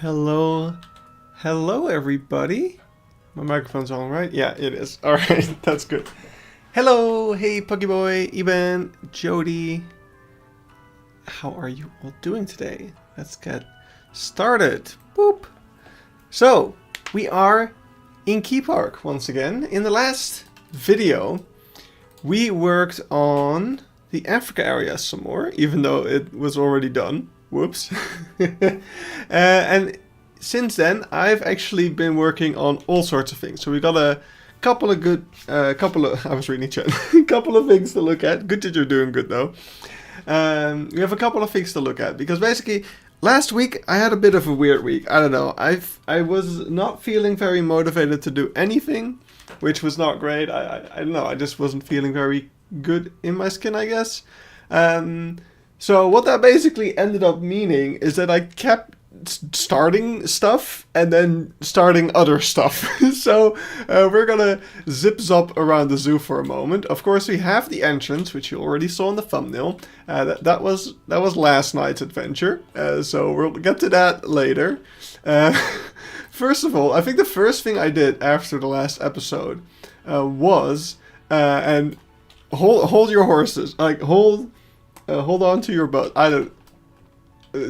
Hello, hello everybody. My microphone's on, right? Yeah, it is. All right, that's good. Hello, hey Pokeboy, Eben, Jody. How are you all doing today? Let's get started. Boop. So, we are in Keypark once again. In the last video, we worked on the Africa area some more, even though it was already done. Whoops. And since then, I've actually been working on all sorts of things. So we got a couple of good, I was reading chat, a couple of things to look at. Good that you're doing good though. We have a couple of things to look at because basically last week I had a bit of a weird week. I don't know. I was not feeling very motivated to do anything, which was not great. I don't know. I just wasn't feeling very good in my skin, I guess. So what that basically ended up meaning is that I kept starting stuff and then starting other stuff. So we're gonna zip-zop around the zoo for a moment. Of course, we have the entrance, which you already saw in the thumbnail. That was last night's adventure. So we'll get to that later. First of all, I think the first thing I did after the last episode was and hold your horses, like hold on to your butt. I don't.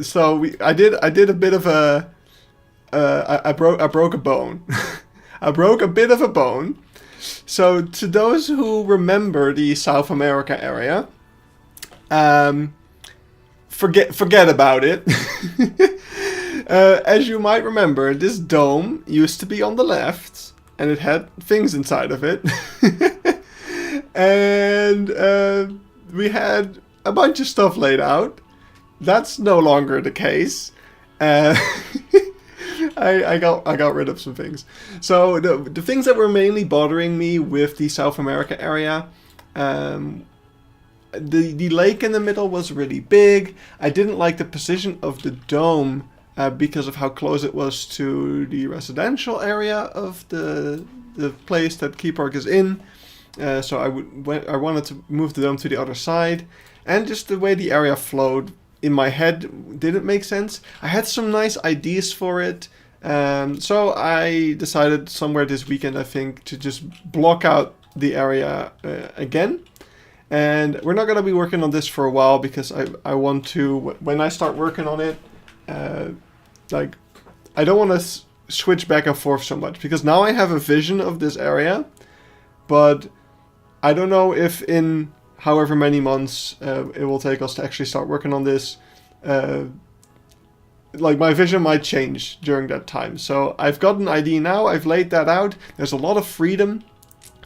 So I did a bit of a. I broke a bone. I broke a bit of a bone. So to those who remember the South America area, forget about it. As you might remember, this dome used to be on the left, and it had things inside of it, and we had a bunch of stuff laid out. That's no longer the case. I got rid of some things. So the things that were mainly bothering me with the South America area, the lake in the middle was really big. I didn't like the position of the dome because of how close it was to the residential area of the place that Keypark is in. So I wanted to move the dome to the other side. And just the way the area flowed in my head didn't make sense. I had some nice ideas for it. So I decided somewhere this weekend, I think, to just block out the area again. And we're not going to be working on this for a while because I want to, when I start working on it, like, I don't want to switch back and forth so much because now I have a vision of this area, but I don't know if in however many months it will take us to actually start working on this. Like my vision might change during that time. So I've got an idea now. I've laid that out. There's a lot of freedom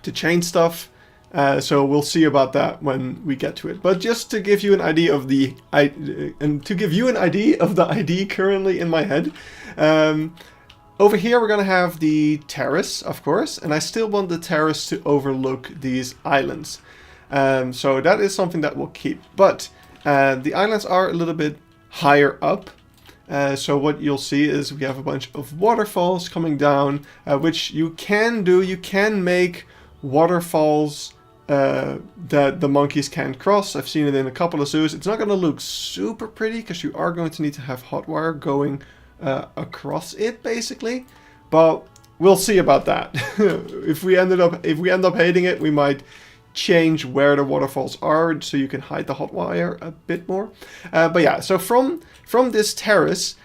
to change stuff. So we'll see about that when we get to it. But just to give you an idea of the idea currently in my head. Over here we're gonna have the terrace, of course, and I still want the terrace to overlook these islands. So that is something that we'll keep. But the islands are a little bit higher up. So what you'll see is we have a bunch of waterfalls coming down, which you can do. You can make waterfalls that the monkeys can't cross. I've seen it in a couple of zoos. It's not going to look super pretty because you are going to need to have hot wire going across it, basically. But we'll see about that. If we end up hating it, we might change where the waterfalls are so you can hide the hot wire a bit more. But yeah, so from this terrace,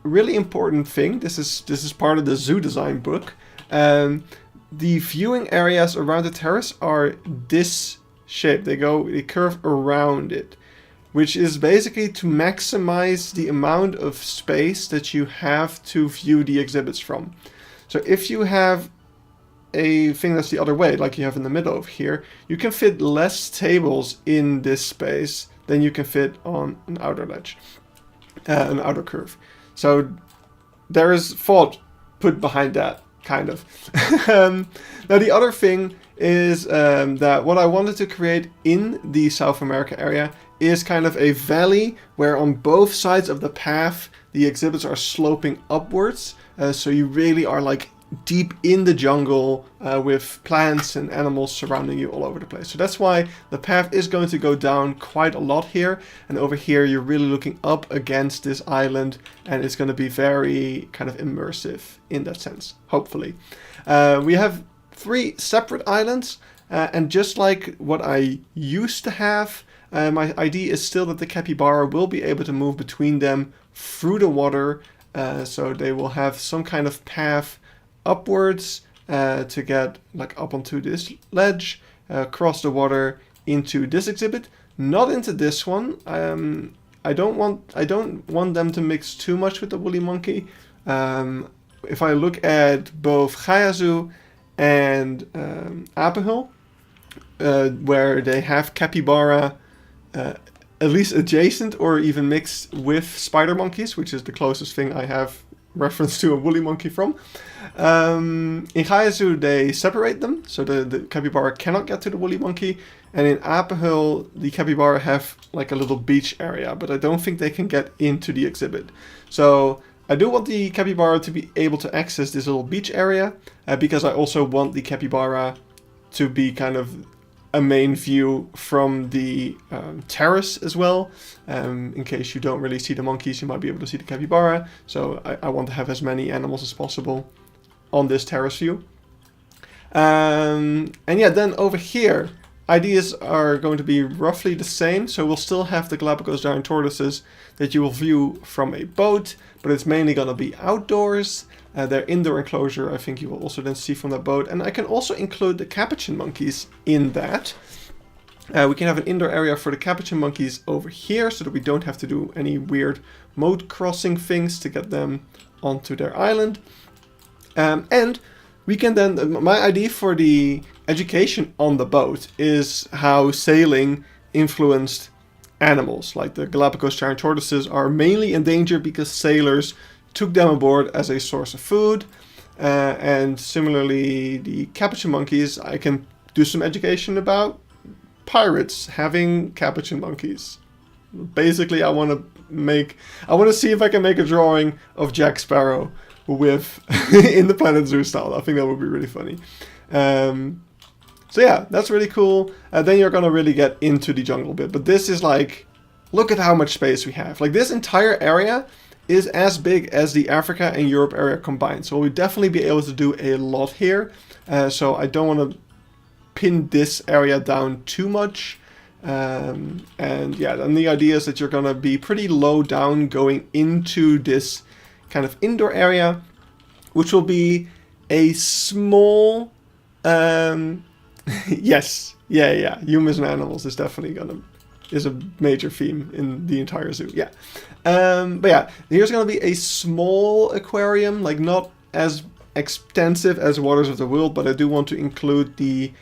really important thing. This is part of the zoo design book. The viewing areas around the terrace are this shape. They curve around it, which is basically to maximize the amount of space that you have to view the exhibits from. So if you have a thing that's the other way, like you have in the middle of here, you can fit less tables in this space than you can fit on an outer ledge, an outer curve. So there is thought put behind that, kind of. Now the other thing is that what I wanted to create in the South America area is kind of a valley where on both sides of the path the exhibits are sloping upwards. So you really are like deep in the jungle with plants and animals surrounding you all over the place. So that's why the path is going to go down quite a lot here. And over here, you're really looking up against this island, and it's going to be very kind of immersive in that sense, hopefully. We have 3 separate islands, and just like what I used to have, my idea is still that the capybara will be able to move between them through the water, so they will have some kind of path upwards to get like up onto this ledge, cross the water into this exhibit, not into this one. I don't want them to mix too much with the woolly monkey. If I look at both Keypark Zoo and Apenhul, where they have capybara at least adjacent or even mixed with spider monkeys, which is the closest thing I have reference to a woolly monkey from. In Keypark Zoo, they separate them, so the capybara cannot get to the woolly monkey. And in Apenhul, the capybara have like a little beach area, but I don't think they can get into the exhibit. So I do want the capybara to be able to access this little beach area, because I also want the capybara to be kind of a main view from the terrace as well. In case you don't really see the monkeys, you might be able to see the capybara. So I want to have as many animals as possible on this terrace view. And yeah, then over here, ideas are going to be roughly the same. So we'll still have the Galapagos giant tortoises that you will view from a boat, but it's mainly going to be outdoors. Their indoor enclosure, I think you will also then see from that boat. And I can also include the capuchin monkeys in that. We can have an indoor area for the capuchin monkeys over here, so that we don't have to do any weird moat crossing things to get them onto their island. And we can then, my idea for the education on the boat is how sailing influenced animals. Like the Galapagos giant tortoises are mainly endangered because sailors took them aboard as a source of food. And similarly, the capuchin monkeys, I can do some education about pirates having capuchin monkeys. Basically, I want to see if I can make a drawing of Jack Sparrow with in the Planet Zoo style. I think that would be really funny. So yeah, that's really cool. Then you're gonna really get into the jungle bit. But this is like, look at how much space we have. Like this entire area is as big as the Africa and Europe area combined. So we'll definitely be able to do a lot here. So I don't want to pin this area down too much. And yeah, then the idea is that you're going to be pretty low down going into this kind of indoor area, which will be a small... yes, yeah, humans and animals is definitely is a major theme in the entire zoo, yeah. But yeah, here's going to be a small aquarium, like not as extensive as Waters of the World, but I do want to include the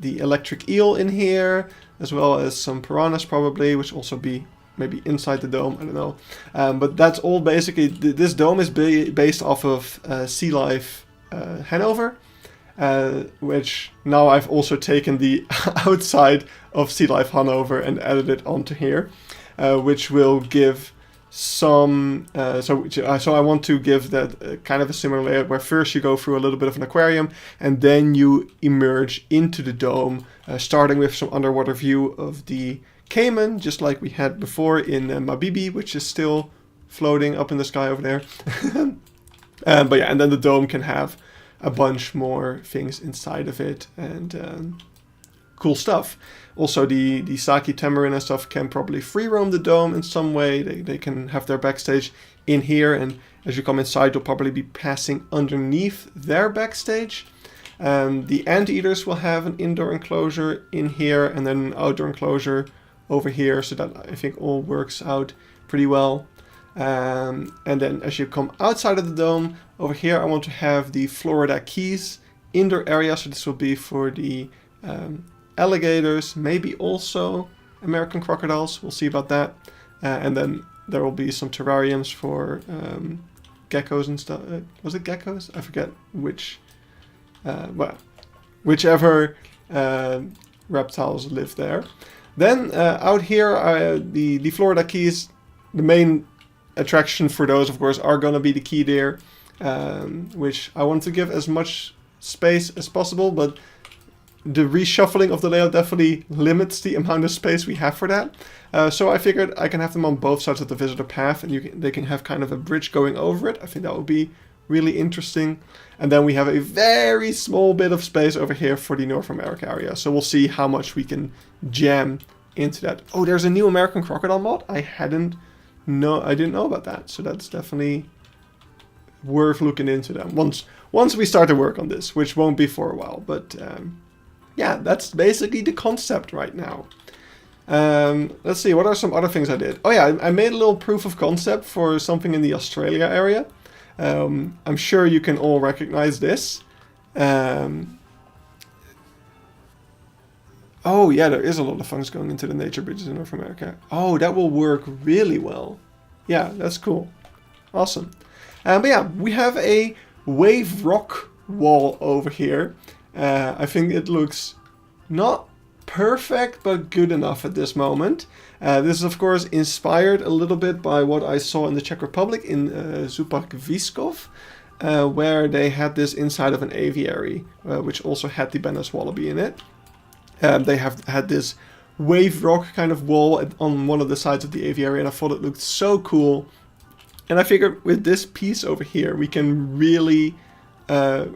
electric eel in here, as well as some piranhas probably, which also be maybe inside the dome, I don't know. But that's all basically, this dome is based off of Sea Life Hanover, which now I've also taken the outside of Sea Life Hanover and added it onto here, which will give some, so I want to give that kind of a similar layout where first you go through a little bit of an aquarium and then you emerge into the dome, starting with some underwater view of the caiman, just like we had before in Mabibi, which is still floating up in the sky over there. But yeah, and then the dome can have a bunch more things inside of it and cool stuff. Also, the Saki Tamarin and stuff can probably free roam the dome in some way. They can have their backstage in here, and as you come inside, you'll probably be passing underneath their backstage. The anteaters will have an indoor enclosure in here and then an outdoor enclosure over here, so that I think all works out pretty well. And then as you come outside of the dome, over here I want to have the Florida Keys indoor area, so this will be for the alligators, maybe also American crocodiles, we'll see about that. And then there will be some terrariums for geckos and stuff. Was it geckos? I forget which, well, whichever reptiles live there. Then out here, the Florida Keys, the main attraction for those, of course, are going to be the key deer. which I want to give as much space as possible, but the reshuffling of the layout definitely limits the amount of space we have for that. So I figured I can have them on both sides of the visitor path, and they can have kind of a bridge going over it. I think that would be really interesting. And then we have a very small bit of space over here for the North America area. So we'll see how much we can jam into that. Oh, there's a new American crocodile mod. I didn't know about that. So that's definitely worth looking into them once we start to work on this, which won't be for a while. But yeah, that's basically the concept right now. Let's see, what are some other things I did? Oh yeah, I made a little proof of concept for something in the Australia area. I'm sure you can all recognize this. Oh yeah, there is a lot of funds going into the nature bridges in North America. Oh, that will work really well. Yeah, that's cool. Awesome. But yeah, we have a wave rock wall over here. I think it looks not perfect, but good enough at this moment. This is of course inspired a little bit by what I saw in the Czech Republic in Zoopark Vyškov, where they had this inside of an aviary, which also had the Bennett's wallaby in it. They have had this wave rock kind of wall on one of the sides of the aviary, and I thought it looked so cool. And I figured with this piece over here, we can really,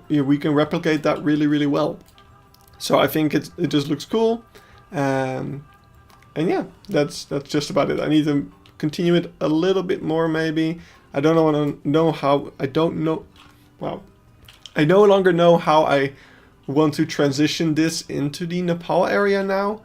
we can replicate that really, really well. So I think it just looks cool. And yeah, that's just about it. I need to continue it a little bit more, maybe. I don't know how. I don't know. Wow. I no longer know how I want to transition this into the Nepal area now.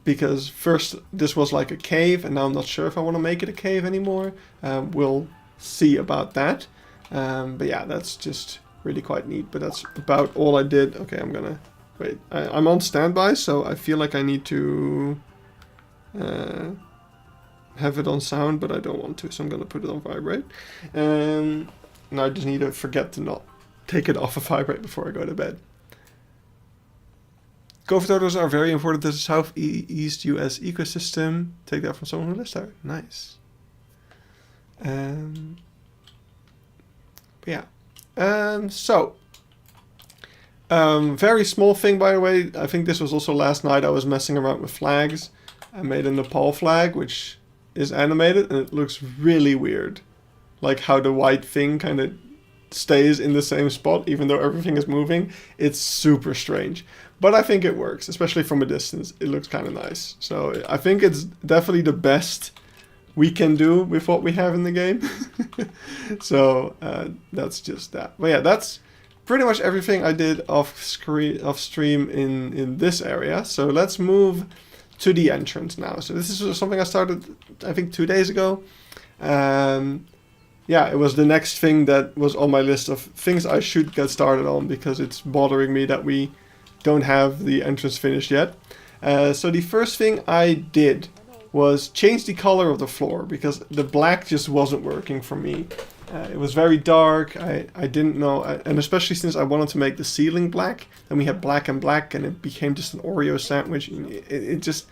Because first this was like a cave, and now I'm not sure if I want to make it a cave anymore. We'll see about that. But yeah, that's just really quite neat. But that's about all I did. Okay, I'm gonna wait. I'm on standby, so I feel like I need to have it on sound, but I don't want to, so I'm gonna put it on vibrate. And I just need to forget to not take it off of vibrate before I go to bed. Gopher turtles are very important to the Southeast US ecosystem. Take that from someone who lives there. Nice. Yeah. Very small thing, by the way. I think this was also last night. I was messing around with flags. I made a Nepal flag, which is animated, and it looks really weird. Like how the white thing kind of stays in the same spot, even though everything is moving. It's super strange. But I think it works, especially from a distance. It looks kind of nice. So I think it's definitely the best we can do with what we have in the game. So that's just that. But yeah, that's pretty much everything I did off stream in this area. So let's move to the entrance now. So this is something I started, I think, 2 days ago. Yeah, it was the next thing that was on my list of things I should get started on, because it's bothering me that we don't have the entrance finished yet. So the first thing I did was change the color of the floor, because the black just wasn't working for me. It was very dark. I didn't know, and especially since I wanted to make the ceiling black, then we had black and black, and it became just an Oreo sandwich. It just,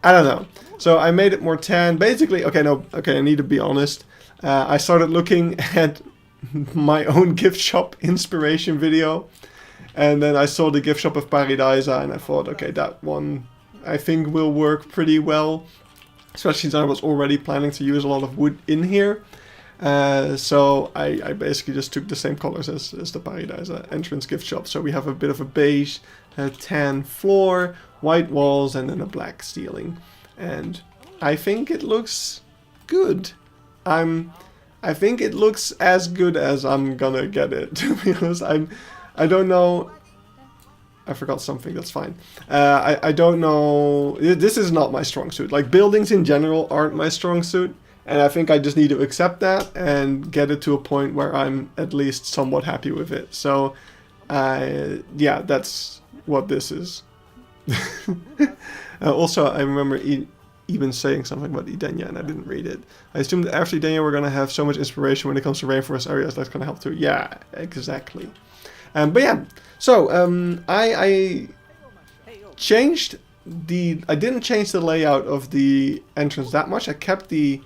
I don't know. So I made it more tan. Basically, okay, I need to be honest. I started looking at my own gift shop inspiration video, and then I saw the gift shop of Paradisa, and I thought, okay, that one I think will work pretty well, especially since I was already planning to use a lot of wood in here. So I basically just took the same colors as the Paradisa entrance gift shop. So we have a bit of a beige, tan floor, white walls, and then a black ceiling. And I think it looks good. I think it looks as good as I'm gonna get it, to be honest. I don't know. I forgot something, that's fine. I don't know. This is not my strong suit. Like, buildings in general aren't my strong suit. And I think I just need to accept that and get it to a point where I'm at least somewhat happy with it. So, yeah, that's what this is. Also, I remember even saying something about Edenia, and I didn't read it. I assume that after Edenia we're going to have so much inspiration when it comes to rainforest areas. That's going to help too. Yeah, exactly. But yeah, so I changed I didn't change the layout of the entrance that much. I kept the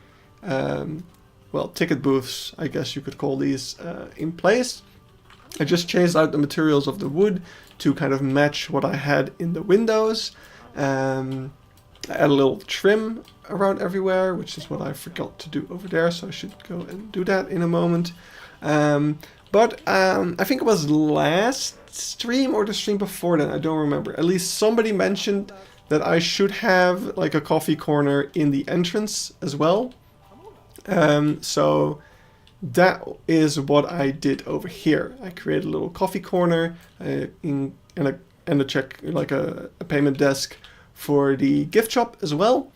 well, ticket booths, I guess you could call these, in place. I just changed out the materials of the wood to kind of match what I had in the windows. I add a little trim around everywhere, which is what I forgot to do over there, so I should go and do that in a moment. But I think it was last stream or the stream before then, I don't remember. At least somebody mentioned that I should have like a coffee corner in the entrance as well. So that is what I did over here. I created a little coffee corner and a check, like a payment desk for the gift shop as well.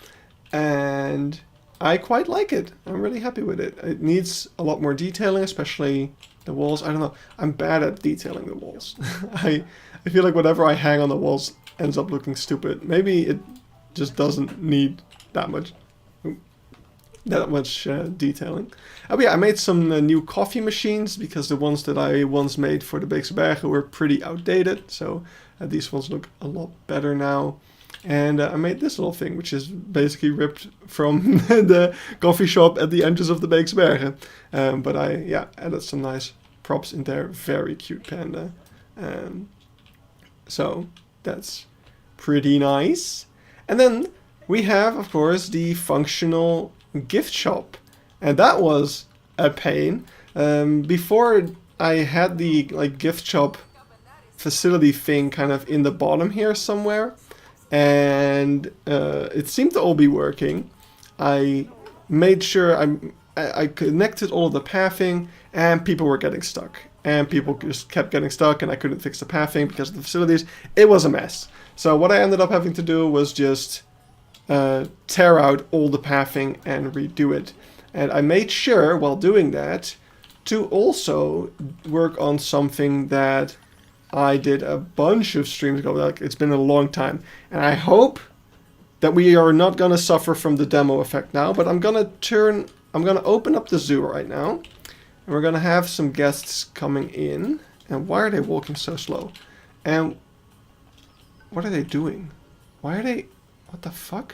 And I quite like it. I'm really happy with it. It needs a lot more detailing, especially the walls. I don't know. I'm bad at detailing the walls. I feel like whatever I hang on the walls ends up looking stupid. Maybe it just doesn't need that much detailing. Oh yeah, I made some new coffee machines because the ones that I once made for the Beekse Bergen were pretty outdated. So these ones look a lot better now. And I made this little thing, which is basically ripped from the coffee shop at the entrance of the Beekse Bergen. But I added some nice props in there. Very cute panda. So that's pretty nice. And then we have, of course, the functional gift shop. And that was a pain. Before I had the gift shop facility thing kind of in the bottom here somewhere. And it seemed to all be working. I made sure I connected all of the pathing, and people were getting stuck. And people just kept getting stuck, and I couldn't fix the pathing because of the facilities. It was a mess. So what I ended up having to do was just tear out all the pathing and redo it. And I made sure, while doing that, to also work on something that I did a bunch of streams ago. Like, it's been a long time. And I hope that we are not going to suffer from the demo effect now. But I'm going to open up the zoo right now. And we're going to have some guests coming in. And why are they walking so slow? And what are they doing? Why are they... What the fuck?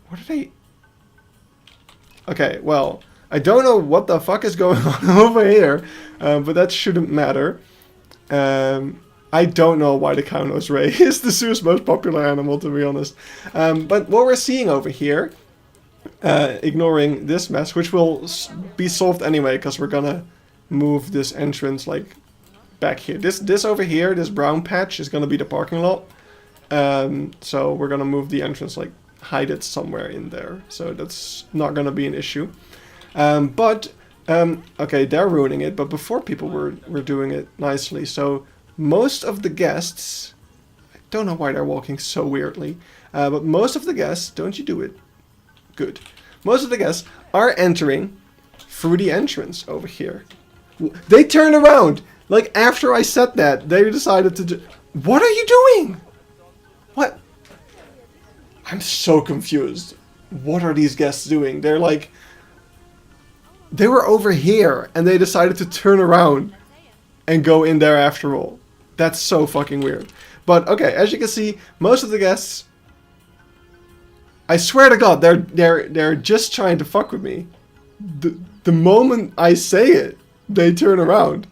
What are they... Okay, well, I don't know what the fuck is going on over here. But that shouldn't matter. I don't know why the cow nose ray is the zoo's most popular animal, to be honest. But what we're seeing over here, ignoring this mess, which will be solved anyway, because we're gonna move this entrance like back here. This over here, this brown patch, is gonna be the parking lot. So we're gonna move the entrance, like hide it somewhere in there. So that's not gonna be an issue. Okay, they're ruining it, but before people were doing it nicely. So most of the guests, I don't know why they're walking so weirdly, but most of the guests, don't you do it? Good. Most of the guests are entering through the entrance over here. They turned around. Like, after I said that, they decided to do... What are you doing? What? I'm so confused. What are these guests doing? They're like... They were over here, and they decided to turn around and go in there after all. That's so fucking weird. But okay, as you can see, most of the guests, I swear to God, they're just trying to fuck with me. The moment I say it, they turn around.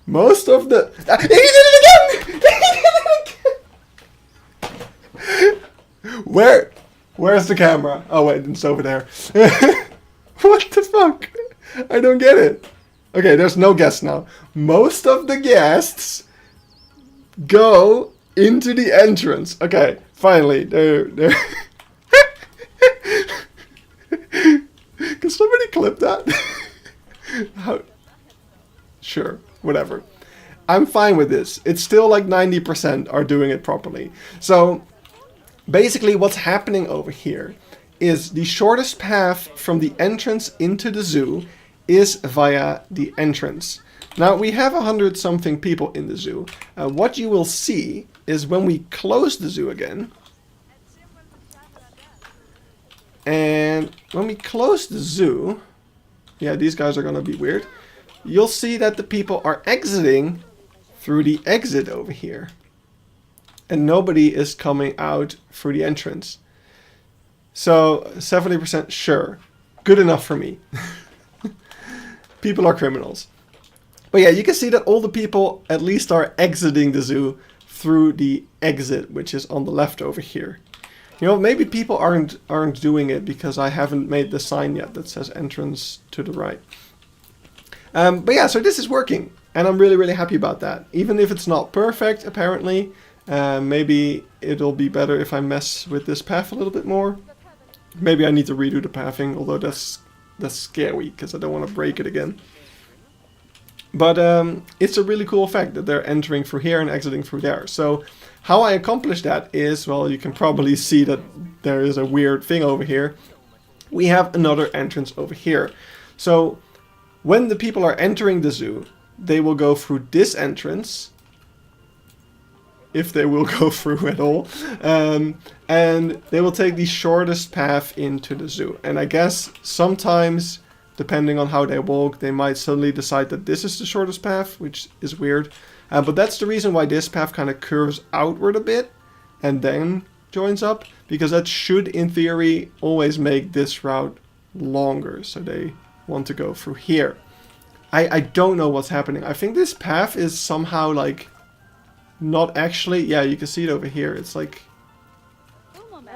Most of the... He did it again! Where's the camera? Oh wait, it's over there. What the fuck? I don't get it. Okay, there's no guests now. Most of the guests go into the entrance. Okay, finally. They're... Can somebody clip that? How... Sure, whatever. I'm fine with this. It's still like 90% are doing it properly. So, basically what's happening over here is the shortest path from the entrance into the zoo is via the entrance. Now, we have 100-something people in the zoo. What you will see is when we close the zoo again, and when we close the zoo, yeah, these guys are gonna be weird, you'll see that the people are exiting through the exit over here. And nobody is coming out through the entrance. So, 70% sure. good enough for me. People are criminals. But yeah, you can see that all the people at least are exiting the zoo through the exit, which is on the left over here. You know, maybe people aren't doing it because I haven't made the sign yet that says entrance to the right. But yeah, so this is working, and I'm really, really happy about that. Even if it's not perfect, apparently, maybe it'll be better if I mess with this path a little bit more. Maybe I need to redo the pathing, although that's scary because I don't want to break it again. But it's a really cool effect that they're entering through here and exiting through there. So how I accomplish that is, well, you can probably see that there is a weird thing over here. We have another entrance over here. So when the people are entering the zoo, they will go through this entrance, if they will go through at all, and they will take the shortest path into the zoo. And I guess sometimes, depending on how they walk, they might suddenly decide that this is the shortest path, which is weird. But that's the reason why this path kind of curves outward a bit and then joins up, because that should, in theory, always make this route longer. So they want to go through here. I don't know what's happening. I think this path is somehow like not actually, yeah, you can see it over here. It's like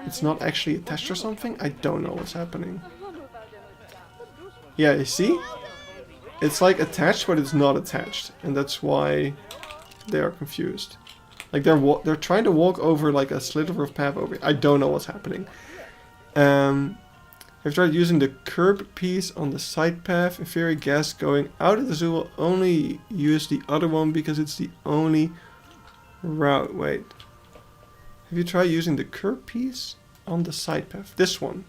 it's not actually attached or something. I don't know what's happening. Yeah, you see? It's like attached, but it's not attached, and that's why they are confused. Like they're trying to walk over like a sliver of path over. I don't know what's happening. I've tried using the curb piece on the side path. In theory, guests going out of the zoo will only use the other one because it's the only route. Wait. Have you tried using the curb piece on the side path? This one.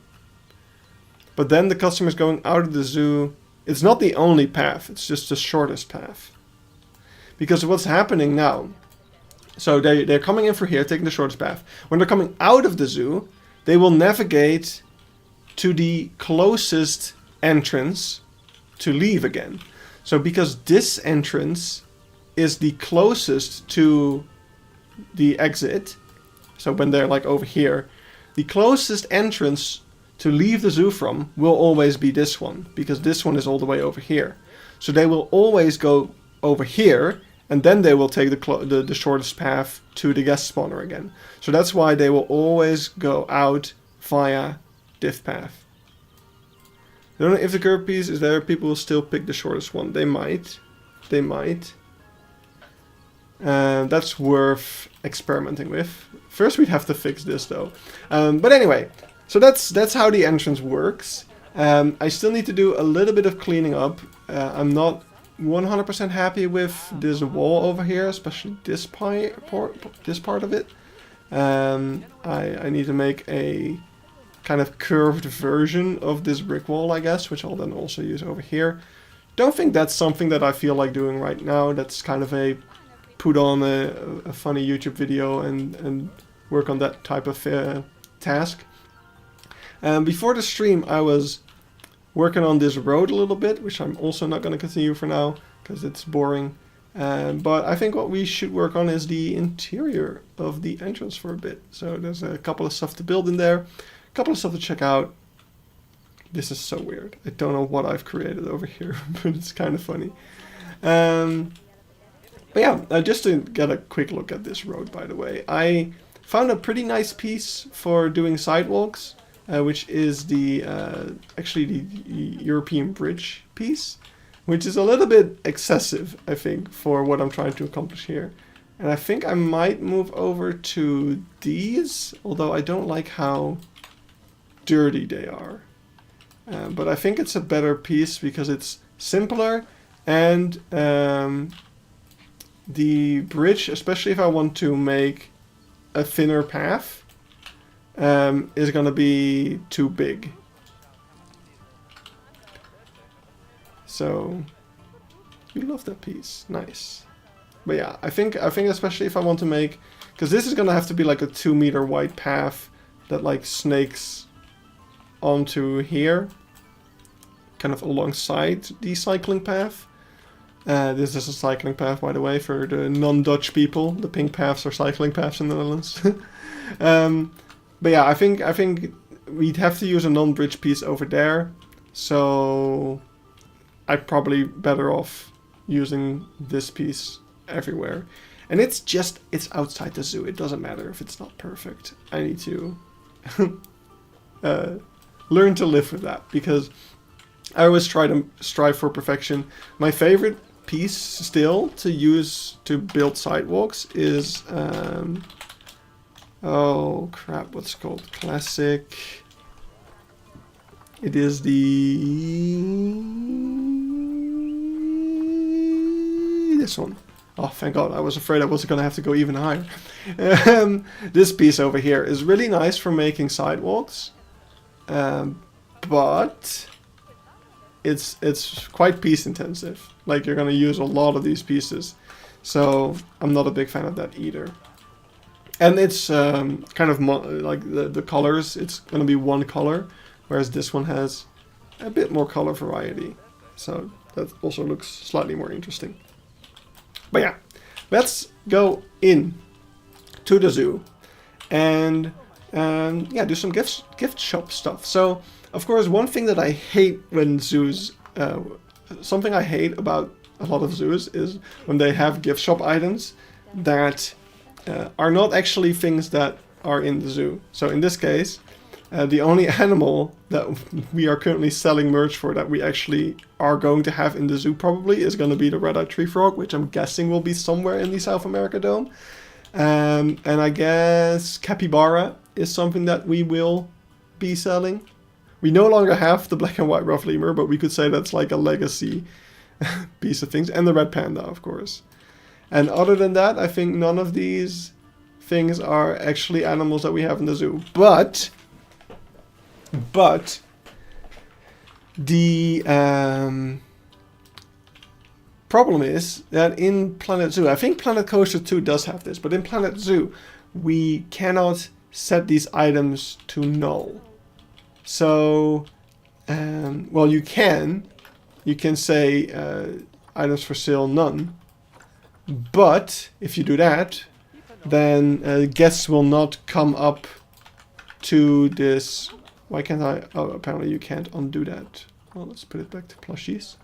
But then the customers going out of the zoo, it's not the only path, it's just the shortest path. Because what's happening now, so they're coming in through here, taking the shortest path. When they're coming out of the zoo, they will navigate to the closest entrance to leave again. So because this entrance is the closest to the exit, so when they're like over here, the closest entrance to leave the zoo from will always be this one, because this one is all the way over here. So they will always go over here, and then they will take the shortest path to the guest spawner again. So that's why they will always go out via diff path. I don't know if the curve piece is there, people will still pick the shortest one. They might. They might. That's worth experimenting with. First we'd have to fix this though. But anyway, so that's how the entrance works. I still need to do a little bit of cleaning up. I'm not 100% happy with this wall over here, especially this part of it. I need to make a kind of curved version of this brick wall, I guess, which I'll then also use over here. Don't think that's something that I feel like doing right now. That's kind of a put on a funny YouTube video and work on that type of task. Before the stream, I was working on this road a little bit, which I'm also not going to continue for now because it's boring. But I think what we should work on is the interior of the entrance for a bit. So there's a couple of stuff to build in there, a couple of stuff to check out. This is so weird. I don't know what I've created over here, but it's kind of funny. But yeah, just to get a quick look at this road, by the way, I found a pretty nice piece for doing sidewalks, which is the actually the European bridge piece, which is a little bit excessive, I think, for what I'm trying to accomplish here. And I think I might move over to these, although I don't like how dirty they are. But I think it's a better piece because it's simpler, and the bridge, especially if I want to make a thinner path, is going to be too big. So you love that piece, nice. But yeah, I think especially if I want to make, because this is going to have to be like a 2 meter wide path that like snakes onto here, kind of alongside the cycling path. This is a cycling path, by the way, for the non-Dutch people. The pink paths are cycling paths in the Netherlands. But yeah, I think we'd have to use a non-bridge piece over there. So I'm probably better off using this piece everywhere. And it's outside the zoo. It doesn't matter if it's not perfect. I need to learn to live with that, because I always try to strive for perfection. My favorite piece still to use to build sidewalks is oh crap, what's it called? Classic. It is this one. Oh, thank God. I was afraid I was going to have to go even higher. This piece over here is really nice for making sidewalks. But it's quite piece intensive. Like, you're going to use a lot of these pieces. So I'm not a big fan of that either. And it's kind of like the colors. It's going to be one color, whereas this one has a bit more color variety. So that also looks slightly more interesting. But yeah, let's go in to the zoo and yeah, do some gift shop stuff. So, of course, one thing that I hate when zoos, something I hate about a lot of zoos is when they have gift shop items that are not actually things that are in the zoo. So in this case, the only animal that we are currently selling merch for that we actually are going to have in the zoo probably is going to be the red-eyed tree frog, which I'm guessing will be somewhere in the South America Dome. And I guess capybara is something that we will be selling. We no longer have the black and white rough lemur, but we could say that's like a legacy piece of things. And the red panda, of course. And other than that, I think none of these things are actually animals that we have in the zoo. But the problem is that in Planet Zoo, I think Planet Coaster 2 does have this, but in Planet Zoo, we cannot set these items to null. So, well, you can say items for sale none, but if you do that, then guests will not come up to this. Why can't I? Oh, apparently you can't undo that. Well, let's put it back to plushies.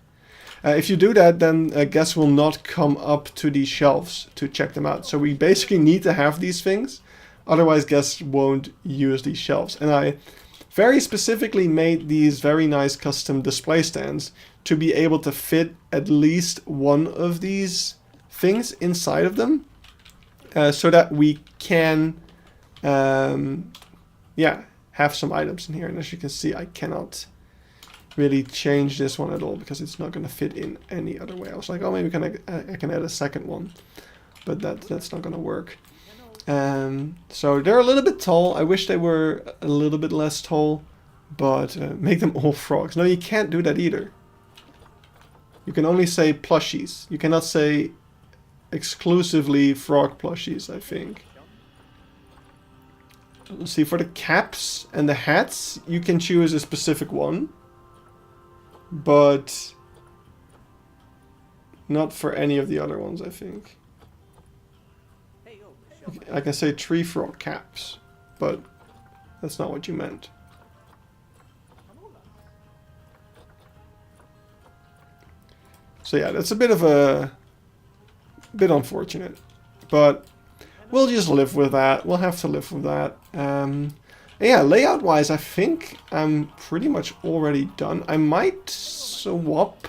If you do that, then guests will not come up to these shelves to check them out. So we basically need to have these things. Otherwise, guests won't use these shelves. And I very specifically made these very nice custom display stands to be able to fit at least one of these things inside of them. So that we can, yeah, have some items in here. And as you can see, I cannot really change this one at all because it's not going to fit in any other way. I was like, oh, maybe I can add a second one, but that's not going to work. So they're a little bit tall. I wish they were a little bit less tall, but make them all frogs. No, you can't do that either. You can only say plushies. You cannot say exclusively frog plushies, I think. Let's see, for the caps and the hats, you can choose a specific one, but not for any of the other ones, I think. I can say tree frog caps, but that's not what you meant. So yeah, that's a bit unfortunate, but we'll just live with that. We'll have to live with that. Yeah, layout wise, I think I'm pretty much already done. I might swap.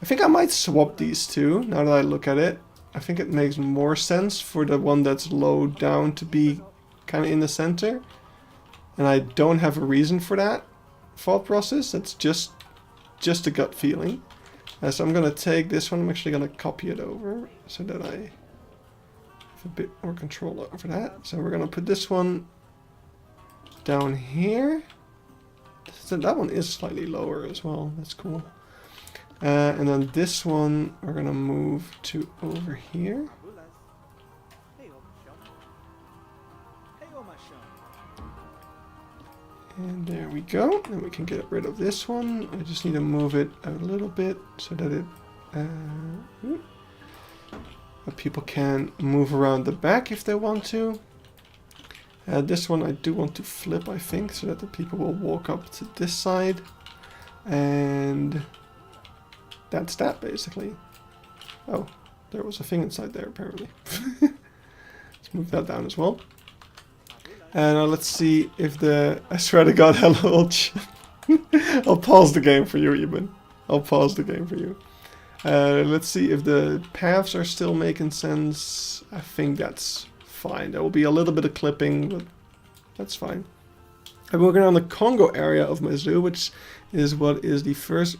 I think I might swap these two now that I look at it. I think it makes more sense for the one that's low down to be kind of in the center. And I don't have a reason for that thought process. That's just a gut feeling. So I'm going to take this one. I'm actually going to copy it over so that I have a bit more control over that. So we're going to put this one down here. So that one is slightly lower as well. That's cool. And then this one we're going to move to over here. And there we go. And we can get rid of this one. I just need to move it a little bit so that it people can move around the back if they want to. This one I do want to flip, I think, so that the people will walk up to this side. And that's that, basically. Oh, there was a thing inside there, apparently. Let's move that down as well. And let's see if the... I swear to God, hello. I'll pause the game for you, even. I'll pause the game for you. Let's see if the paths are still making sense. I think that's fine. There will be a little bit of clipping, but that's fine. I'm working on the Congo area of my zoo, which is what is probably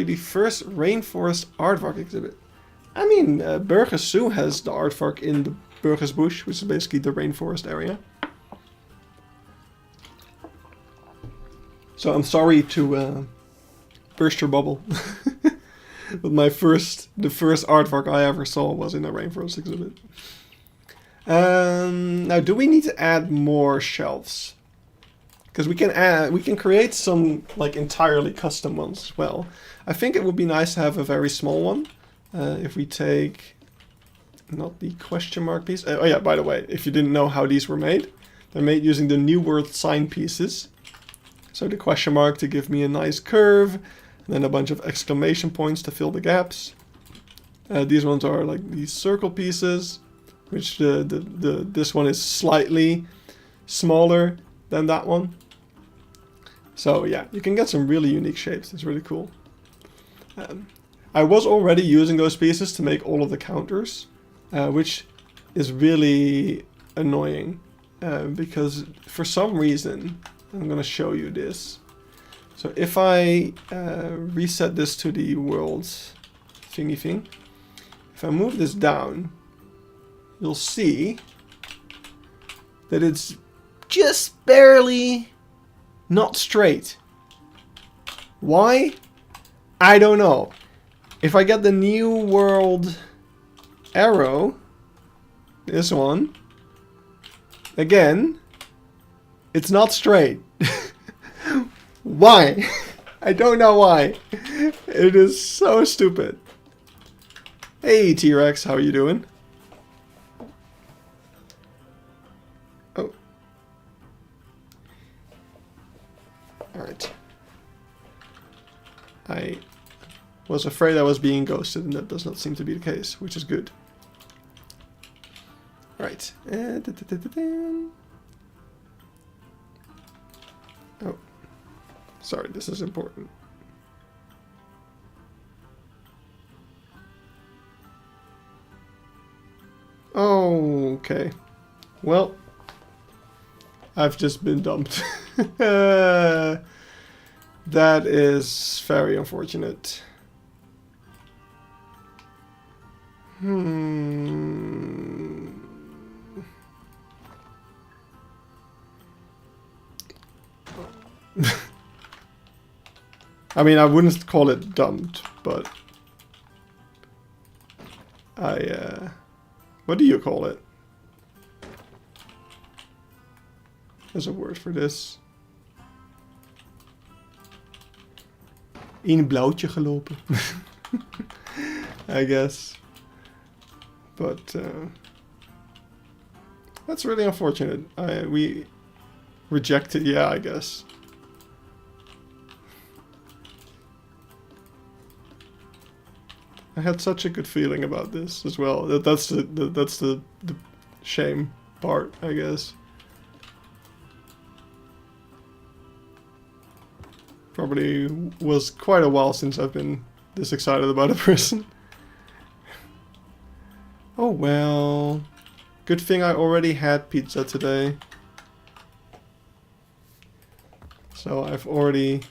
the first rainforest aardvark exhibit. I mean, Burgers Zoo has the aardvark in the Burgers Bush, which is basically the rainforest area. So I'm sorry to burst your bubble, but the first aardvark I ever saw was in a rainforest exhibit. Now, do we need to add more shelves? Because we can create some like entirely custom ones as well. I think it would be nice to have a very small one. If we take not the question mark piece. Oh yeah, by the way, if you didn't know how these were made, they're made using the New World sign pieces. So the question mark to give me a nice curve, and then a bunch of exclamation points to fill the gaps. These ones are like these circle pieces, which this one is slightly smaller than that one. So yeah, you can get some really unique shapes. It's really cool. I was already using those pieces to make all of the counters, which is really annoying because for some reason, I'm going to show you this. So if I reset this to the world thingy thing, if I move this down, you'll see that it's just barely not straight. Why? I don't know. If I get the New World arrow, this one, again, it's not straight. Why? I don't know why. It is so stupid. Hey T-Rex, how are you doing? Oh. Alright. I was afraid I was being ghosted, and that does not seem to be the case, which is good. Alright. Oh. Sorry, this is important. Oh, okay. Well, I've just been dumped. That is very unfortunate. I mean, I wouldn't call it dumped, but what do you call it? There's a word for this. In een blauwtje gelopen. I guess. But that's really unfortunate. We rejected, yeah, I guess. I had such a good feeling about this as well. That's the shame part, I guess. Probably was quite a while since I've been this excited about a person. Oh well. Good thing I already had pizza today. So I've already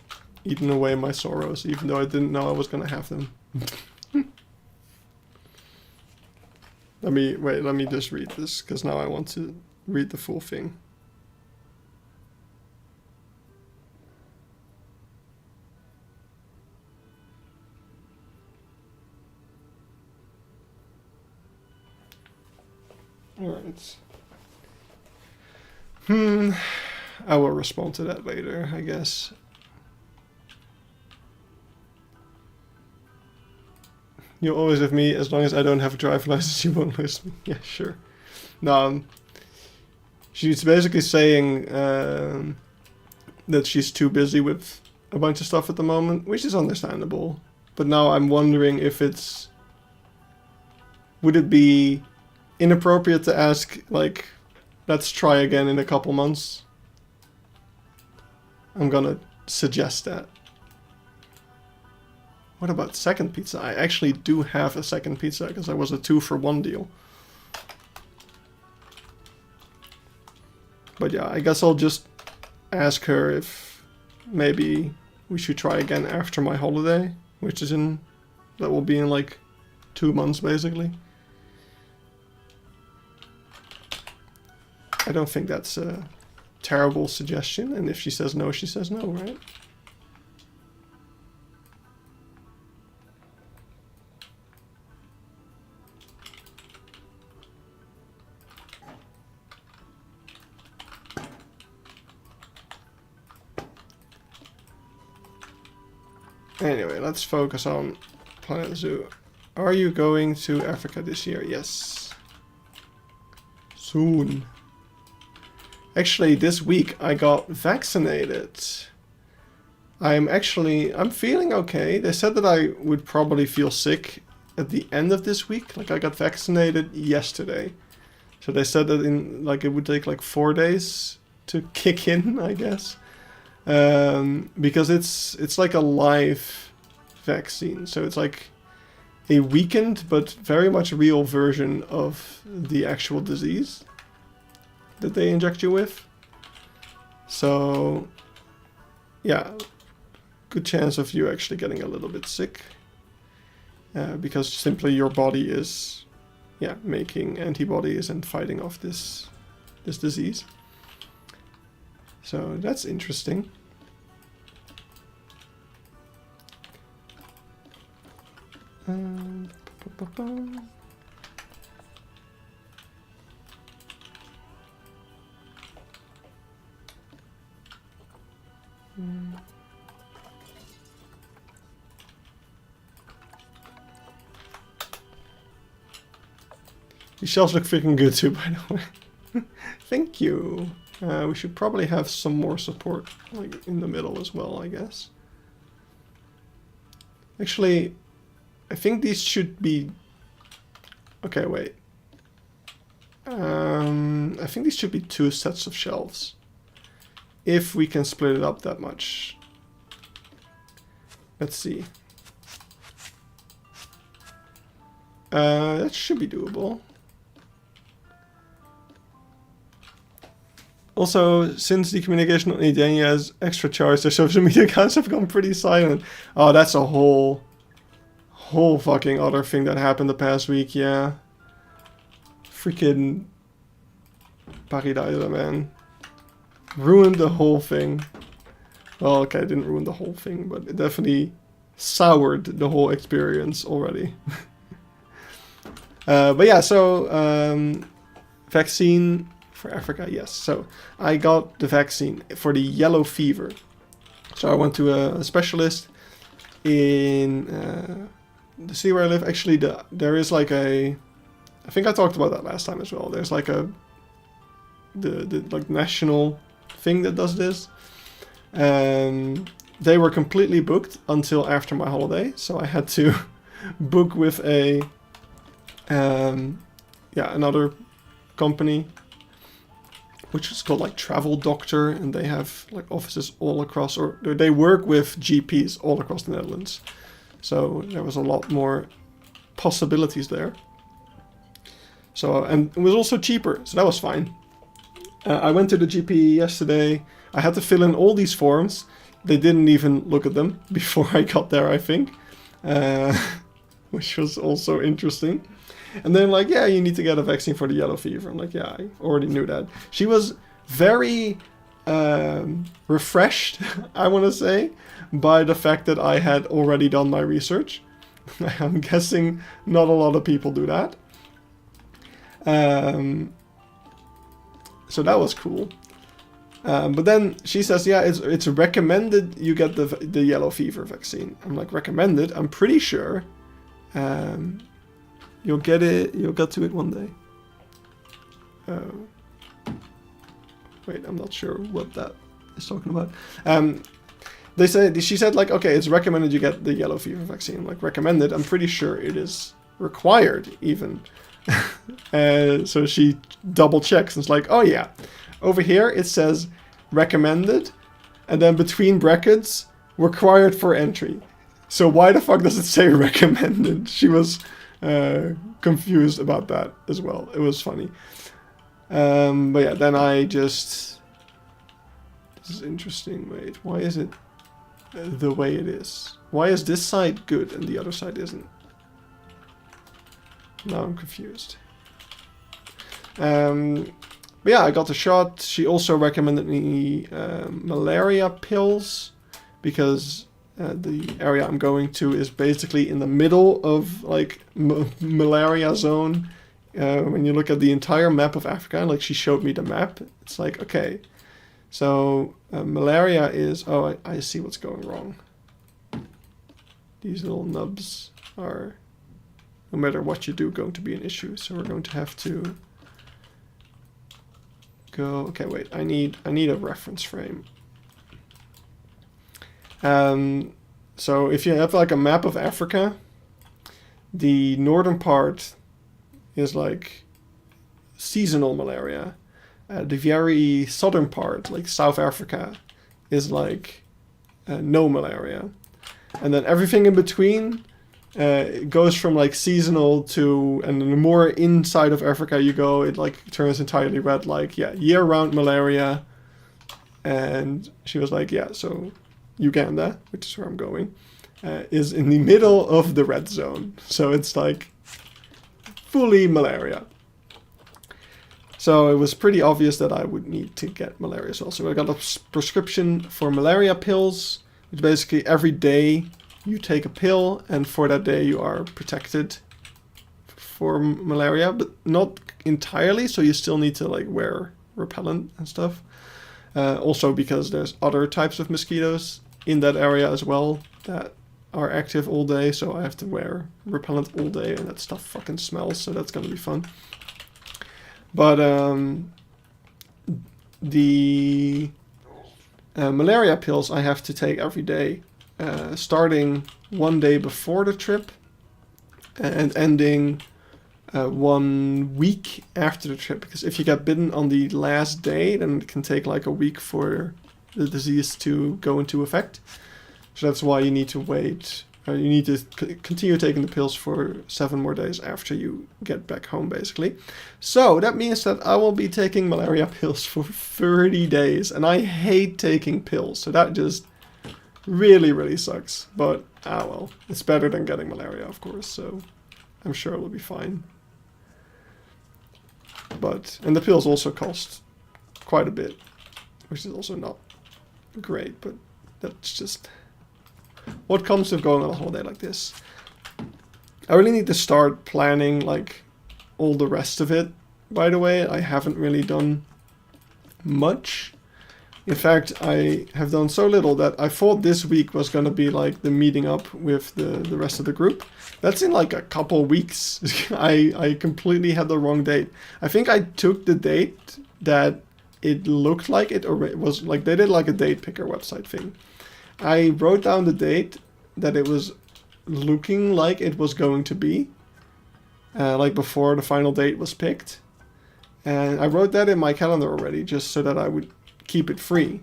eaten away my sorrows, even though I didn't know I was gonna have them. Let me just read this, because now I want to read the full thing. Alright. I will respond to that later, I guess. You're always with me, as long as I don't have a driver's license, you won't lose me. Yeah, sure. No, she's basically saying that she's too busy with a bunch of stuff at the moment, which is understandable. But now I'm wondering if it's... Would it be inappropriate to ask, like, let's try again in a couple months? I'm gonna suggest that. What about second pizza? I actually do have a second pizza because I was a 2-for-1 deal. But yeah, I guess I'll just ask her if maybe we should try again after my holiday, which is in... that will be in like 2 months basically. I don't think that's a terrible suggestion, and if she says no, she says no, right? Anyway, let's focus on Planet Zoo. Are you going to Africa this year? Yes. Soon. Actually, this week I got vaccinated. I'm feeling okay. They said that I would probably feel sick at the end of this week. Like, I got vaccinated yesterday. So they said that it would take like 4 days to kick in, I guess. Because it's like a live vaccine, so it's like a weakened but very much real version of the actual disease that they inject you with. So yeah, good chance of you actually getting a little bit sick, because simply your body is making antibodies and fighting off this disease. So that's interesting. These shelves look freaking good too, by the way. Thank you. We should probably have some more support, like, in the middle as well, I guess. Actually, I think these should be... Okay, wait. I think these should be 2 sets of shelves. If we can split it up that much. Let's see. That should be doable. Also, since the communication on Edenia has extra charge, their social media accounts have gone pretty silent. Oh, that's a whole fucking other thing that happened the past week, yeah. Freaking Paradise, man. Ruined the whole thing. Well, okay, it didn't ruin the whole thing, but it definitely soured the whole experience already. But yeah, so vaccine for Africa, yes. So I got the vaccine for the yellow fever. So I went to a specialist in the city where I live. Actually, there is like a... I think I talked about that last time as well. There's like the like national thing that does this. They were completely booked until after my holiday, so I had to book with a another company, which is called like Travel Doctor, and they have like offices all across, or they work with GPs all across the Netherlands. So there was a lot more possibilities there. So, and it was also cheaper, so that was fine. I went to the GP yesterday. I had to fill in all these forms. They didn't even look at them before I got there, I think. Which was also interesting. And then like, yeah, you need to get a vaccine for the yellow fever. I'm like, yeah, I already knew that. She was very refreshed, I want to say, by the fact that I had already done my research. I'm guessing not a lot of people do that. So that was cool. But then she says, yeah, it's recommended you get the yellow fever vaccine. I'm like, recommended? I'm pretty sure you'll get to it one day. Wait, I'm not sure what that is talking about. She said like, okay, it's recommended you get the yellow fever vaccine. Like, recommended. I'm pretty sure it is required even. So she double checks and it's like, oh yeah, over here it says recommended, and then between brackets, required for entry. So why the fuck does it say recommended? She was confused about that as well. It was funny. But yeah, then I just... This is interesting. Wait, why is it the way it is? Why is this side good and the other side isn't? Now I'm confused. But yeah, I got the shot. She also recommended me malaria pills because the area I'm going to is basically in the middle of like malaria zone. When you look at the entire map of Africa, like she showed me the map, it's like, okay, so malaria is, oh, I see what's going wrong. These little nubs are, no matter what you do, going to be an issue. So we're going to have to go, okay, wait, I need a reference frame. So if you have like a map of Africa, the northern part is like seasonal malaria. The very southern part, like South Africa, is like no malaria. And then everything in between goes from like seasonal to, and the more inside of Africa you go, it like turns entirely red, like, yeah, year-round malaria. And she was like, yeah, so Uganda, which is where I'm going, is in the middle of the red zone. So it's like fully malaria. So it was pretty obvious that I would need to get malaria as well. So I got a prescription for malaria pills, which basically every day you take a pill, and for that day you are protected for malaria, but not entirely. So you still need to like wear repellent and stuff. Also because there's other types of mosquitoes in that area as well that are active all day, so I have to wear repellent all day, and that stuff fucking smells, so that's gonna be fun. But the malaria pills I have to take every day, starting one day before the trip and ending 1 week after the trip, because if you get bitten on the last day, then it can take like a week for the disease to go into effect. So that's why you need to wait. You need to continue taking the pills for 7 more days after you get back home, basically. So that means that I will be taking malaria pills for 30 days, and I hate taking pills, so that just really, really sucks. But, well, it's better than getting malaria, of course, so I'm sure it will be fine. But, and the pills also cost quite a bit, which is also not great, but that's just what comes with going on a holiday like this. I really need to start planning like all the rest of it. By the way, I haven't really done much. In fact, I have done so little that I thought this week was going to be like the meeting up with the rest of the group. That's in like a couple weeks. I completely had the wrong date. I think I took the date that it looked like it, or it was like they did like a date picker website thing. I wrote down the date that it was looking like it was going to be, like before the final date was picked. And I wrote that in my calendar already, just so that I would keep it free.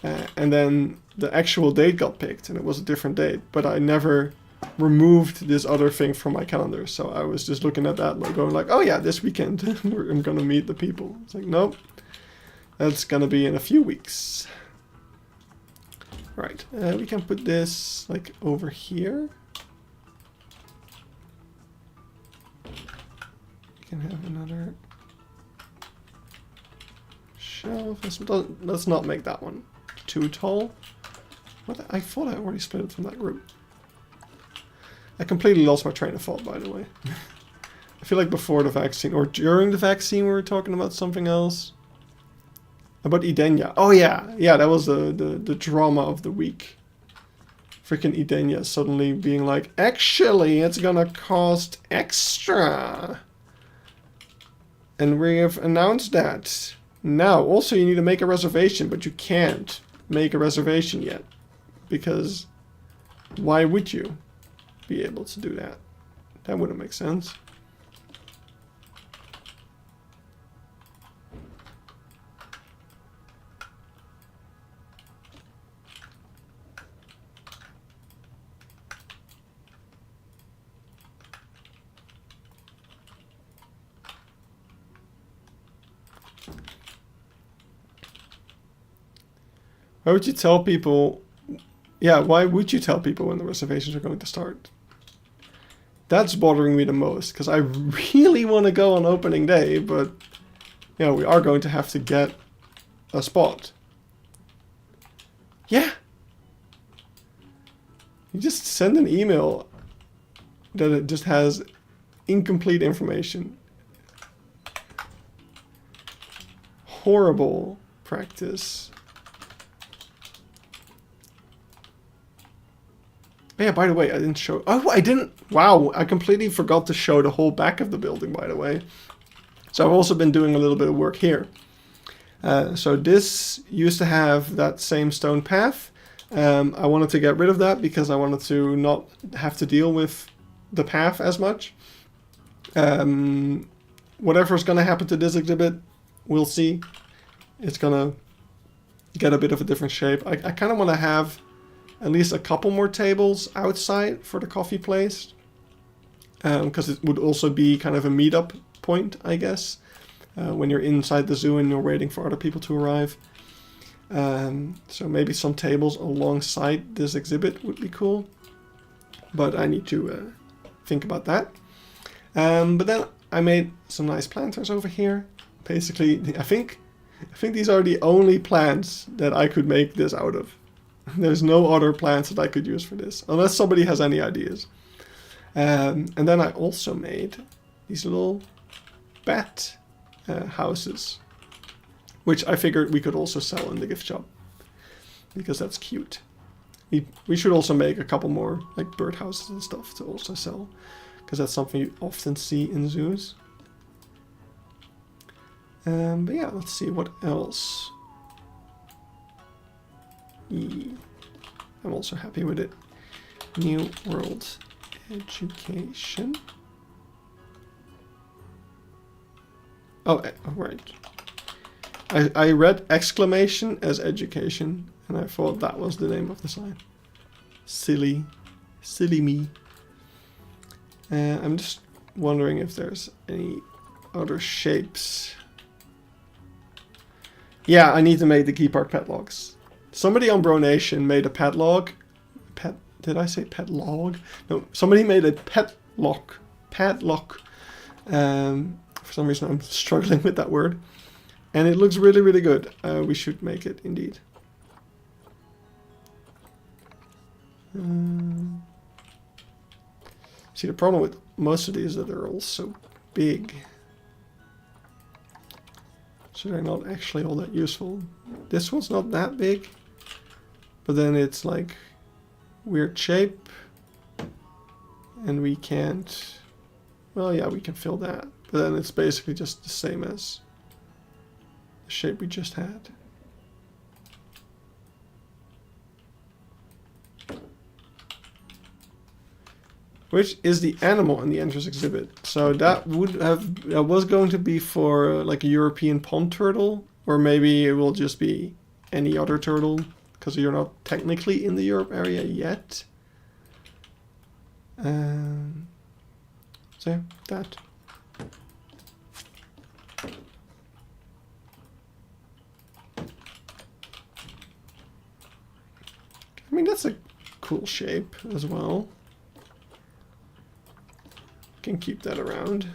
And then the actual date got picked, and it was a different date. But I never removed this other thing from my calendar. So I was just looking at that, like going like, oh yeah, this weekend I'm going to meet the people. It's like, nope, that's going to be in a few weeks. Right, we can put this like over here. We can have another shelf. Let's not make that one too tall. What? I thought I already split it from that group. I completely lost my train of thought, by the way. I feel like before the vaccine, or during the vaccine, we were talking about something else. About Edenia. Oh yeah, yeah, that was the drama of the week. Freaking Edenia suddenly being like, actually, it's gonna cost extra. And we have announced that. Now, also you need to make a reservation, but you can't. make a reservation yet. Because why would you be able to do that? That wouldn't make sense. Why would you tell people? Yeah, why would you tell people when the reservations are going to start? That's bothering me the most, because I really want to go on opening day, but yeah, we are going to have to get a spot. Yeah. You just send an email that it just has incomplete information. Horrible practice. Yeah, by the way, I didn't show... Oh, I didn't... Wow, I completely forgot to show the whole back of the building, by the way. So I've also been doing a little bit of work here. So this used to have that same stone path. I wanted to get rid of that because I wanted to not have to deal with the path as much. Whatever's going to happen to this exhibit, we'll see. It's going to get a bit of a different shape. I kind of want to have at least a couple more tables outside for the coffee place. Because it would also be kind of a meetup point, I guess. When you're inside the zoo and you're waiting for other people to arrive. So maybe some tables alongside this exhibit would be cool. But I need to think about that. But then I made some nice planters over here. Basically, I think these are the only plants that I could make this out of. There's no other plants that I could use for this, unless somebody has any ideas. And then I also made these little bat houses, which I figured we could also sell in the gift shop, because that's cute. We should also make a couple more like bird houses and stuff to also sell, because that's something you often see in zoos. But yeah, let's see what else. I'm also happy with it. New World Education. Oh, right. I read exclamation as education, and I thought that was the name of the sign. Silly me. I'm just wondering if there's any other shapes. Yeah, I need to make the Keypark pet logs. Somebody on Bro Nation made a pet log. Did I say pet log? No, somebody made a pet lock. Padlock. For some reason I'm struggling with that word. And it looks really, really good. We should make it indeed. See, the problem with most of these is that they're all so big. So they're not actually all that useful. This one's not that big. But then it's like weird shape. And we can't... Well, yeah, we can fill that. But then it's basically just the same as the shape we just had. Which is the animal in the entrance exhibit. So that was going to be for like a European pond turtle. Or maybe it will just be any other turtle. Because you're not technically in the Europe area yet. So yeah, that. I mean, that's a cool shape as well. Can keep that around.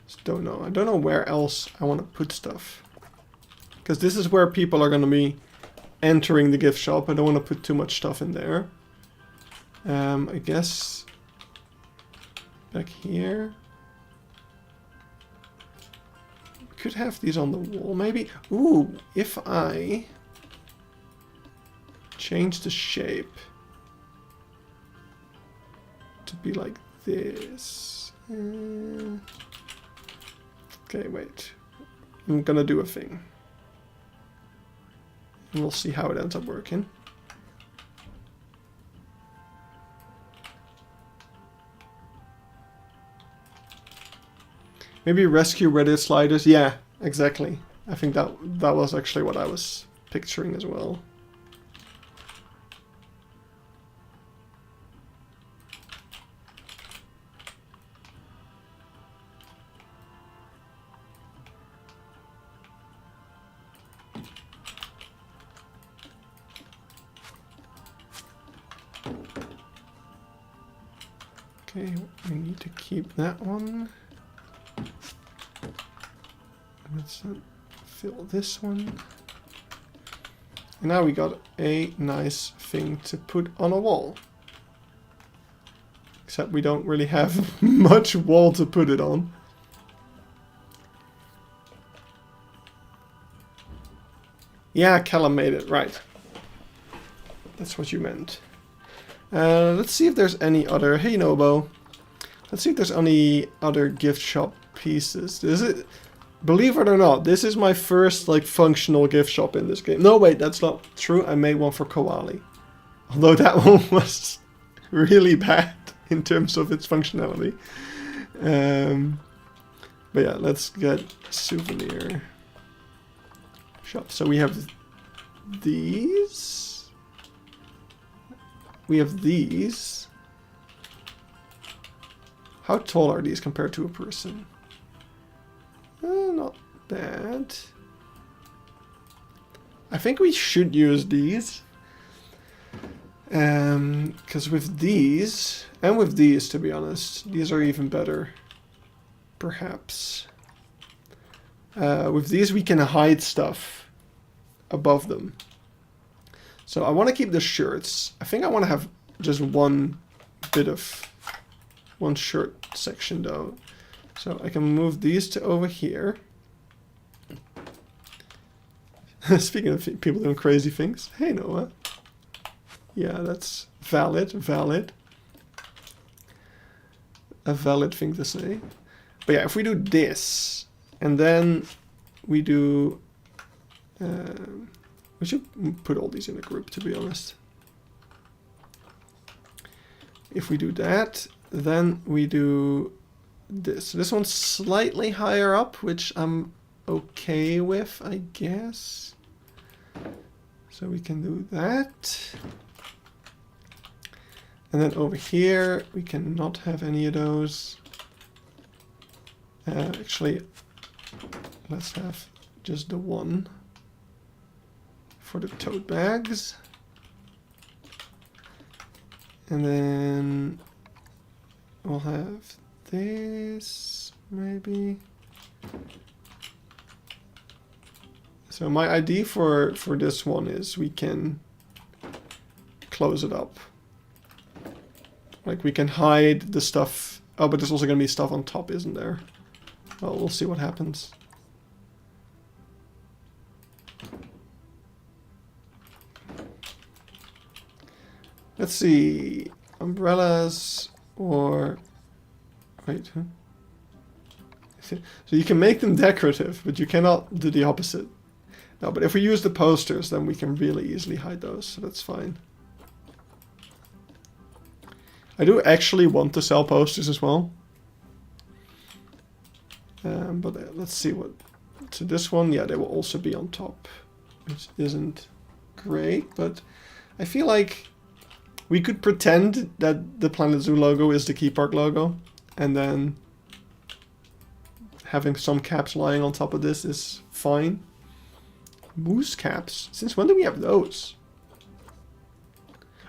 Just don't know. I don't know where else I want to put stuff. Because this is where people are going to be entering the gift shop. I don't want to put too much stuff in there. I guess back here. We could have these on the wall maybe. Ooh, if I change the shape to be like this. Okay, wait. I'm gonna do a thing. And we'll see how it ends up working. Maybe rescue Reddit sliders. Yeah, exactly. I think that was actually what I was picturing as well. Okay, we need to keep that one. Let's fill this one. And now we got a nice thing to put on a wall. Except we don't really have much wall to put it on. Yeah, Callum made it, right. That's what you meant. Let's see if there's any other... Hey, Nobo. Let's see if there's any other gift shop pieces. Is it... Believe it or not, this is my first like functional gift shop in this game. No, wait, that's not true. I made one for Koali. Although that one was really bad in terms of its functionality. But yeah, let's get souvenir shop. So we have these. We have these. How tall are these compared to a person? Not bad. I think we should use these. Because with these, and with these, to be honest, these are even better. Perhaps. With these we can hide stuff above them. So I want to keep the shirts. I think I want to have just one shirt section though. So I can move these to over here. Speaking of people doing crazy things. Hey, Noah. Yeah, that's valid. A valid thing to say. But yeah, if we do this, and then we do... we should put all these in a group, to be honest. If we do that, then we do this. This one's slightly higher up, which I'm okay with, I guess. So we can do that. And then over here, we cannot have any of those. Actually, let's have just the one for the tote bags. And then we'll have this, maybe. So my idea for this one is we can close it up. Like we can hide the stuff. Oh, but there's also going to be stuff on top, isn't there? Well, we'll see what happens. Let's see. Umbrellas or... Wait, huh? So you can make them decorative, but you cannot do the opposite. No, but if we use the posters, then we can really easily hide those, so that's fine. I do actually want to sell posters as well. But let's see what... So this one, yeah, they will also be on top, which isn't great, but I feel like we could pretend that the Planet Zoo logo is the Keypark logo, and then having some caps lying on top of this is fine. Moose caps? Since when do we have those?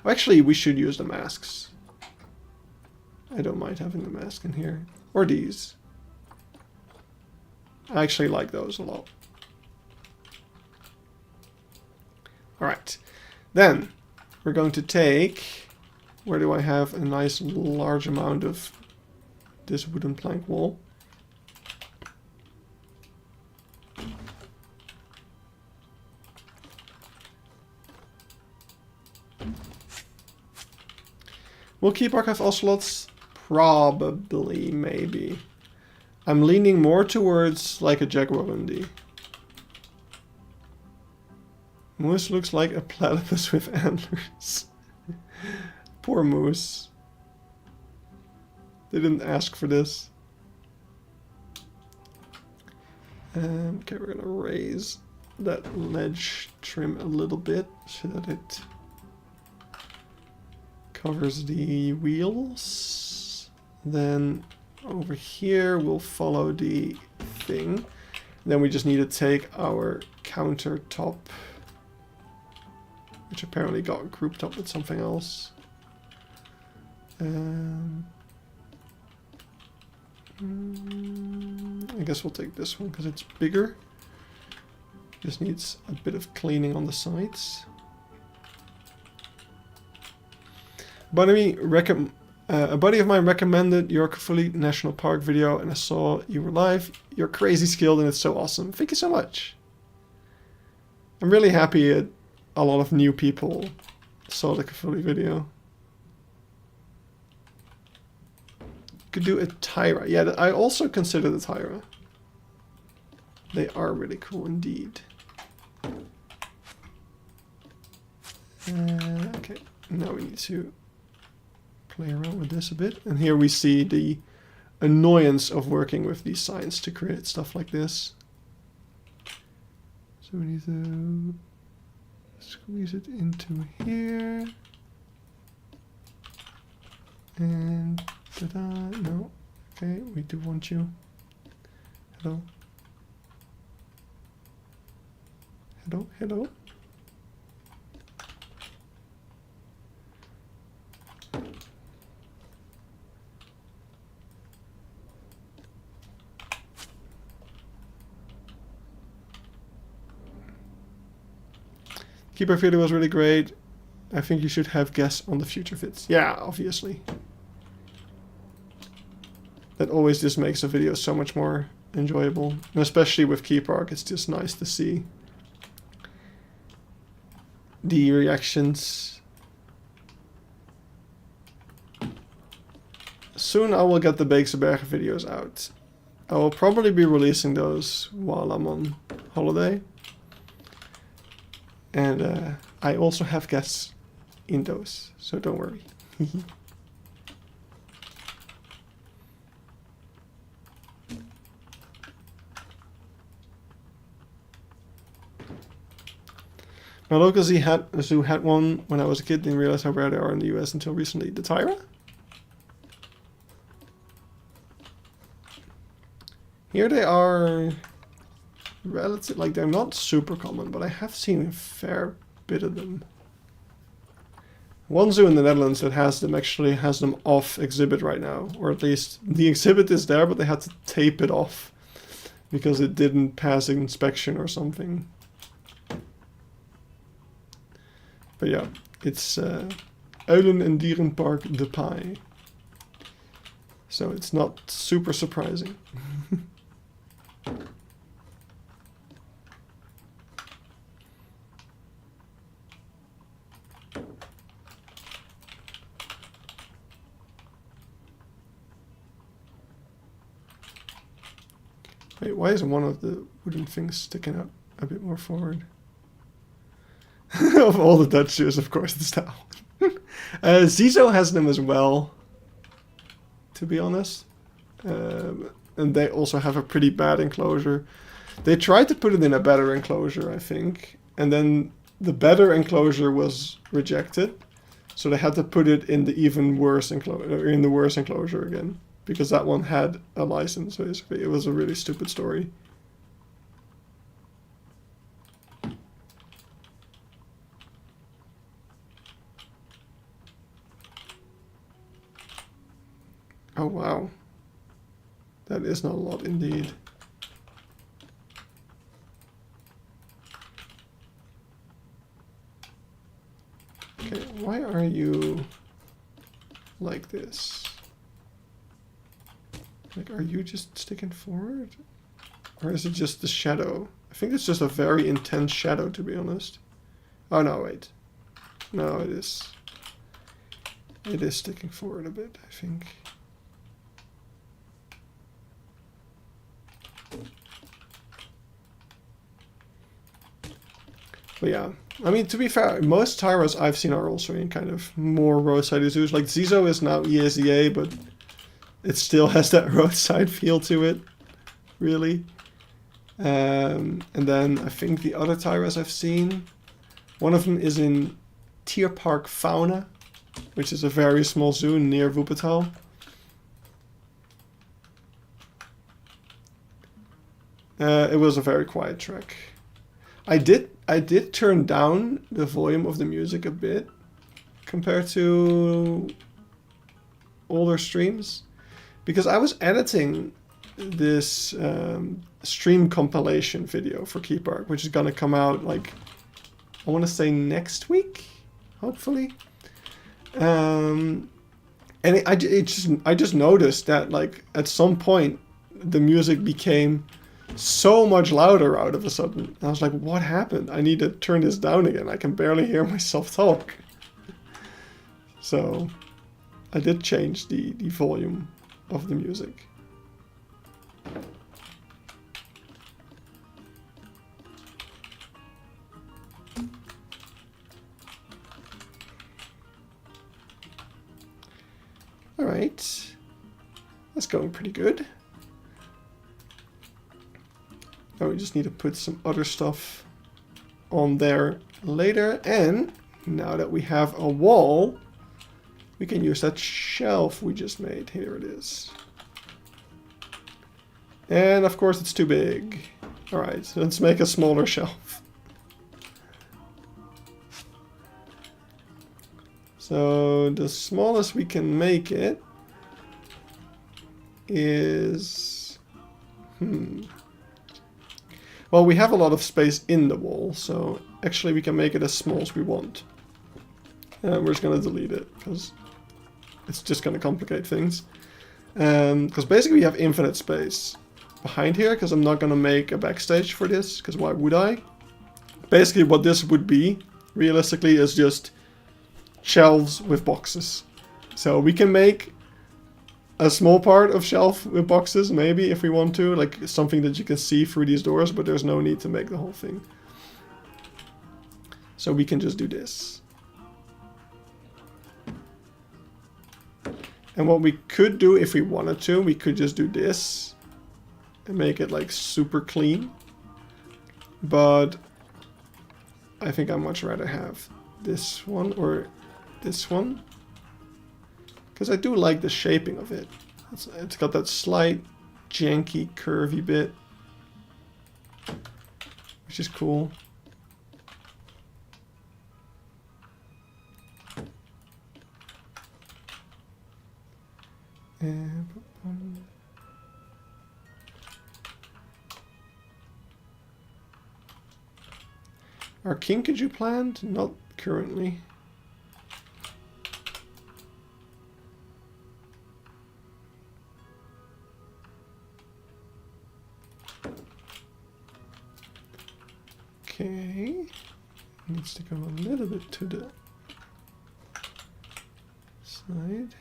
Oh, actually, we should use the masks. I don't mind having the mask in here. Or these. I actually like those a lot. Alright. Then, we're going to take... Where do I have a nice large amount of this wooden plank wall? Will Keypark have ocelots? Probably, maybe. I'm leaning more towards like a jaguarundi. Moose looks like a platypus with antlers. Poor moose. They didn't ask for this. Okay, we're gonna raise that ledge trim a little bit so that it covers the wheels. Then over here we'll follow the thing. Then we just need to take our countertop, which apparently got grouped up with something else. I guess we'll take this one because it's bigger. Just needs a bit of cleaning on the sides. But I mean, a buddy of mine recommended your Kafuli National Park video and I saw you were live. You're crazy skilled and it's so awesome. Thank you so much. I'm really happy that a lot of new people saw the Kafuli video. Could do a Tyra. Yeah, I also consider the Tyra. They are really cool indeed. Okay, now we need to play around with this a bit. And here we see the annoyance of working with these signs to create stuff like this. So we need to squeeze it into here. And ta-da, no. Okay, we do want you. Hello. Hello, hello. Keypark video was really great. I think you should have guests on the future fits. Yeah, obviously. That always just makes a video so much more enjoyable. And especially with Keypark, it's just nice to see the reactions. Soon I will get the Beekseberg videos out. I will probably be releasing those while I'm on holiday. And I also have guests in those, so don't worry. My local zoo had one when I was a kid. Didn't realize how rare they are in the US until recently. The Tyra? Here they are relative, like they're not super common, but I have seen a fair bit of them. One zoo in the Netherlands that has them actually has them off exhibit right now, or at least the exhibit is there, but they had to tape it off because it didn't pass inspection or something. But yeah, it's Uilen- en Dierenpark De Pai. So it's not super surprising. Wait, why isn't one of the wooden things sticking out a bit more forward? Of all the Dutch shoes, of course, the style. Zizo has them as well, to be honest. And they also have a pretty bad enclosure. They tried to put it in a better enclosure, I think. And then the better enclosure was rejected. So they had to put it in the even worse enclosure, in the worse enclosure again. Because that one had a license, basically. It was a really stupid story. Oh, wow. That is not a lot indeed. Okay, why are you like this? Like, are you just sticking forward? Or is it just the shadow? I think it's just a very intense shadow, to be honest. Oh, no, wait. No, it is. It is sticking forward a bit, I think. But yeah, I mean, to be fair, most tyros I've seen are also in kind of more roadside zoos. Like Zizo is now ESEA, but it still has that roadside feel to it, really. And then I think the other tyros I've seen, one of them is in Keypark Fauna, which is a very small zoo near Wuppertal. It was a very quiet trek. I did turn down the volume of the music a bit compared to older streams, because I was editing this stream compilation video for Keypark, which is gonna come out like, I want to say next week, hopefully. And I just noticed that like at some point the music became so much louder out of a sudden. I was like, what happened? I need to turn this down again. I can barely hear myself talk. So I did change the volume of the music. All right, that's going pretty good. Now we just need to put some other stuff on there later. And now that we have a wall, we can use that shelf we just made. Here it is. And of course it's too big. All right, so let's make a smaller shelf. So the smallest we can make it is... Well, we have a lot of space in the wall, so actually we can make it as small as we want. We're just going to delete it, because it's just going to complicate things. Because basically we have infinite space behind here, because I'm not going to make a backstage for this, because why would I? Basically what this would be, realistically, is just shelves with boxes. So we can make a small part of shelf with boxes, maybe, if we want to, like something that you can see through these doors, but there's no need to make the whole thing. So we can just do this. And what we could do if we wanted to, we could just do this and make it like super clean. But I think I'd much rather have this one or this one, because I do like the shaping of it. It's got that slight janky curvy bit, which is cool. And are kinkajou planned? Not currently. Okay, needs to go a little bit to the side,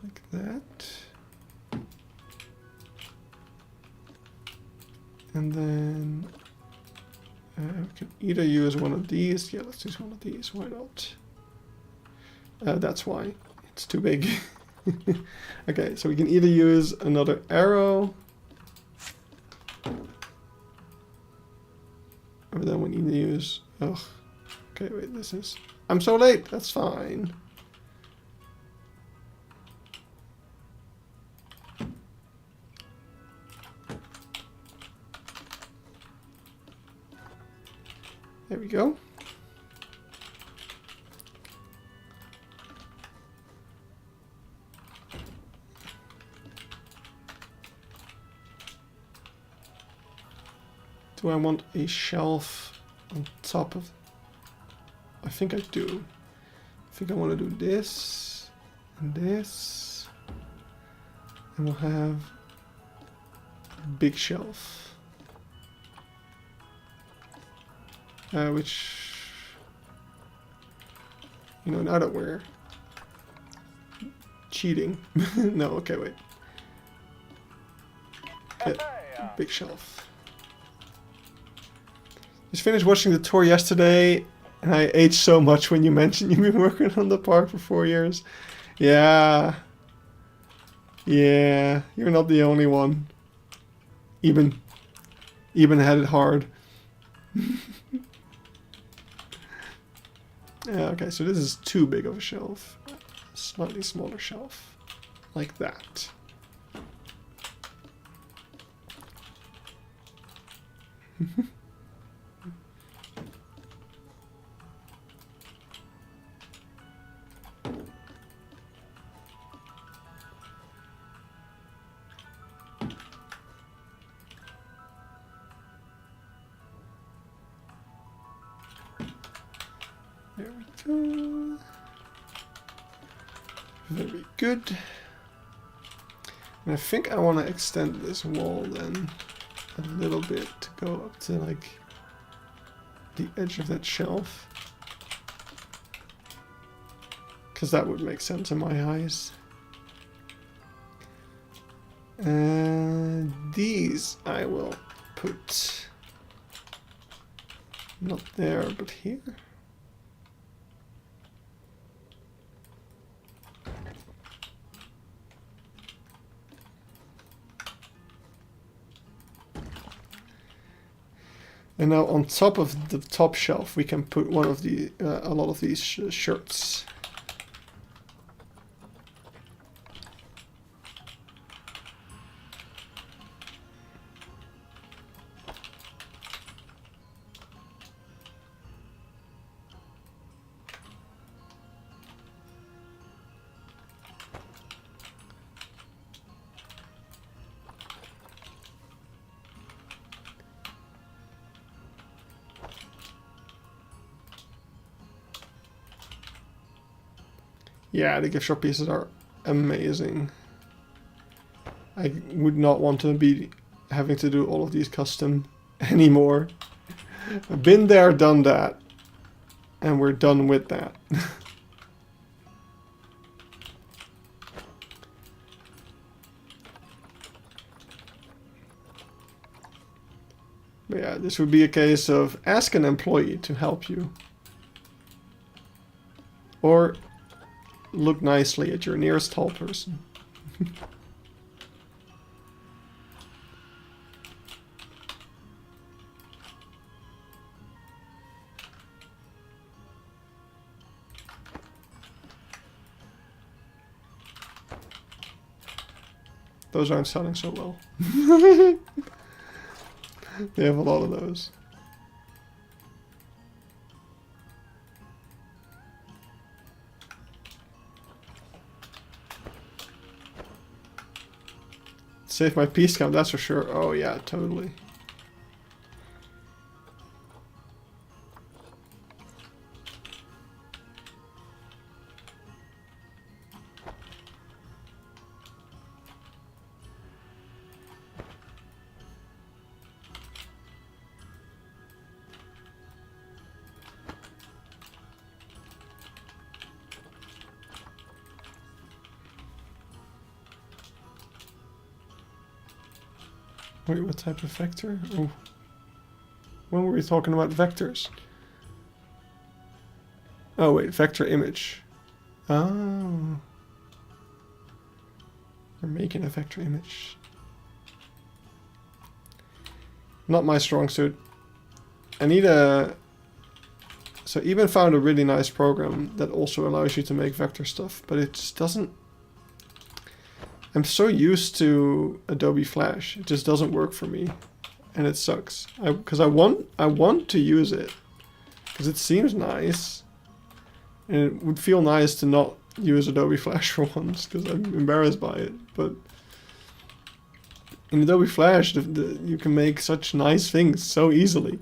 like that. And then we can either use one of these. Yeah, let's use one of these. Why not? That's why. It's too big. Okay, so we can either use another arrow, or then we need to use... Oh, okay, wait, this is... I'm so late, that's fine. There we go. Do I want a shelf on top of... I think I do. I think I want to do this and this. And we'll have a big shelf. Which... You know, now that we're cheating. No, okay, wait. Okay, big shelf. Just finished watching the tour yesterday, and I aged so much when you mentioned you've been working on the park for 4 years. Yeah. Yeah, you're not the only one. Even had it hard. Yeah, okay, so this is too big of a shelf. Slightly smaller shelf. Like that. There we go. Very good. And I think I want to extend this wall then a little bit to go up to like the edge of that shelf. Because that would make sense in my eyes. And these I will put not there but here. And now on top of the top shelf, we can put one of the a lot of these shirts. Yeah, the gift shop pieces are amazing. I would not want to be having to do all of these custom anymore. I've been there, done that. And we're done with that. But yeah, this would be a case of ask an employee to help you. Or look nicely at your nearest tall person. Those aren't selling so well. They have a lot of those. Save my piece count, that's for sure. Oh yeah, totally. Wait, what type of vector? Oh. When were we talking about vectors? Oh wait, vector image. Oh. You're making a vector image. Not my strong suit. I need a... So Eben found a really nice program that also allows you to make vector stuff, but it just doesn't... I'm so used to Adobe Flash, it just doesn't work for me, and it sucks. Because I want to use it, because it seems nice, and it would feel nice to not use Adobe Flash for once, because I'm embarrassed by it. But in Adobe Flash, you can make such nice things so easily.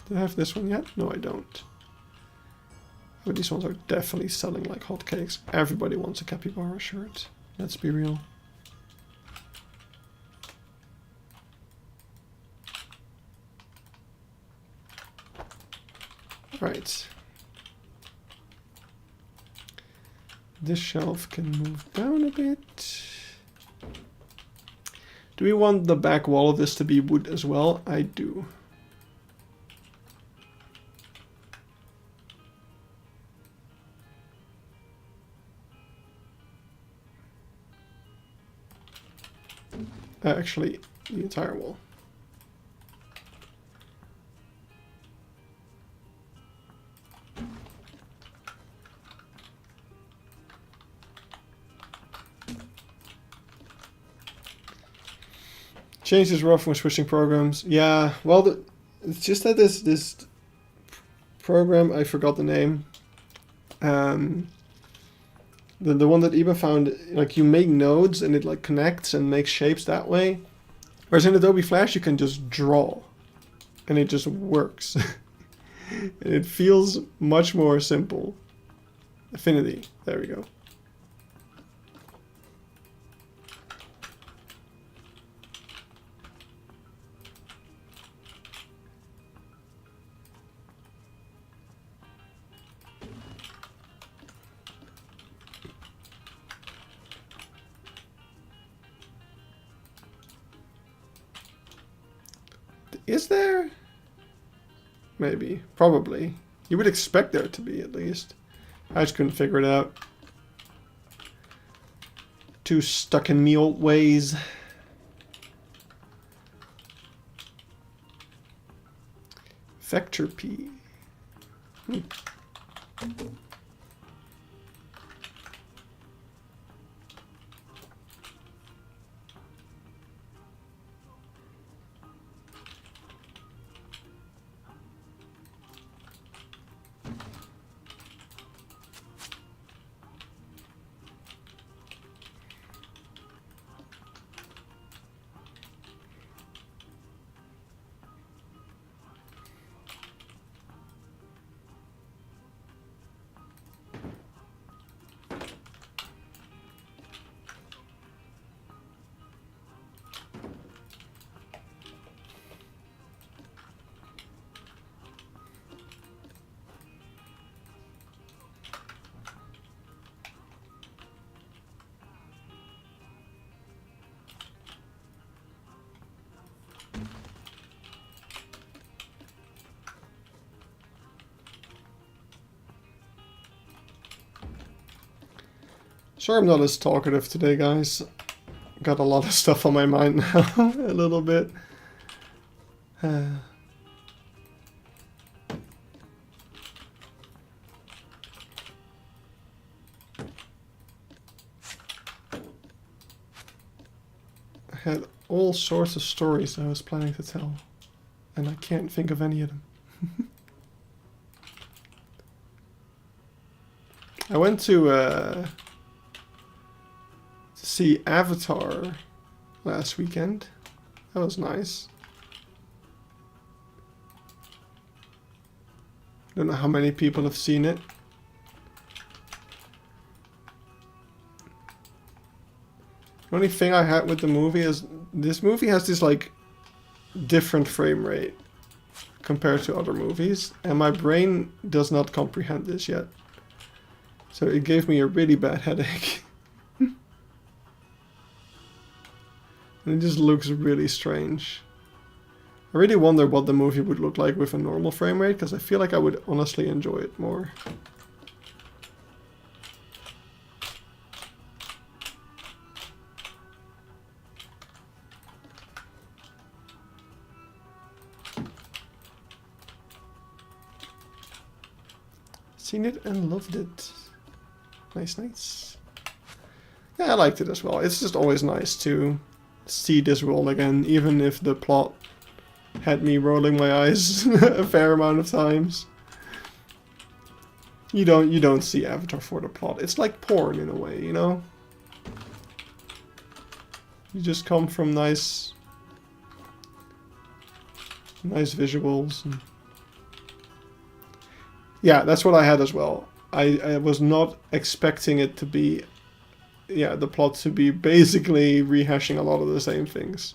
Do I have this one yet? No, I don't. But these ones are definitely selling like hotcakes. Everybody wants a capybara shirt. Let's be real. Right. This shelf can move down a bit. Do we want the back wall of this to be wood as well? I do. Actually, the entire wall. Change is rough when switching programs. Yeah, well, it's just that this program, I forgot the name. The one that Iba found, like you make nodes and it like connects and makes shapes that way. Whereas in Adobe Flash you can just draw, and it just works. And it feels much more simple. Affinity. There we go. Is there? Maybe. Probably. You would expect there to be, at least. I just couldn't figure it out. Too stuck in me old ways. Vector P. Sorry I'm not as talkative today, guys. Got a lot of stuff on my mind now, a little bit. I had all sorts of stories I was planning to tell, and I can't think of any of them. I went to see Avatar last weekend. That was nice. Don't know how many people have seen it. The only thing I had with the movie is this movie has this like different frame rate compared to other movies, and my brain does not comprehend this yet. So it gave me a really bad headache. And it just looks really strange. I really wonder what the movie would look like with a normal frame rate, because I feel like I would honestly enjoy it more. Seen it and loved it. Nice, nice. Yeah, I liked it as well. It's just always nice to see this world again, even if the plot had me rolling my eyes a fair amount of times. You don't see Avatar for the plot. It's like porn in a way, you know? You just come from nice visuals. And yeah, that's what I had as well. I was not expecting it to be, yeah, the plot to be basically rehashing a lot of the same things.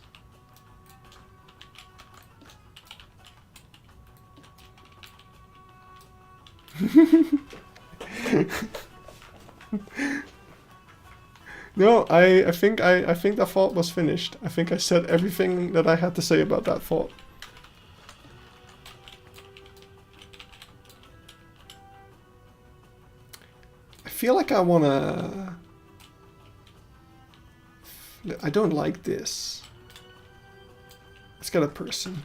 No, I think that thought was finished. I think I said everything that I had to say about that thought. I feel like I wanna... I don't like this. It's got a person.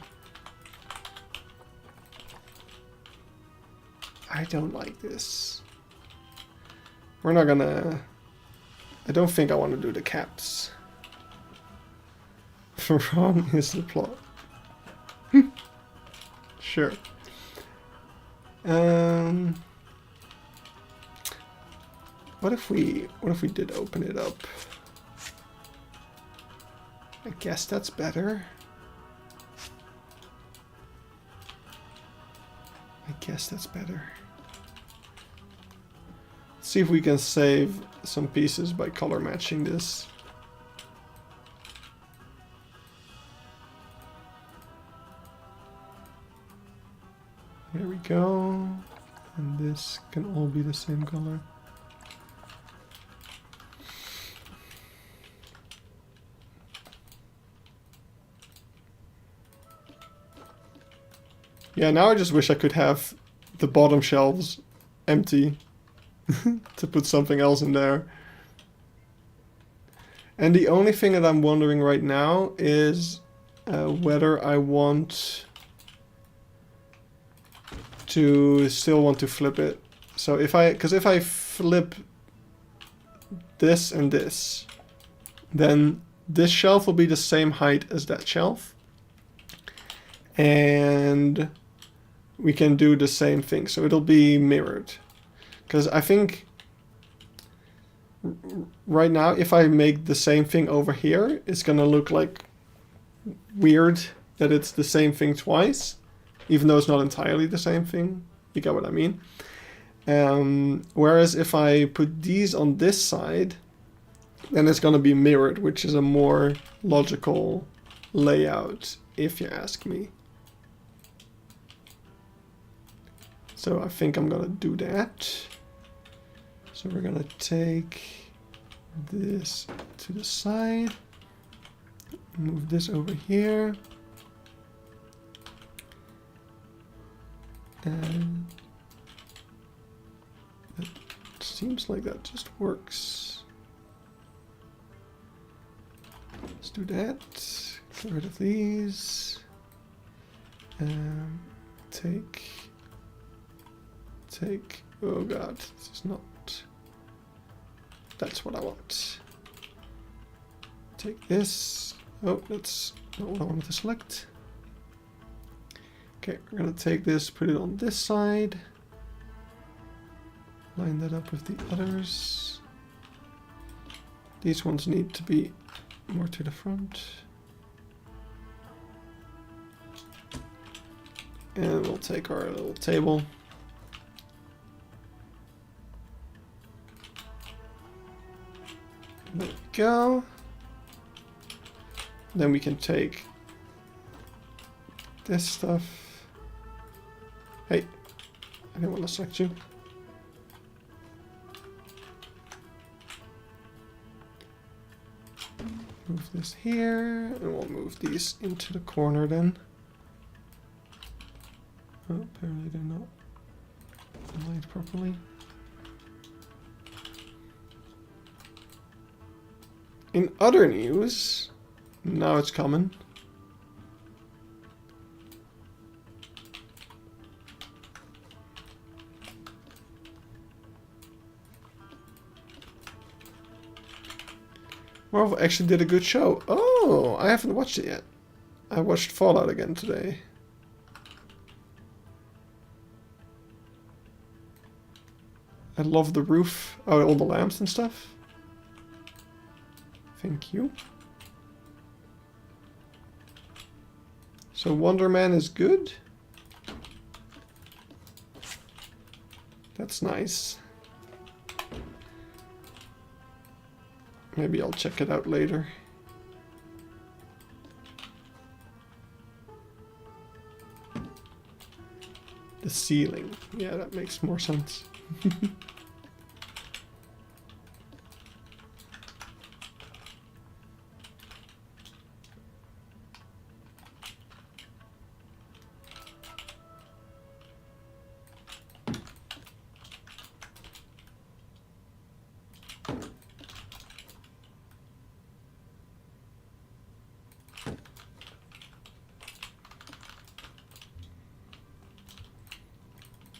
I don't like this. We're not gonna... I don't think I want to do the caps. Wrong is the plot. Sure. What if we did open it up? I guess that's better. Let's see if we can save some pieces by color matching this. There we go. And this can all be the same color. Yeah, now I just wish I could have the bottom shelves empty to put something else in there. And the only thing that I'm wondering right now is whether I want to still want to flip it. So if I flip this and this, then this shelf will be the same height as that shelf. And we can do the same thing. So it'll be mirrored. Because I think right now, if I make the same thing over here, it's gonna look like weird that it's the same thing twice, even though it's not entirely the same thing. You get what I mean? Whereas if I put these on this side, then it's gonna be mirrored, which is a more logical layout, if you ask me. So I think I'm gonna do that. So we're gonna take this to the side, move this over here, and it seems like that just works. Let's do that. Get rid of these. Take, oh god, this is not, that's what I want. Take this, oh, that's not what I wanted to select. Okay, we're gonna take this, put it on this side, line that up with the others. These ones need to be more to the front. And we'll take our little table. There we go. Then we can take this stuff. Hey, I didn't want to select you. Move this here, and we'll move these into the corner then. Oh, apparently they're not aligned properly. In other news, now it's coming. Marvel actually did a good show. Oh, I haven't watched it yet. I watched Fallout again today. I love the roof, oh, all the lamps and stuff. Thank you. So Wonder Man is good? That's nice. Maybe I'll check it out later. The ceiling. Yeah, that makes more sense.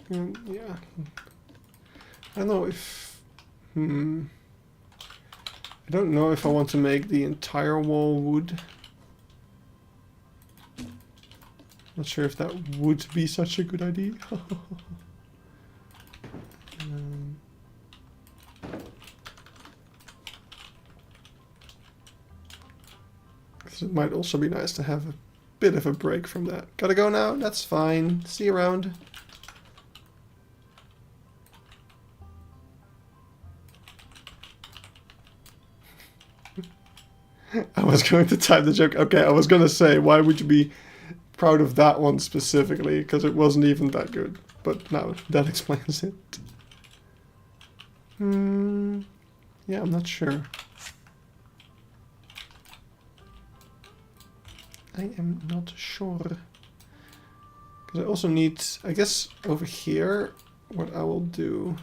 Yeah. I don't know if... I don't know if I want to make the entire wall wood. Not sure if that would be such a good idea. It might also be nice to have a bit of a break from that. Gotta go now? That's fine. See you around. I was going to type the joke. Okay, I was going to say, why would you be proud of that one specifically? Because it wasn't even that good. But now that explains it. Yeah, I'm not sure. I am not sure. Because I also need, I guess over here, what I will do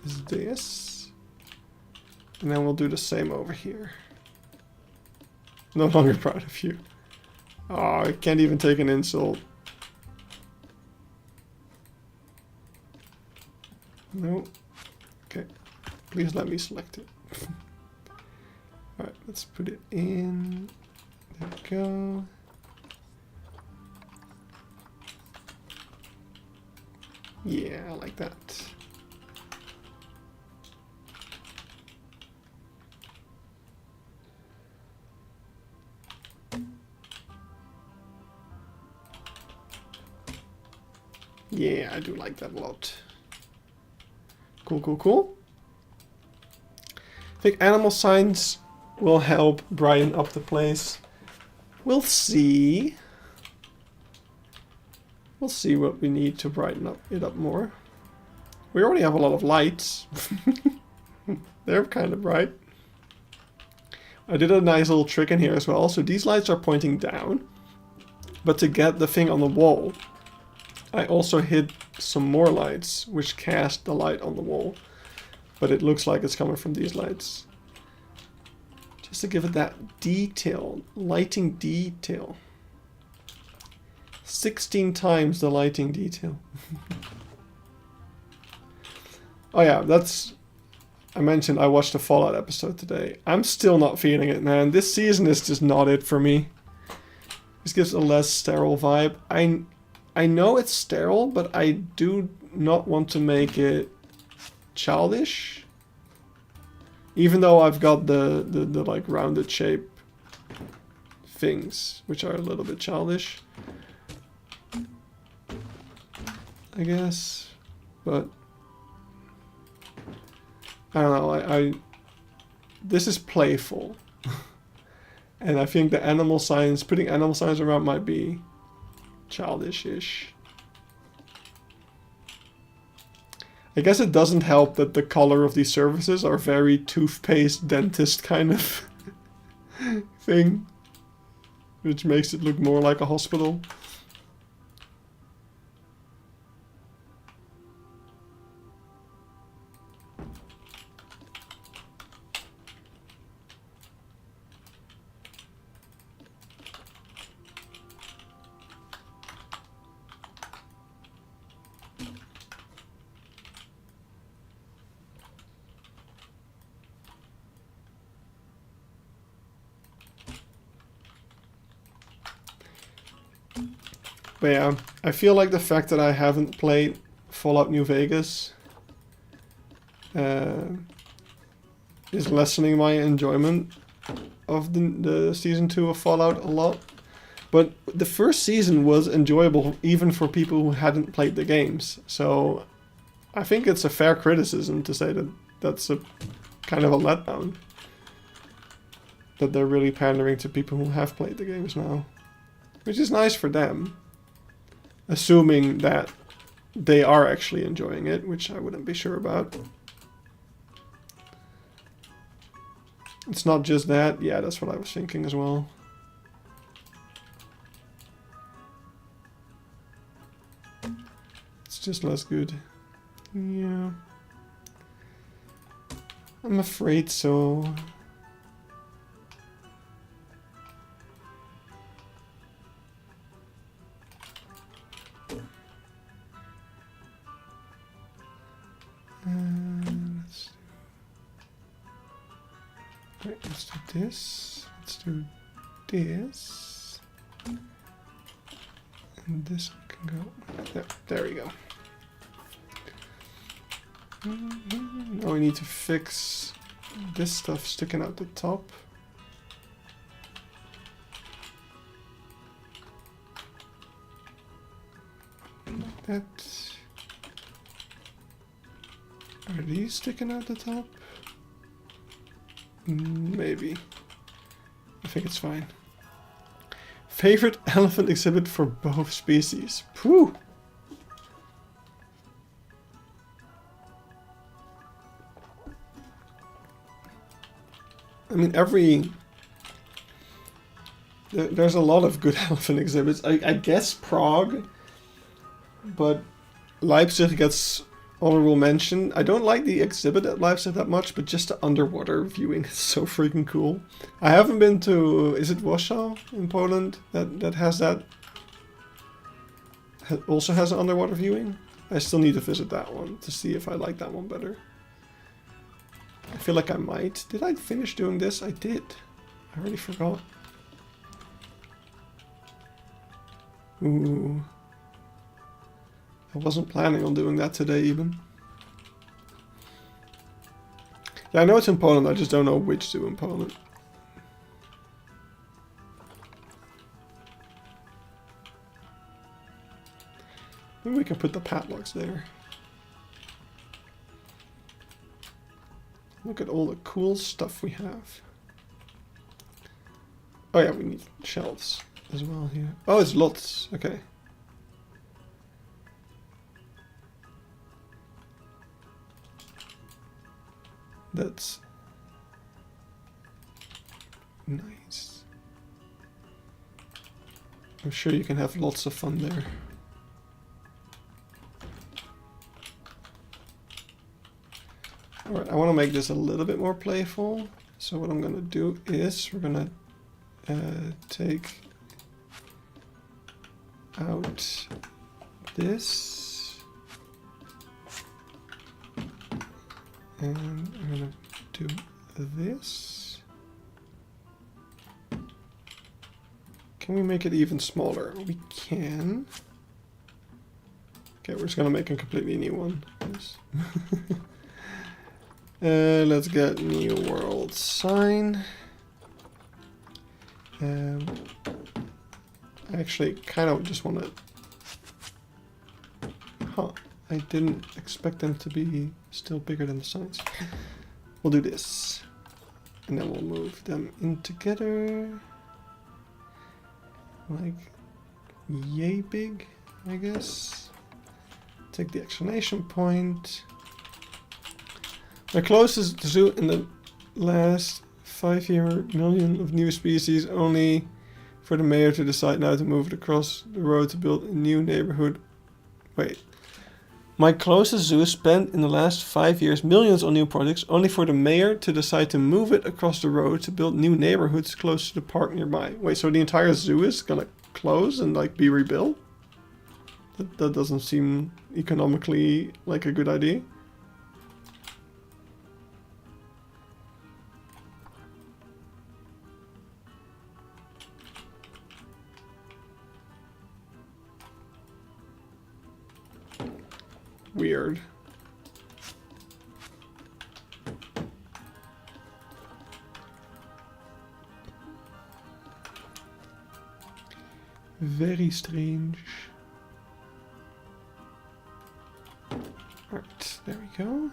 is this. And then we'll do the same over here. No longer proud of you. Oh, I can't even take an insult. No. Okay. Please let me select it. Alright, let's put it in. There we go. Yeah, I like that. Yeah, I do like that a lot. Cool, cool, cool. I think animal signs will help brighten up the place. We'll see. We'll see what we need to brighten it up more. We already have a lot of lights. They're kind of bright. I did a nice little trick in here as well. So these lights are pointing down. But to get the thing on the wall, I also hid some more lights, which cast the light on the wall. But it looks like it's coming from these lights. Just to give it that detail, lighting detail. 16 times the lighting detail. Oh yeah, that's... I mentioned I watched the Fallout episode today. I'm still not feeling it, man. This season is just not it for me. This gives a less sterile vibe. I know it's sterile, but I do not want to make it childish. Even though I've got the like rounded shape things, which are a little bit childish, I guess. But I don't know. This is playful, and I think the animal signs, putting animal signs around, might be childish-ish. I guess it doesn't help that the color of these surfaces are very toothpaste dentist kind of thing, which makes it look more like a hospital. But yeah, I feel like the fact that I haven't played Fallout New Vegas is lessening my enjoyment of the season 2 of Fallout a lot. But the first season was enjoyable even for people who hadn't played the games. So I think it's a fair criticism to say that that's a kind of a letdown. That they're really pandering to people who have played the games now. Which is nice for them. Assuming that they are actually enjoying it, which I wouldn't be sure about. It's not just that. Yeah, that's what I was thinking as well. It's just less good. Yeah. I'm afraid so. Right, let's do this. Let's do this. And this can go there. There we go. Now we need to fix this stuff sticking out the top. Like that. Are these sticking out the top? Maybe. I think it's fine. Favorite elephant exhibit for both species. Phew! I mean, there's a lot of good elephant exhibits. I guess Prague, but Leipzig gets honorable mention. I don't like the exhibit at Leipzig that much, but just the underwater viewing is so freaking cool. I haven't been to, is it Warsaw in Poland that has that? Also has an underwater viewing? I still need to visit that one to see if I like that one better. I feel like I might. Did I finish doing this? I did. I already forgot. Ooh. I wasn't planning on doing that today even. Yeah, I know it's in Poland, I just don't know which zoo in Poland. Maybe we can put the padlocks there. Look at all the cool stuff we have. Oh yeah, we need shelves as well here. Oh, it's lots. Okay. That's nice. I'm sure you can have lots of fun there. Alright, I want to make this a little bit more playful. So what I'm going to do is we're going to take out this. And I'm going to do this. Can we make it even smaller? We can. Okay, we're just going to make a completely new one. Let's get new world sign. I actually kind of just want to... Huh. I didn't expect them to be still bigger than the signs. We'll do this. And then we'll move them in together. Like, yay big, I guess. Take the exclamation point. My closest zoo in the last 5 million of new species, only for the mayor to decide now to move it across the road to build a new neighborhood. Wait. My closest zoo spent in the last 5 years millions on new projects, only for the mayor to decide to move it across the road to build new neighborhoods close to the park nearby. Wait, so the entire zoo is gonna close and like be rebuilt? That doesn't seem economically like a good idea. Weird. Very strange. Alright, there we go.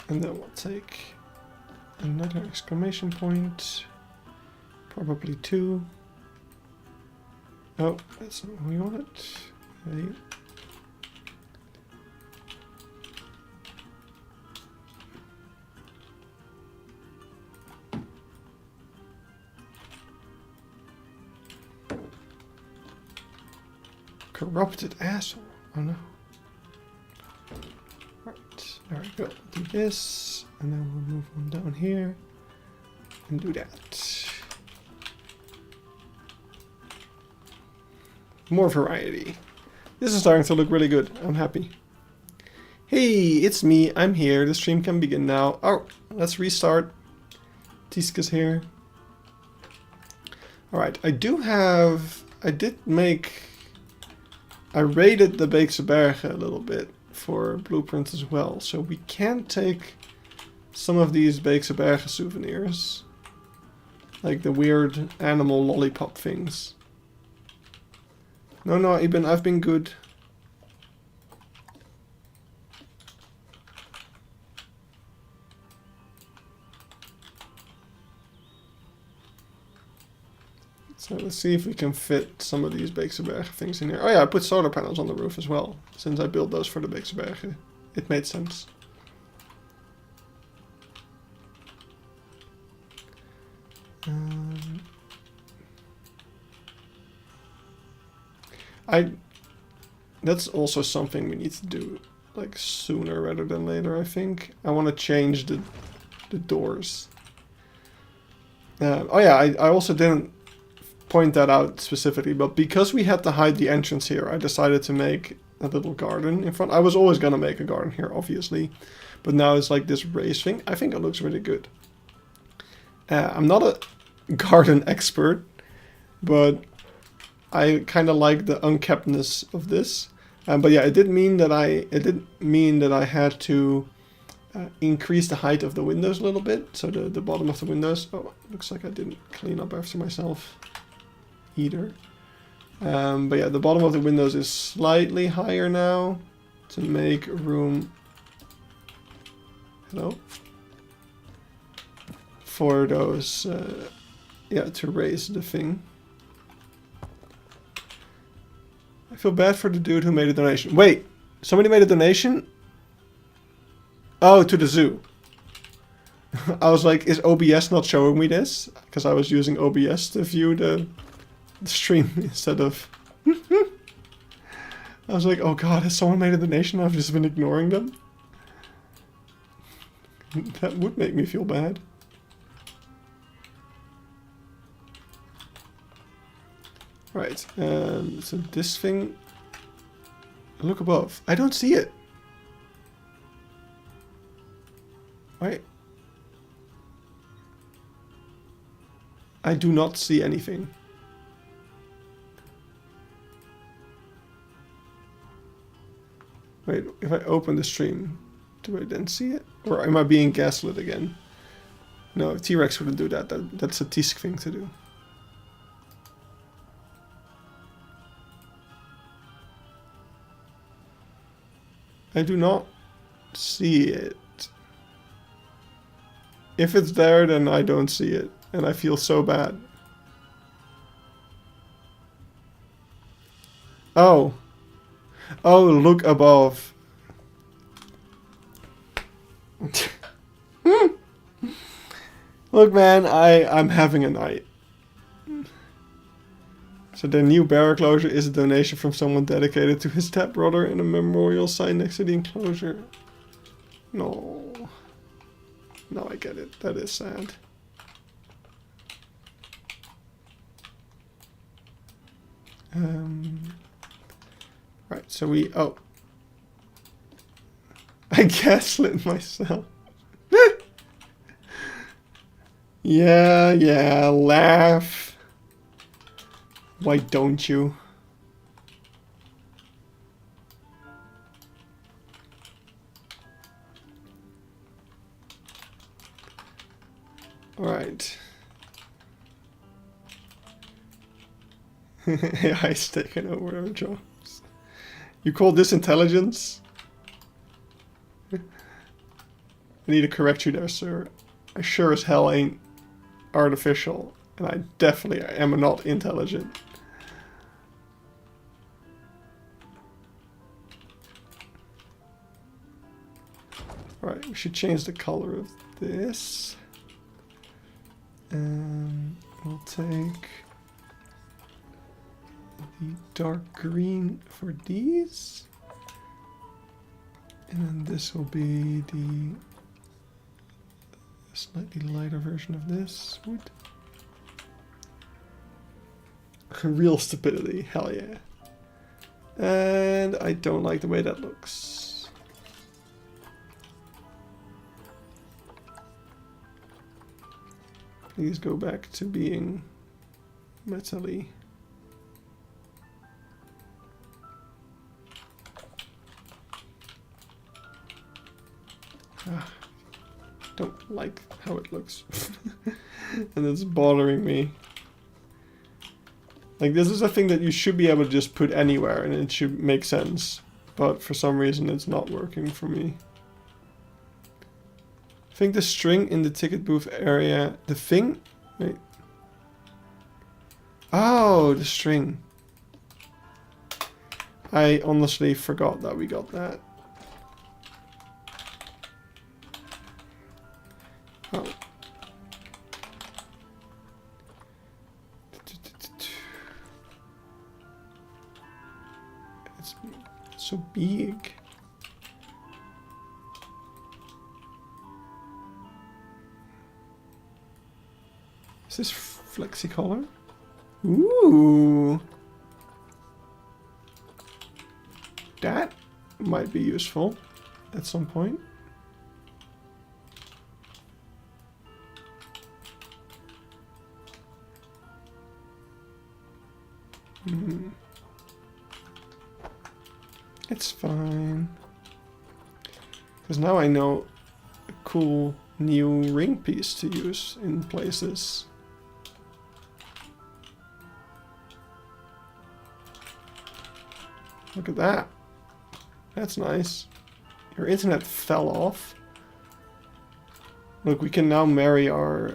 And then we'll take another exclamation point, probably 2. Oh, that's not what we wanted. Okay. Corrupted asshole. Oh no. Right, there we go. Do this, and then we'll move on down here and do that. More variety. This is starting to look really good. I'm happy. Hey, it's me. I'm here. The stream can begin now. Oh, let's restart. Tiska's here. Alright, I raided the Beekse Bergen a little bit for blueprints as well. So we can take some of these Beekse Bergen souvenirs. Like the weird animal lollipop things. No, I've been good. So let's see if we can fit some of these Beekse Bergen things in here. Oh yeah, I put solar panels on the roof as well. Since I built those for the Beekse Bergen. It made sense. That's also something we need to do like sooner rather than later, I think. I want to change the doors. Oh yeah, I also didn't point that out specifically, but because we had to hide the entrance here, I decided to make a little garden in front. I was always gonna make a garden here, obviously, but now it's like this raised thing. I think it looks really good. I'm not a garden expert, but I kind of like the unkeptness of this. But yeah, it did mean that I had to increase the height of the windows a little bit. So the bottom of the windows. Oh, looks like I didn't clean up after myself either. But yeah, the bottom of the windows is slightly higher now to make room. Hello. For those, yeah, to raise the thing. I feel bad for the dude who made a donation. Wait, somebody made a donation? Oh, to the zoo. I was like, is OBS not showing me this? Because I was using OBS to view the stream instead of... I was like, oh god, has someone made a donation? I've just been ignoring them. That would make me feel bad. Right, so this thing, look above. I don't see it. Wait. I do not see anything. Wait, if I open the stream, do I then see it? Or am I being gaslit again? No, T-Rex wouldn't do that. That's a Tisk thing to do. I do not see it. If it's there, then I don't see it. And I feel so bad. Oh. Oh, look above. Look, man, I'm having a night. So the new bear enclosure is a donation from someone dedicated to his stepbrother and a memorial sign next to the enclosure. No. No, I get it. That is sad. Right, so we... Oh. I gaslit myself. Yeah, laugh. Why don't you? Alright. AI's taken over our jobs. You call this intelligence? I need to correct you there, sir. I sure as hell ain't artificial, and I definitely am not intelligent. Right, we should change the color of this. And we'll take the dark green for these. And then this will be the slightly lighter version of this wood. Real stupidity, hell yeah. And I don't like the way that looks. Please go back to being metal-y. Don't like how it looks. And it's bothering me. Like, this is a thing that you should be able to just put anywhere and it should make sense. But for some reason it's not working for me. I think the string in the ticket booth area... The thing... Wait. Oh, the string. I honestly forgot that we got that. Oh. It's so big. Is this flexi-color? Ooh. That might be useful at some point. It's fine. Because now I know a cool new ring piece to use in places. Look at that. That's nice. Your internet fell off. Look, we can now marry our...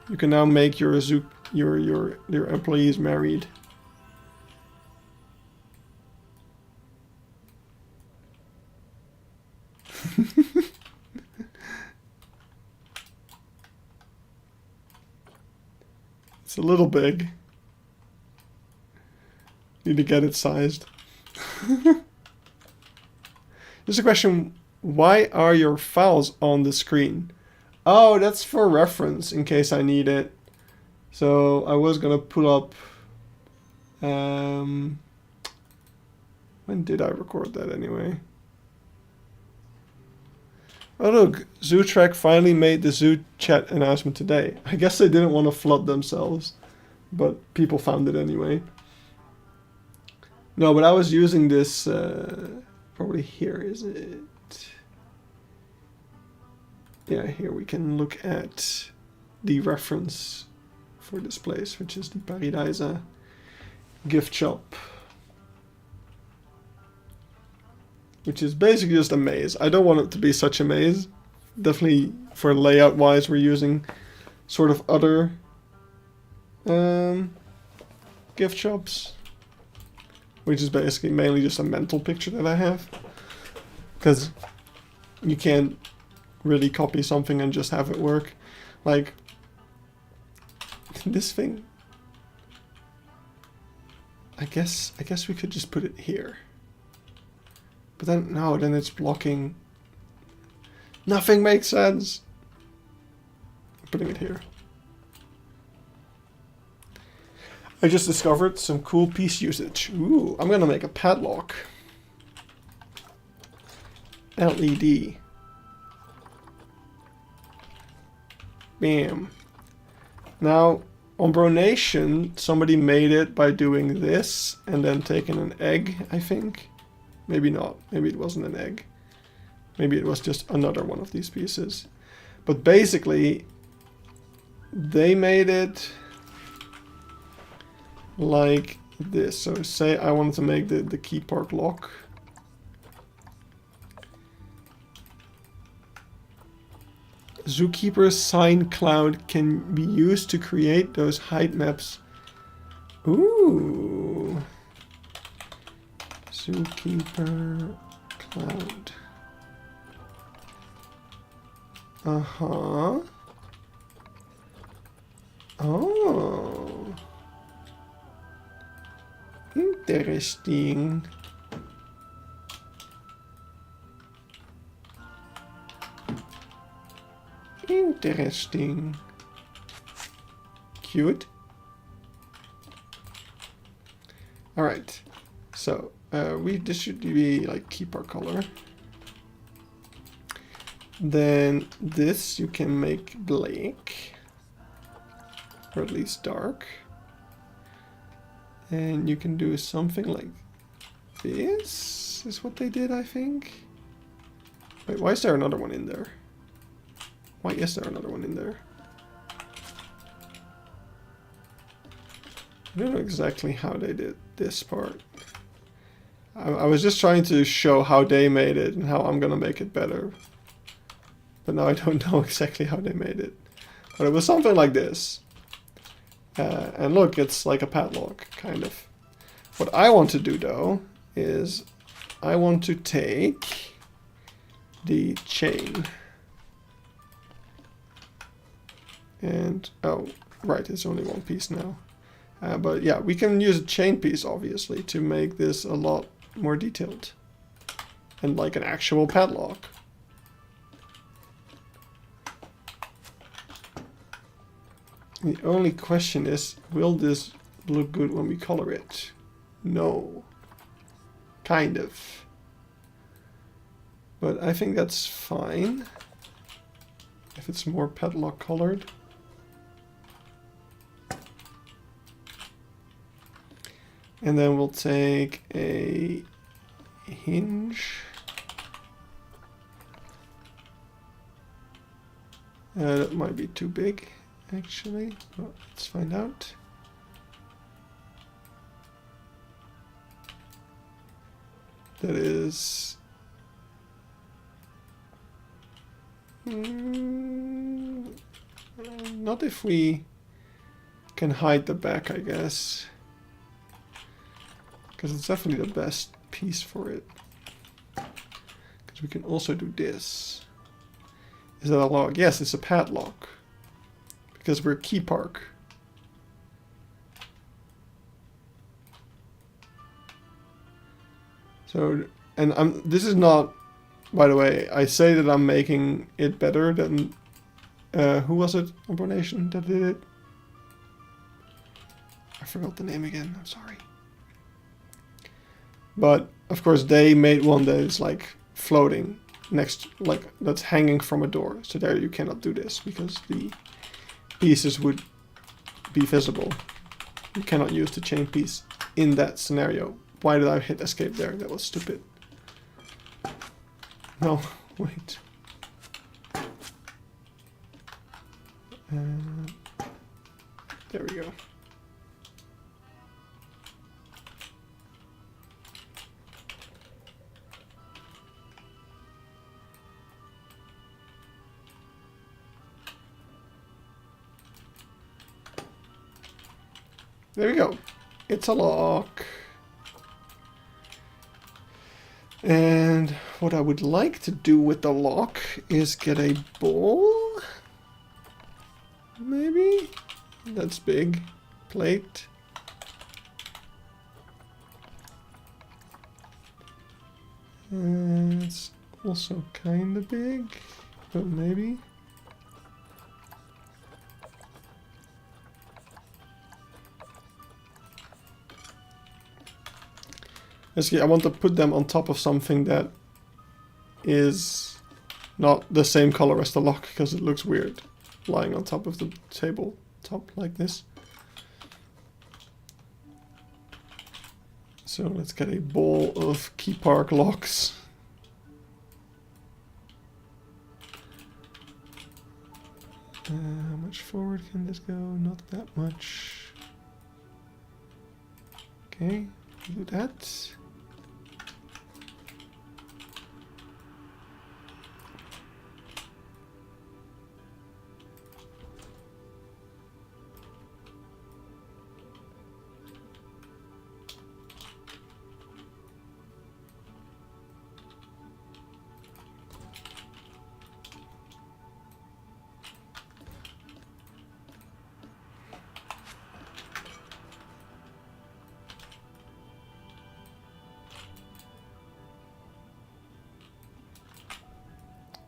you can now make your zoo, your employees married. It's a little big. Need to get it sized. Just a question, why are your files on the screen? Oh, that's for reference in case I need it. So I was gonna pull up... when did I record that anyway? Oh look, ZooTrack finally made the Zoo Chat announcement today. I guess they didn't want to flood themselves, but people found it anyway. No, but I was using this, probably here, is it? Yeah, here we can look at the reference for this place, which is the Paradisa gift shop. Which is basically just a maze. I don't want it to be such a maze. Definitely for layout wise we're using sort of other gift shops. Which is basically mainly just a mental picture that I have. Because you can't really copy something and just have it work. Like this thing. I guess we could just put it here. But then, no, then it's blocking. Nothing makes sense. I'm putting it here. I just discovered some cool piece usage. Ooh, I'm gonna make a padlock. LED. Bam. Now, on Bronation, somebody made it by doing this and then taking an egg, I think. Maybe not. Maybe it wasn't an egg. Maybe it was just another one of these pieces. But basically, they made it like this. So say I wanted to make the Keypark lock. Zookeeper's sign cloud can be used to create those height maps. Ooh. Zookeeper cloud. Uh-huh. Oh. Interesting. Interesting. Cute. All right. So this should be like Keypark color. Then this you can make black, or at least dark. And you can do something like this, is what they did, I think. Wait, why is there another one in there? Why is there another one in there? I don't know exactly how they did this part. I was just trying to show how they made it and how I'm gonna make it better. But now I don't know exactly how they made it. But it was something like this. And look, it's like a padlock, kind of. What I want to do, though, is I want to take the chain. And, oh, right, it's only one piece now. But yeah, we can use a chain piece, obviously, to make this a lot more detailed. And like an actual padlock. The only question is, will this look good when we color it? No. Kind of. But I think that's fine. If it's more padlock colored. And then we'll take a hinge. That might be too big. Actually, well, let's find out. That is not if we can hide the back, I guess, because it's definitely the best piece for it. Because we can also do this. Is that a lock? Yes, it's a padlock. Because we're Keypark. So, and this is not, by the way, I say that I'm making it better than, who was it, Abomination, that did it? I forgot the name again, I'm sorry. But, of course, they made one that is like floating next, like, that's hanging from a door. So there you cannot do this, because the pieces would be visible. You cannot use the chain piece in that scenario. Why did I hit escape there? That was stupid. No, wait. There we go. There we go. It's a lock. And what I would like to do with the lock is get a bowl. Maybe? That's big. Plate. It's also kind of big, but maybe. Basically, I want to put them on top of something that is not the same color as the lock, because it looks weird lying on top of the table top like this. So let's get a bowl of Keypark locks. How much forward can this go? Not that much. Okay, do that.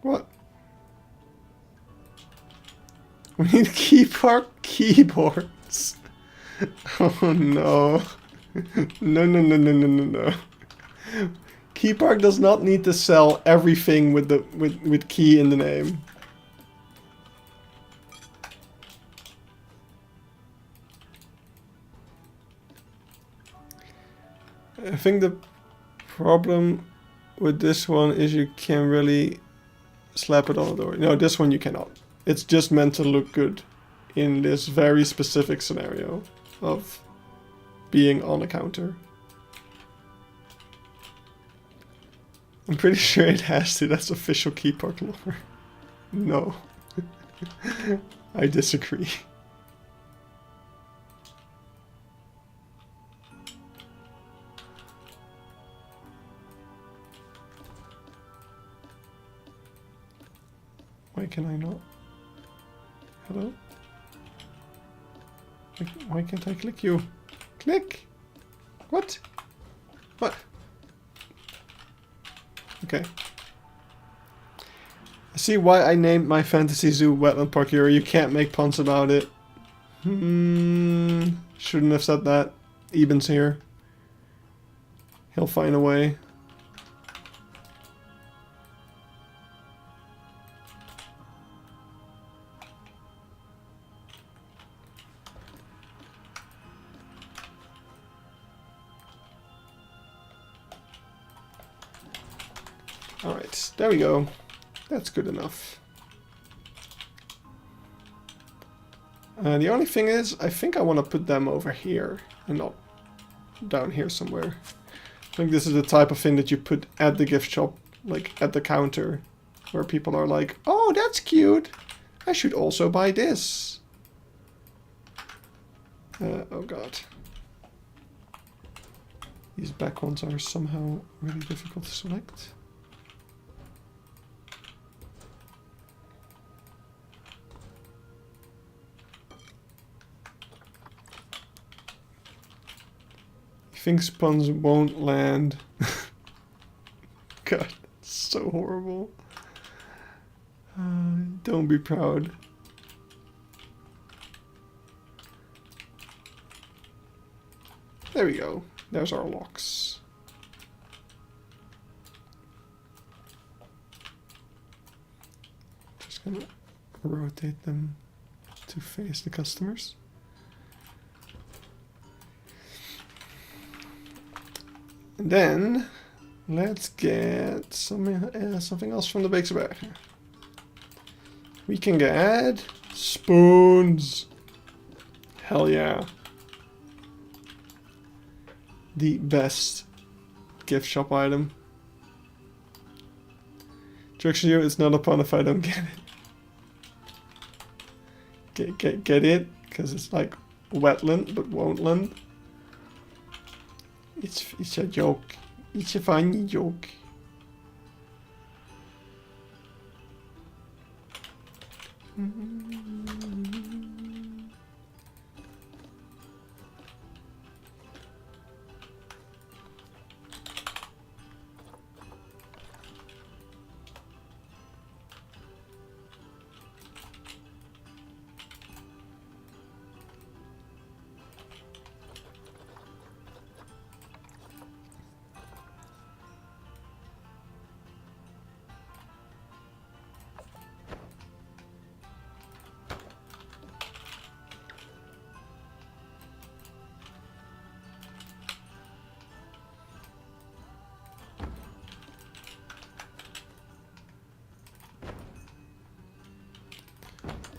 What? We need Keypark keyboards. Oh no. No, no, no, no, no, no, no. Keypark does not need to sell everything with the with key in the name. I think the problem with this one is you can't really slap it on the door. No, this one you cannot. It's just meant to look good in this very specific scenario of being on a counter. I'm pretty sure it has to. That's official Keypark lore. No. I disagree. Why can I not? Hello? Why can't I click you? Click! What? What? Okay. I see why I named my fantasy zoo Wetland Park here. You can't make puns about it. Shouldn't have said that. Eben's here. He'll find a way. Alright, there we go. That's good enough. The only thing is, I think I want to put them over here and not down here somewhere. I think this is the type of thing that you put at the gift shop, like at the counter, where people are like, oh, that's cute. I should also buy this. Oh god. These back ones are somehow really difficult to select. Thinks puns won't land. God, that's so horrible. Don't be proud. There we go. There's our locks. Just gonna rotate them to face the customers. And then, let's get something else from the baker bag. We can get spoons. Hell yeah. The best gift shop item. Jokes on you, it's not a pun if I don't get it. Get it? Because it's like wetland, but won't land. It's a joke. It's a funny joke.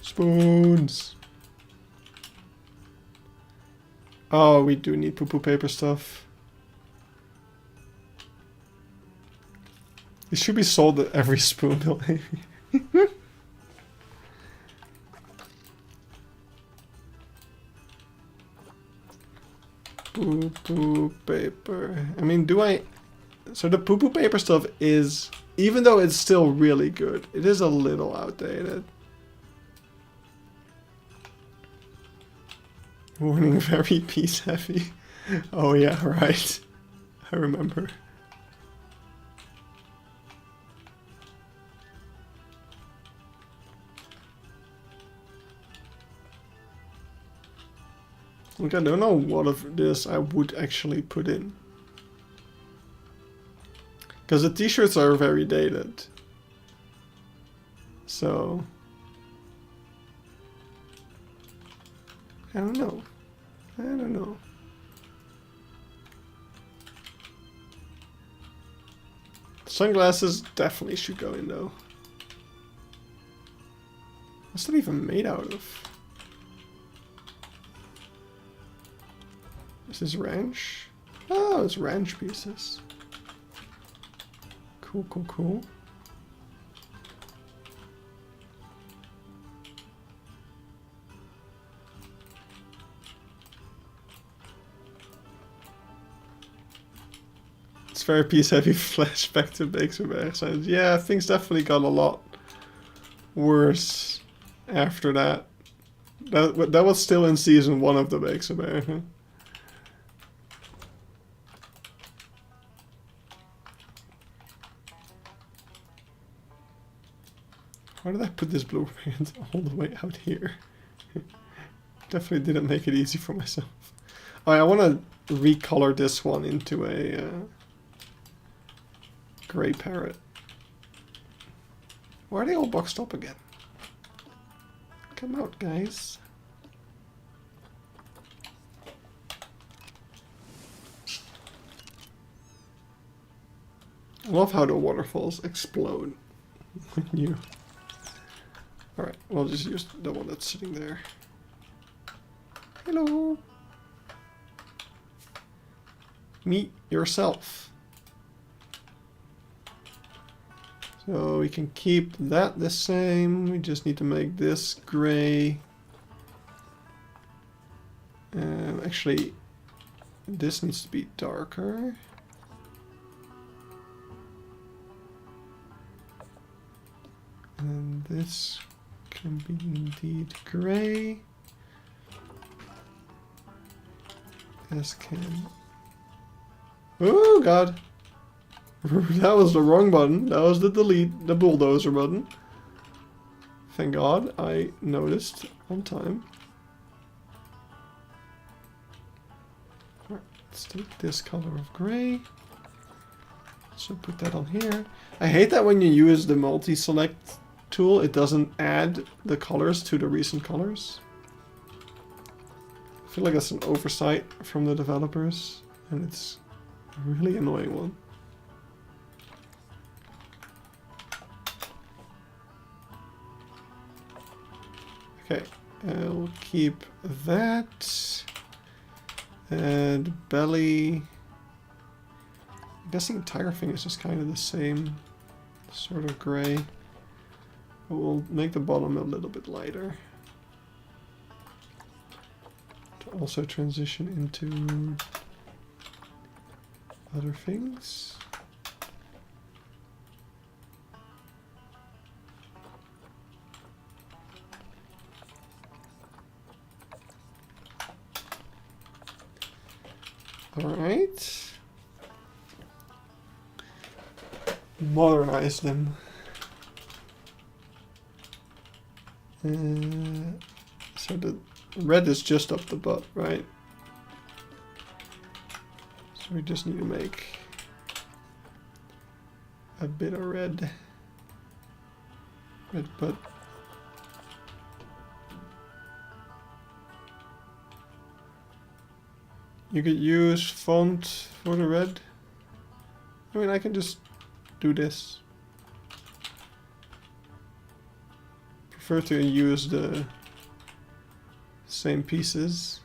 Spoons. Oh, we do need poo-poo paper stuff. It should be sold at every spoon mill. Poo-poo paper. I mean, do I... So the poo-poo paper stuff is... Even though it's still really good, it is a little outdated. Warning, very piece heavy. Oh yeah, right. I remember. Look, I don't know what of this I would actually put in. Because the t-shirts are very dated. So... I don't know. I don't know. Sunglasses definitely should go in though. What's that even made out of? Is this ranch? Oh, it's ranch pieces. Cool, cool, cool. It's very piece heavy flashback to Beekseberg. Yeah, things definitely got a lot worse after that. That was still in season 1 of the Beekseberg. Why did I put this blueprint all the way out here? Definitely didn't make it easy for myself. Alright, I want to recolor this one into a gray parrot. Why are they all boxed up again? Come out, guys. I love how the waterfalls explode when you... Alright, we'll just use the one that's sitting there. Hello! Meet yourself. So we can keep that the same. We just need to make this gray. Actually, this needs to be darker. And this can be indeed gray. This can... Oh god! That was the wrong button. That was the delete, the bulldozer button. Thank god I noticed on time. Alright, let's take this color of gray. So put that on here. I hate that when you use the multi-select tool, it doesn't add the colors to the recent colors. I feel like that's an oversight from the developers, and it's a really annoying one. Okay, I'll keep that. And belly. I'm guessing entire thing is just kind of the same sort of gray. But we'll make the bottom a little bit lighter. To also transition into other things. Alright. Modernize them. So the red is just up the butt, right? So we just need to make a bit of red. Red butt. You could use font for the red. I mean, I can just do this. Prefer to use the same pieces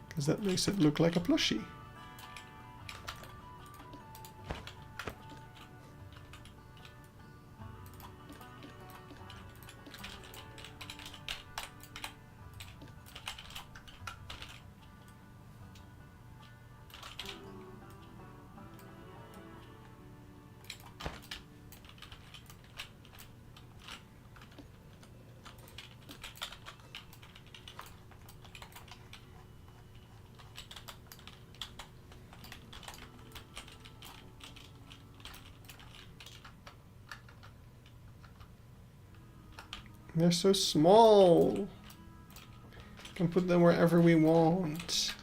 because that makes it look like a plushie. They're so small. can put them wherever we want.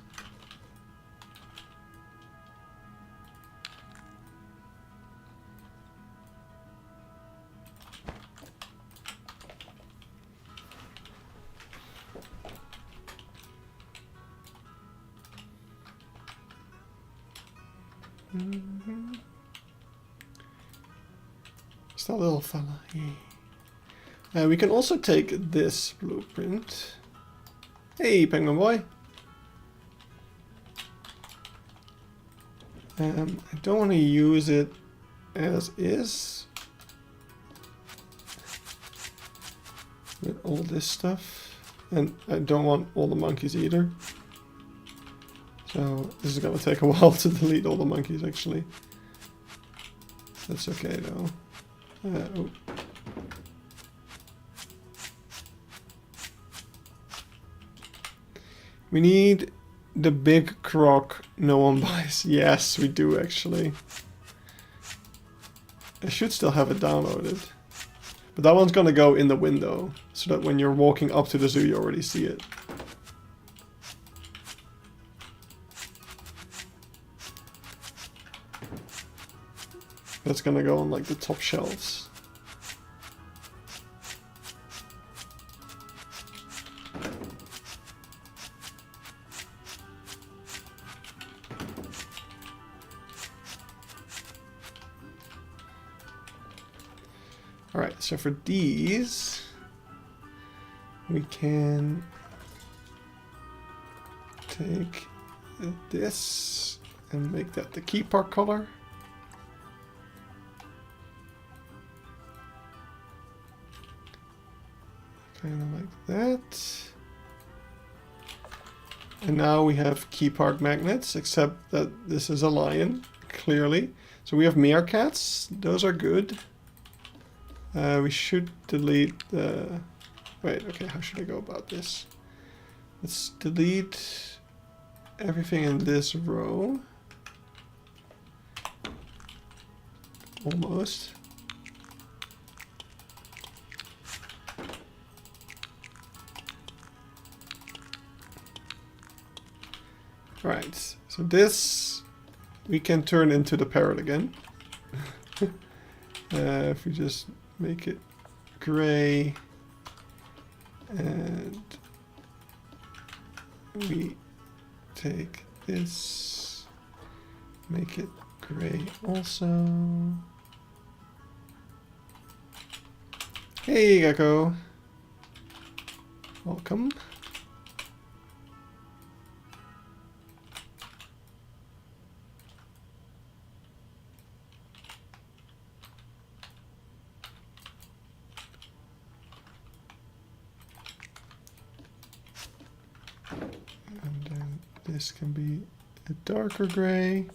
It's that little fella. Yeah. We can also take this blueprint. Hey, penguin boy. I don't want to use it as is with all this stuff, and I don't want all the monkeys either. So this is gonna take a while to delete all the monkeys actually. That's okay though. Oh. We need the big croc no one buys. Yes, we do actually. I should still have it downloaded. But that one's gonna go in the window, so that when you're walking up to the zoo you already see it. That's gonna go on like the top shelves. Alright, so for these, we can take this and make that the Keypark color. Kind of like that. And now we have Keypark magnets, except that this is a lion, clearly. So we have meerkats, those are good. We should delete the... Wait, okay, how should I go about this? Let's delete everything in this row. Almost. Right, so this we can turn into the parrot again. If we just make it gray and we take this, make it gray also. Hey Gecko, welcome. This can be a darker gray,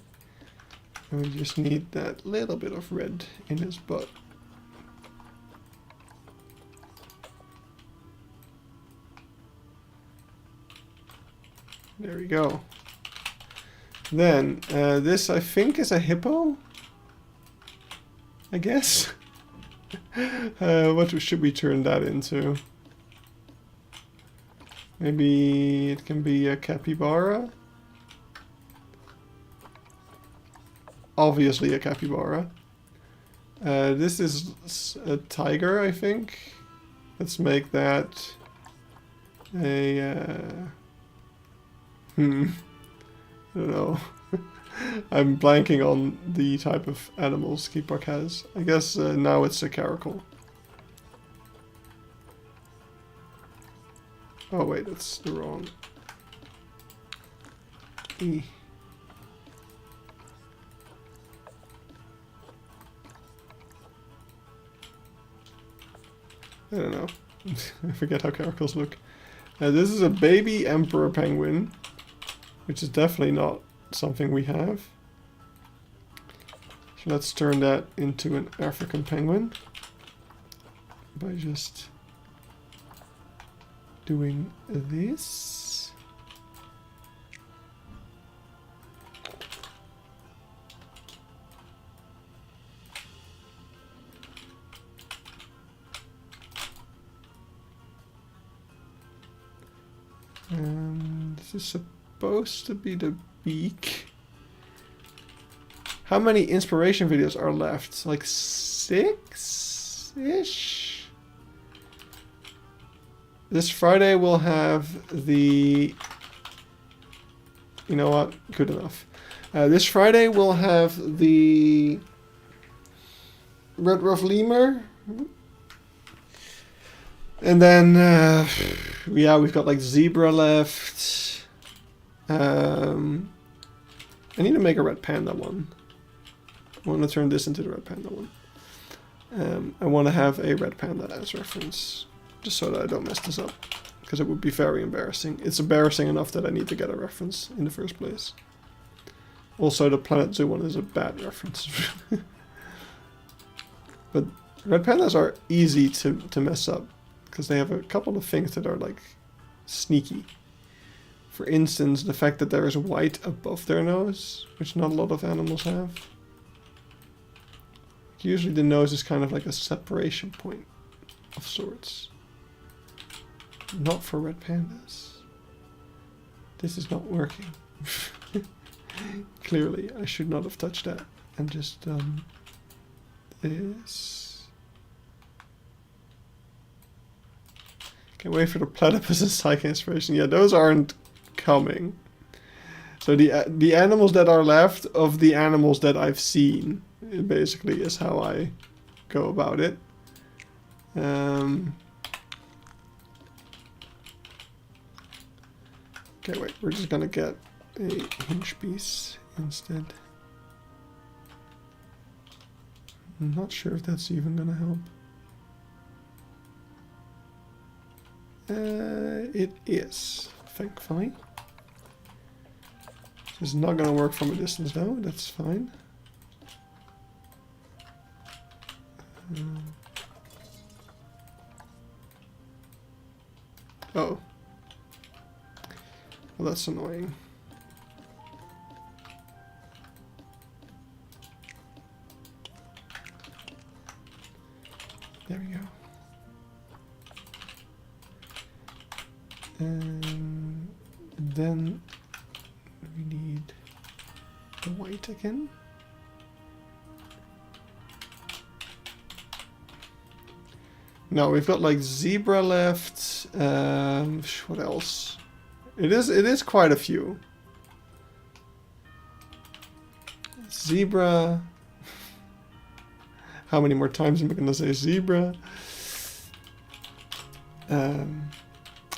and we just need that little bit of red in his butt. There we go. Then, this I think is a hippo, I guess. What should we turn that into? Maybe it can be a capybara? Obviously a capybara. This is a tiger, I think. Let's make that a... I don't know. I'm blanking on the type of animals Keypark has. I guess now it's a caracal. Oh wait, that's the wrong. E. I don't know. I forget how caracals look. This is a baby emperor penguin, which is definitely not something we have. So let's turn that into an African penguin by just doing this. This is supposed to be the beak. How many inspiration videos are left? Like 6-ish? This Friday we'll have the... You know what? Good enough. This Friday we'll have the red ruff lemur. And then, yeah, we've got like zebra left. I need to make a red panda one. I want to turn this into the red panda one. I want to have a red panda as reference, just so that I don't mess this up, because it would be very embarrassing. It's embarrassing enough that I need to get a reference in the first place. Also, the Planet Zoo one is a bad reference. But red pandas are easy to mess up, because they have a couple of things that are like sneaky. For instance, the fact that there is white above their nose, which not a lot of animals have. Usually the nose is kind of like a separation point of sorts. Not for red pandas. This is not working. Clearly, I should not have touched that and just done this. Can't wait for the platypus and psychic inspiration. Yeah, those aren't coming. So the animals that are left of the animals that I've seen, it basically is how I go about it. Okay, wait, we're just gonna get a hinge piece instead. I'm not sure if that's even gonna help. It is, thankfully. It's not gonna work from a distance though, that's fine. Oh. Well, that's annoying. There we go. And then we need the white again. No, we've got like zebra left. What else? It is quite a few. Zebra. How many more times am I gonna say zebra?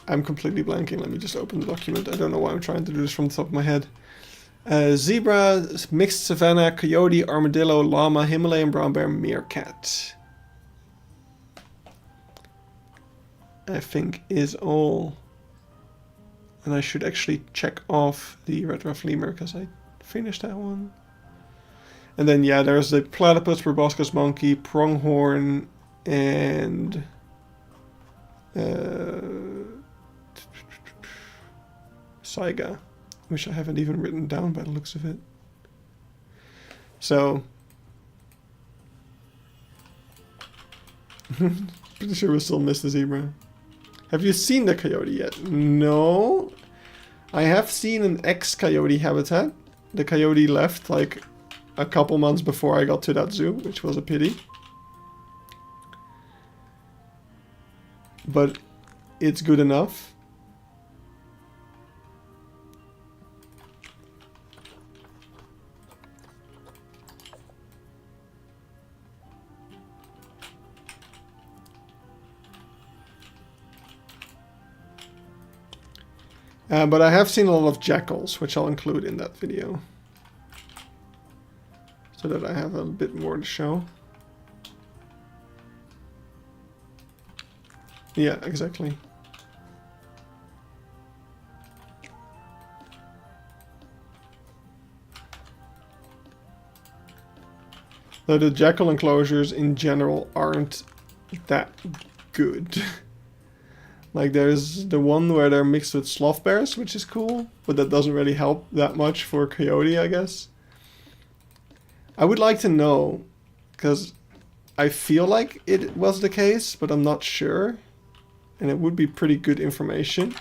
I'm completely blanking. Let me just open the document. I don't know why I'm trying to do this from the top of my head. Zebra, mixed savanna, coyote, armadillo, llama, Himalayan brown bear, meerkat. I think is all. And I should actually check off the red ruff lemur because I finished that one. And then yeah, there's the platypus, proboscis monkey, pronghorn, and saiga, which I haven't even written down by the looks of it. So pretty sure we'll still miss the zebra. Have you seen the coyote yet? No. I have seen an ex-coyote habitat. The coyote left like a couple months before I got to that zoo, which was a pity. But it's good enough. But I have seen a lot of jackals, which I'll include in that video. So that I have a bit more to show. Yeah, exactly. Though the jackal enclosures in general aren't that good. Like there's the one where they're mixed with sloth bears, which is cool, but that doesn't really help that much for coyote, I guess. I would like to know, because I feel like it was the case, but I'm not sure. And it would be pretty good information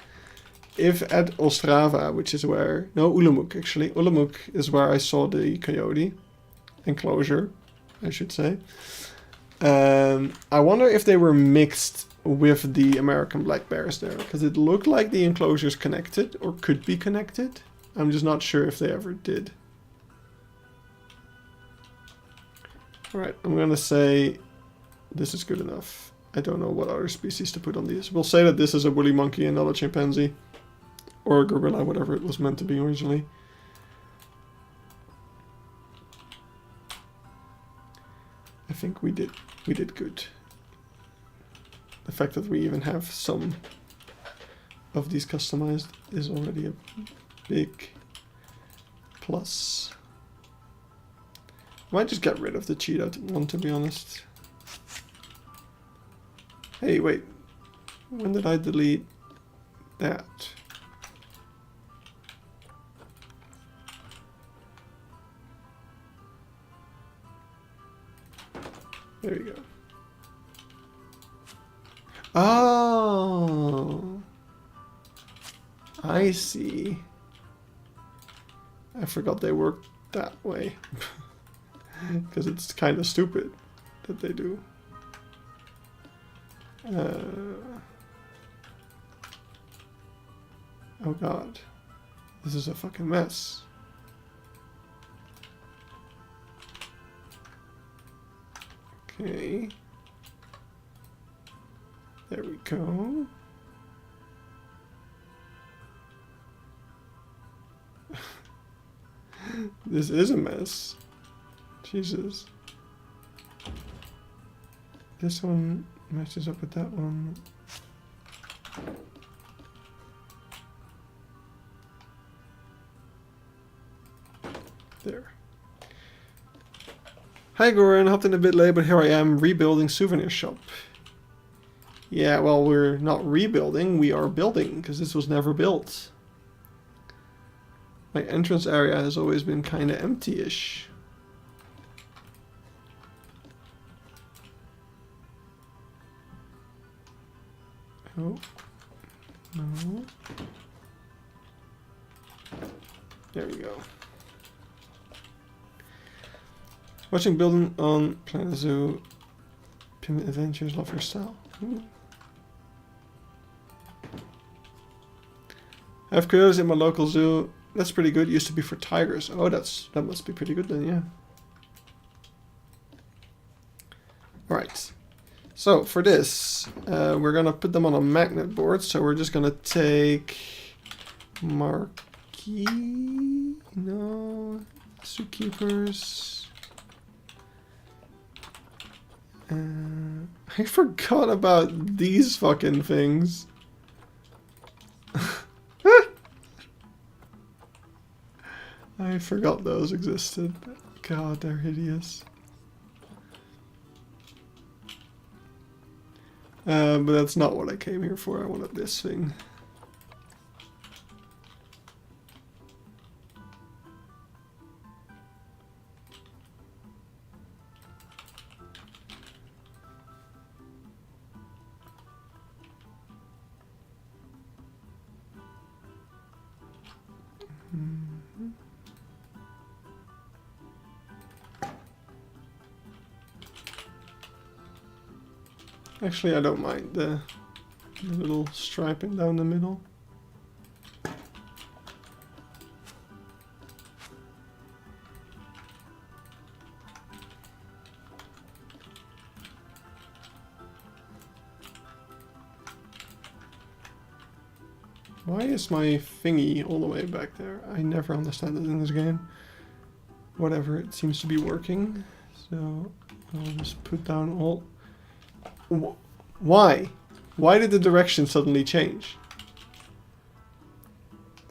if at Ostrava, which is where... No, Ulamuk, actually. Ulamuk is where I saw the coyote enclosure, I should say. I wonder if they were mixed with the American black bears there, because it looked like the enclosures connected, or could be connected. I'm just not sure if they ever did. Alright, I'm gonna say this is good enough. I don't know what other species to put on these. We'll say that this is a woolly monkey and not a chimpanzee. Or a gorilla, whatever it was meant to be originally. I think we did good. The fact that we even have some of these customized is already a big plus. Might just get rid of the cheetah one, to be honest. Hey, wait. When did I delete that? There you go. Oh, I see. I forgot they worked that way. Because it's kind of stupid that they do. Oh god. This is a fucking mess. Okay. There we go. This is a mess. Jesus. This one matches up with that one. There. Hi Goran, hopped in a bit late, but here I am rebuilding souvenir shop. Yeah, well, we're not rebuilding, we are building, because this was never built. My entrance area has always been kind of empty-ish. Oh, no. There we go. Watching building on Planet Zoo. Pin Adventures, love your style. Ooh. I have coyotes in my local zoo. That's pretty good. Used to be for tigers. Oh, that must be pretty good then, yeah. Alright. So for this, we're gonna put them on a magnet board. So we're just gonna take Marquee, no, Zookeepers. I forgot about these fucking things. I forgot those existed. God, they're hideous. But that's not what I came here for. I wanted this thing. Actually, I don't mind the little striping down the middle. Why is my thingy all the way back there? I never understand it in this game. Whatever, it seems to be working. So I'll just put down all... Why? Why did the direction suddenly change?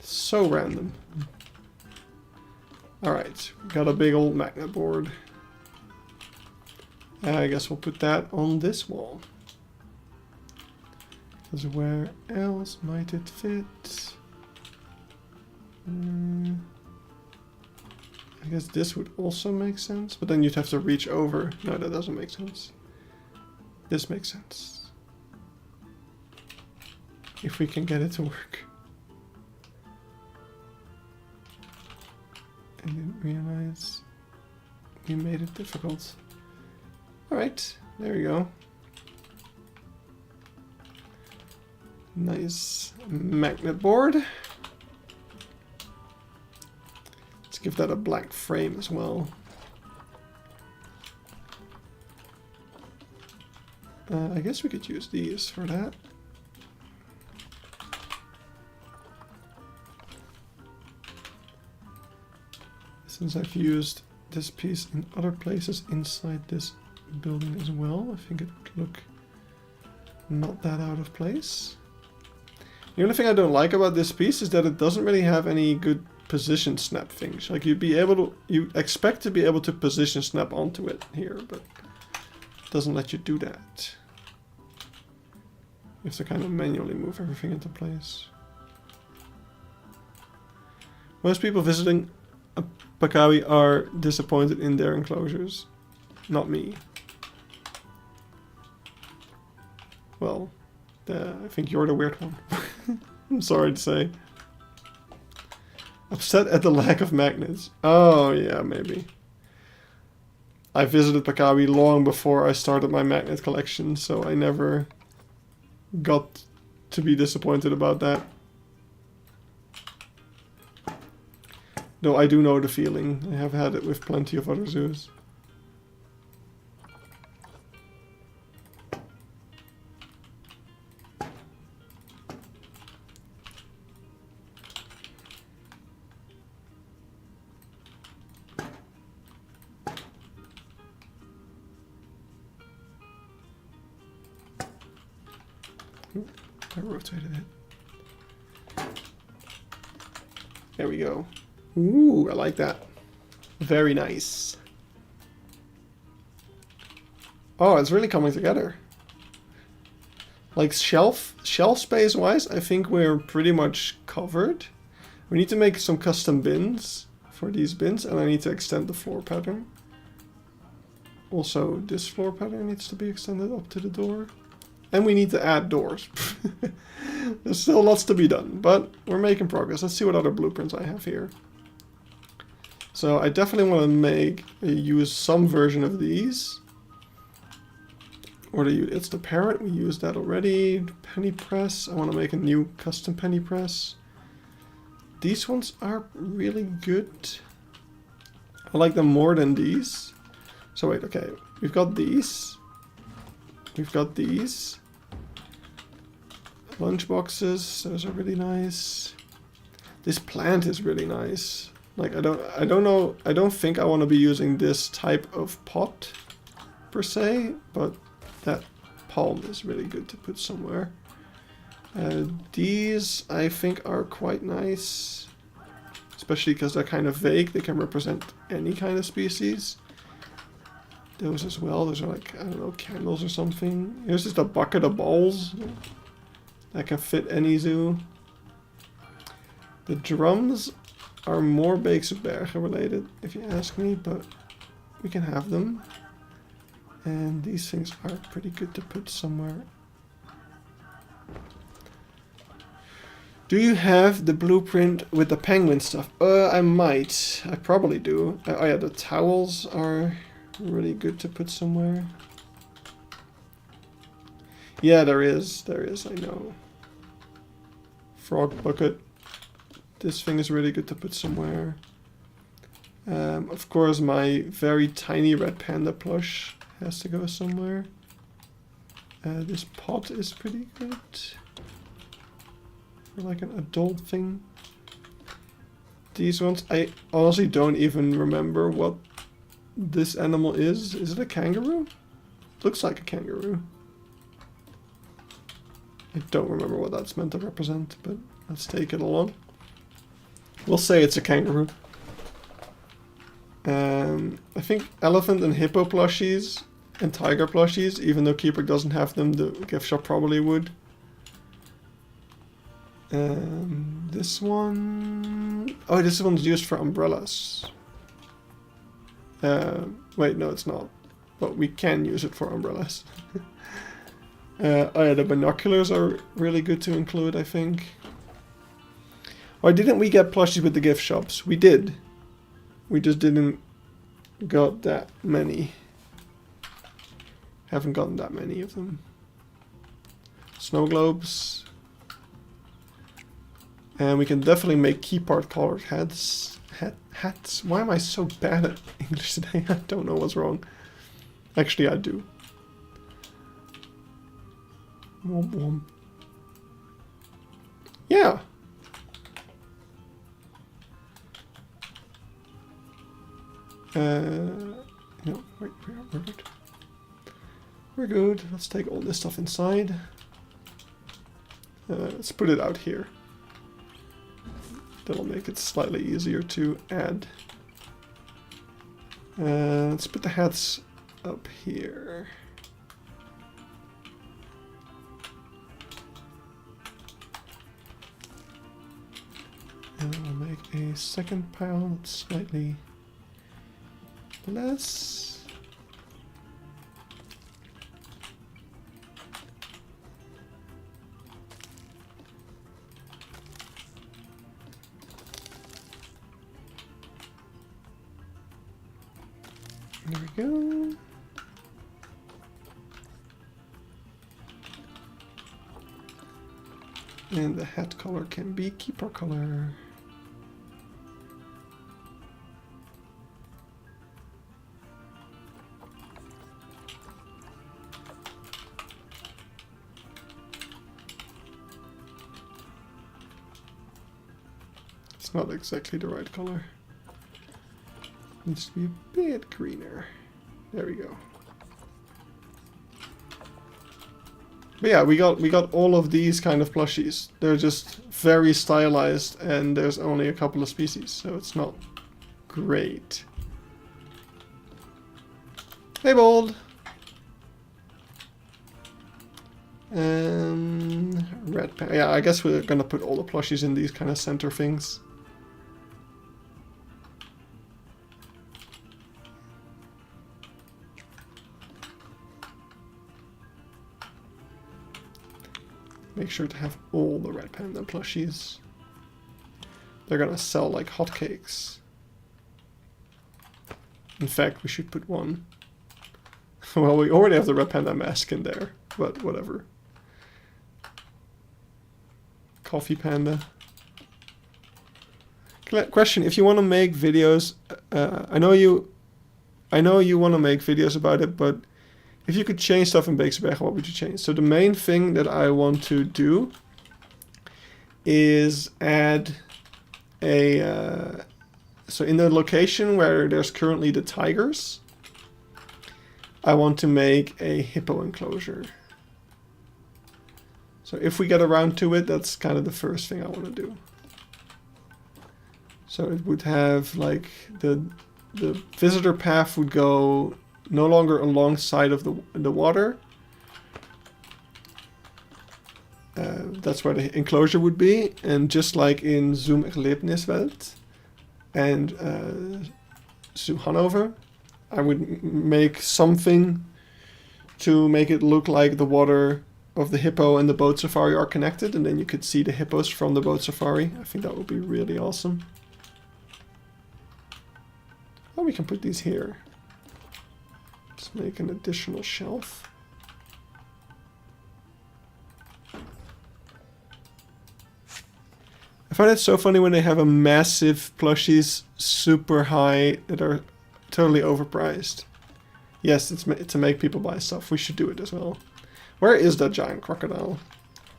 So random. Alright, got a big old magnet board. I guess we'll put that on this wall. Because where else might it fit? I guess this would also make sense, but then you'd have to reach over. No, that doesn't make sense. This makes sense. If we can get it to work. realize we made it difficult. Alright, there you go. Nice magnet board. Let's give that a black frame as well. I guess we could use these for that. Since I've used this piece in other places inside this building as well, I think it would look not that out of place. The only thing I don't like about this piece is that it doesn't really have any good position snap things. Like you expect to be able to position snap onto it here, but it doesn't let you do that. You have to kind of manually move everything into place. Most people visiting Pakawi are disappointed in their enclosures. Not me. Well, I think you're the weird one. I'm sorry to say. Upset at the lack of magnets. Oh, yeah, maybe. I visited Pakawi long before I started my magnet collection, so I never got to be disappointed about that. Though I do know the feeling. I have had it with plenty of other zoos. I rotated it. There we go. Ooh, I like that. Very nice. Oh, it's really coming together. Like shelf space wise, I think we're pretty much covered. We need to make some custom bins for these bins, and I need to extend the floor pattern. Also, this floor pattern needs to be extended up to the door. And we need to add doors. There's still lots to be done, but we're making progress. Let's see what other blueprints I have here. So I definitely want to use some version of these. Or it's the parrot, we used that already. Penny press, I want to make a new custom penny press. These ones are really good. I like them more than these. So wait, okay, we've got these. We've got these. Lunch boxes, those are really nice. This plant is really nice. Like I don't know, I don't think I want to be using this type of pot per se, but that palm is really good to put somewhere. These I think are quite nice, especially because they're kind of vague. They can represent any kind of species. Those as well, those are like, I don't know, candles or something. Here's just a bucket of balls that can fit any zoo. The drums are more Beekse related, if you ask me, but we can have them. And these things are pretty good to put somewhere. Do you have the blueprint with the penguin stuff? I might. I probably do. Oh yeah, the towels are really good to put somewhere. Yeah, there is, I know. Frog bucket. This thing is really good to put somewhere. Of course, my very tiny red panda plush has to go somewhere. This pot is pretty good. For like an adult thing. These ones, I honestly don't even remember what this animal is. Is it a kangaroo? Looks like a kangaroo. I don't remember what that's meant to represent, but let's take it along. We'll say it's a kangaroo. I think elephant and hippo plushies and tiger plushies, even though Keypark doesn't have them, the gift shop probably would. This one... Oh, this one's used for umbrellas. Wait, no, it's not. But we can use it for umbrellas. Oh yeah, the binoculars are really good to include, I think. Or didn't we get plushies with the gift shops? We did. We just didn't got that many. Haven't gotten that many of them. Snow globes. And we can definitely make Keypark colored hats. Hats? Why am I so bad at English today? I don't know what's wrong. Actually, I do. Womp womp. Yeah. No, wait, we're good. We're good. Let's take all this stuff inside. Let's put it out here. That'll make it slightly easier to add. Let's put the hats up here. And I'll make a second pile that's slightly less. There we go. And the hat color can be Keypark color. It's not exactly the right color. Needs to be a bit greener. There we go. But yeah, we got all of these kind of plushies. They're just very stylized, and there's only a couple of species, so it's not great. Hey, Bold. Red pen. Yeah, I guess we're gonna put all the plushies in these kind of center things. Make sure to have all the red panda plushies. They're gonna sell like hotcakes. In fact, we should put one. Well, we already have the red panda mask in there, but whatever. Coffee panda. Question: if you want to make videos, I know you want to make videos about it, but if you could change stuff in Beeksebergen, what would you change? So the main thing that I want to do is add a... so in the location where there's currently the tigers, I want to make a hippo enclosure. So if we get around to it, that's kind of the first thing I want to do. So it would have like the visitor path would go no longer alongside of the water. That's where the enclosure would be, and just like in Zoom Erlebniswelt and Zoo Hanover, I would make something to make it look like the water of the hippo and the boat safari are connected, and then you could see the hippos from the boat safari. I think that would be really awesome. Oh, we can put these here. Let's make an additional shelf. I find it so funny when they have a massive plushies super high that are totally overpriced. Yes, it's to make people buy stuff. We should do it as well. Where is that giant crocodile?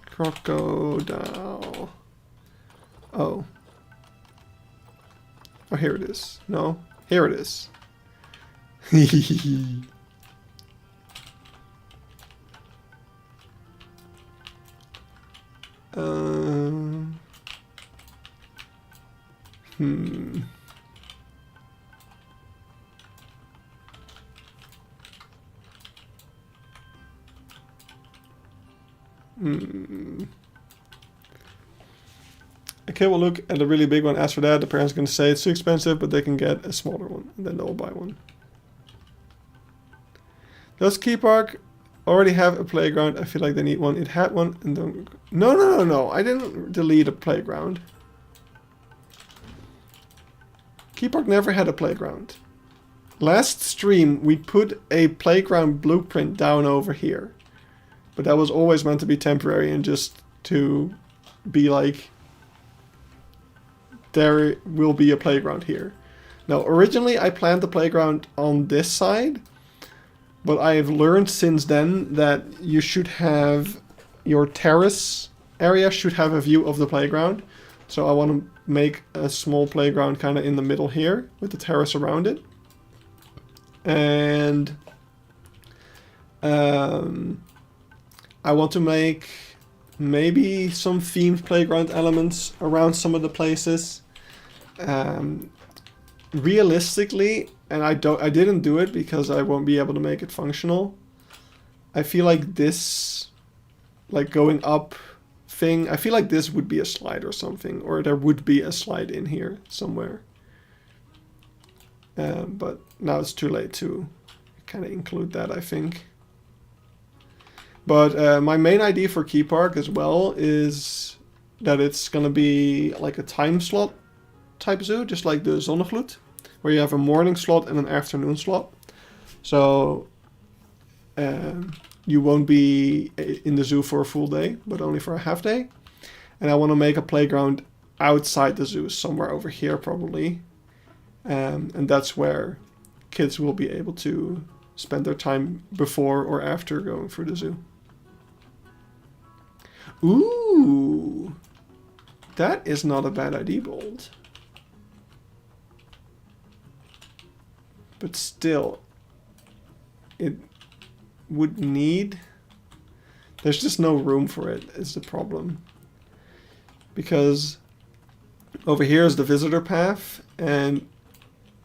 Crocodile. Oh. Oh, here it is. No, here it is. A kid will look at a really big one, ask for that, the parent's going to say it's too expensive, but they can get a smaller one, and then they'll buy one. Does Keypark already have a playground? I feel like they need one. It had one, and then... No. I didn't delete a playground. Keypark never had a playground. Last stream, we put a playground blueprint down over here. But that was always meant to be temporary and just to be like, there will be a playground here. Now, originally I planned the playground on this side, but I have learned since then that you should have, your terrace area should have a view of the playground. So I want to make a small playground kind of in the middle here with the terrace around it. And I want to make maybe some themed playground elements around some of the places. Realistically, and I didn't do it because I won't be able to make it functional. I feel like this, like going up thing, I feel like this would be a slide or something, or there would be a slide in here somewhere. But now it's too late to kind of include that, I think. But my main idea for Keypark as well is that it's going to be like a time slot type zoo, just like the Zonnevloed, where you have a morning slot and an afternoon slot. So you won't be in the zoo for a full day, but only for a half day. And I want to make a playground outside the zoo, somewhere over here probably. And that's where kids will be able to spend their time before or after going through the zoo. Ooh, that is not a bad idea, Bold. But still, it would need... There's just no room for it, is the problem. Because over here is the visitor path, and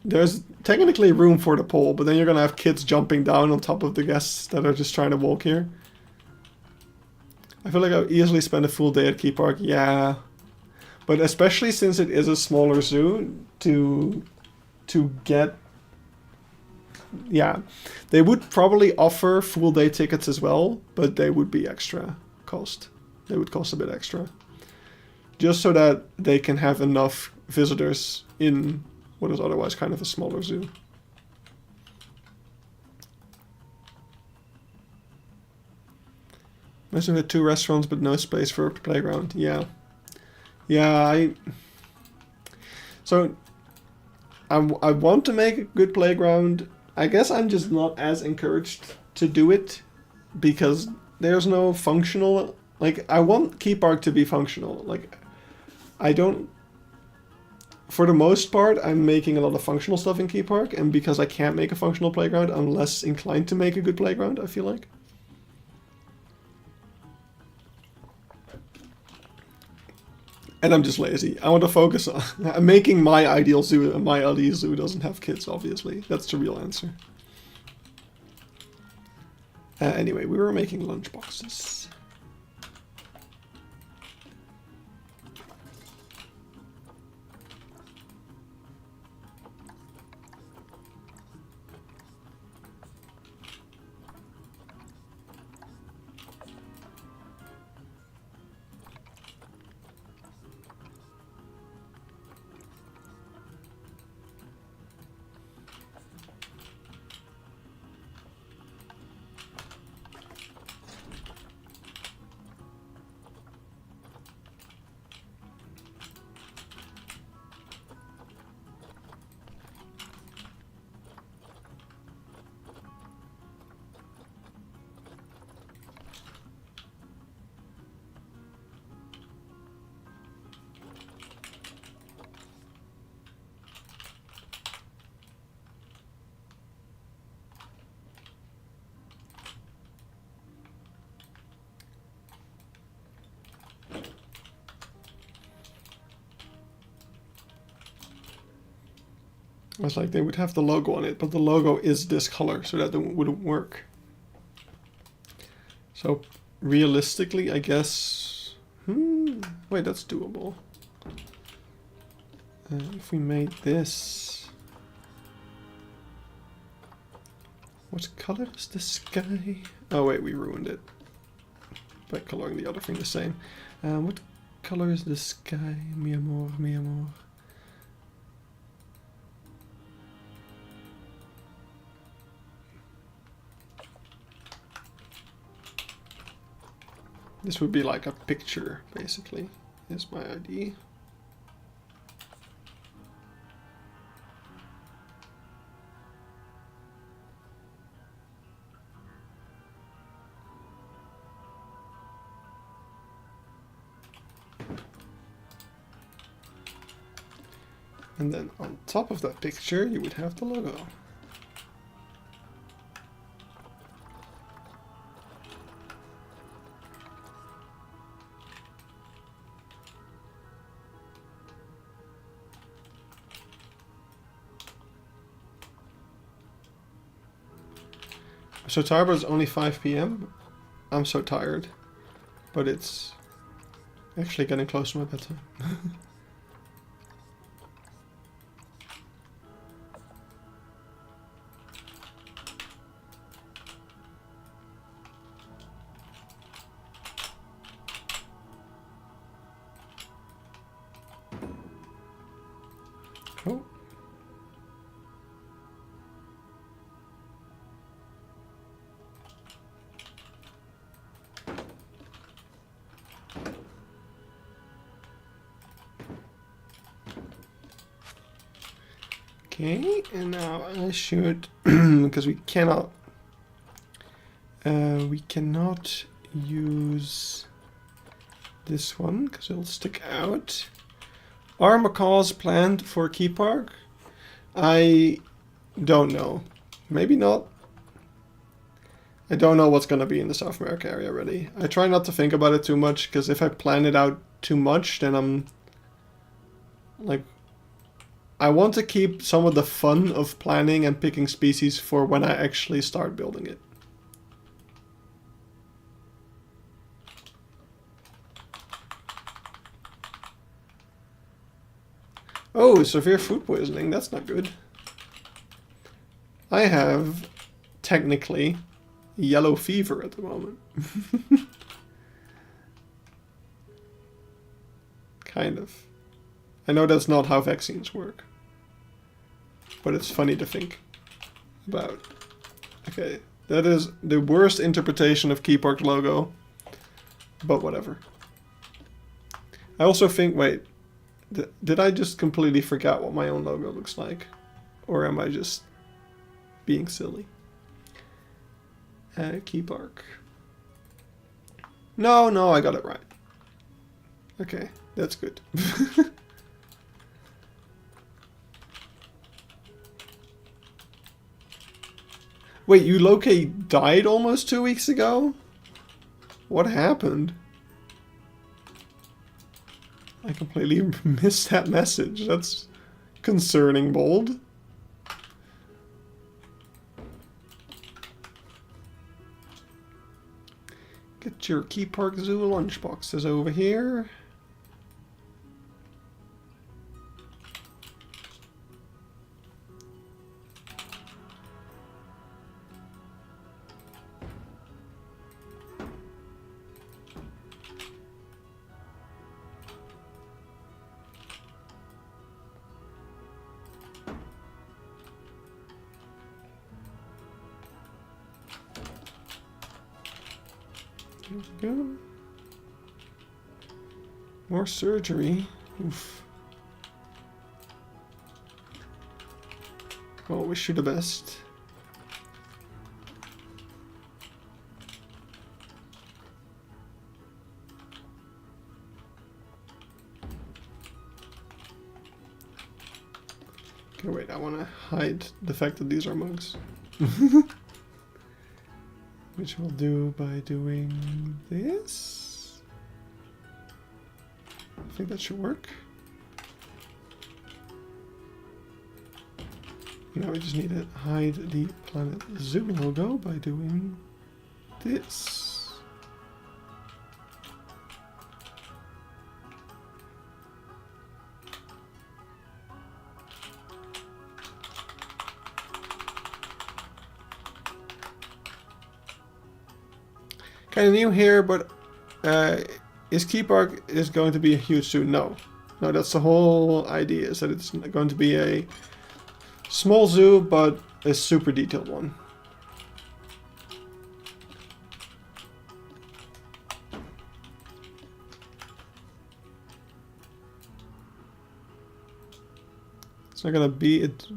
there's technically room for the pole, but then you're going to have kids jumping down on top of the guests that are just trying to walk here. I feel like I would easily spend a full day at Keypark, yeah. But especially since it is a smaller zoo, to get... Yeah, they would probably offer full day tickets as well, but they would be extra cost. They would cost a bit extra. Just so that they can have enough visitors in what is otherwise kind of a smaller zoo. Must have had 2 restaurants but no space for a playground. Yeah. Yeah, So, I want to make a good playground. I guess I'm just not as encouraged to do it because there's no functional... Like, I want Keypark to be functional. Like, I don't... For the most part, I'm making a lot of functional stuff in Keypark, and because I can't make a functional playground, I'm less inclined to make a good playground, I feel like. And I'm just lazy. I want to focus on making my ideal zoo, and my ideal zoo doesn't have kids, obviously. That's the real answer. Anyway, we were making lunchboxes. I was like, they would have the logo on it, but the logo is this color, so that wouldn't work. So, realistically, I guess... wait, that's doable. If we made this... What color is the sky? Oh wait, we ruined it by coloring the other thing the same. What color is the sky? Mi amor, mi amor. This would be like a picture, basically, is my idea. And then on top of that picture, you would have the logo. I'm so tired, but it's only 5 p.m. I'm so tired, but it's actually getting close to my bedtime. Oh. Okay, and now I should, because we cannot use this one because it'll stick out. Are macaws planned for Keypark? I don't know. Maybe not. I don't know what's gonna be in the South America area already. I try not to think about it too much, because if I plan it out too much, then I'm like, I want to keep some of the fun of planning and picking species for when I actually start building it. Oh, severe food poisoning. That's not good. I have, technically, yellow fever at the moment. Kind of. I know that's not how vaccines work. But it's funny to think about. Okay, that is the worst interpretation of Keypark logo. But whatever. I also think, wait, did I just completely forget what my own logo looks like? Or am I just being silly? Keypark. No, I got it right. Okay, that's good. Wait, you Loki died almost 2 weeks ago? What happened? I completely missed that message. That's concerning, Bold. Get your Keypark Zoo lunchboxes over here. There we go. More surgery. Oof. Well, wish you the best. Okay, wait, I want to hide the fact that these are mugs. Which we'll do by doing this. I think that should work. Now we just need to hide the Planet Zoo logo by doing this. Kind of new here, but is Keypark is going to be a huge zoo? No. No, that's the whole idea, is that it's going to be a small zoo, but a super detailed one. not gonna be it.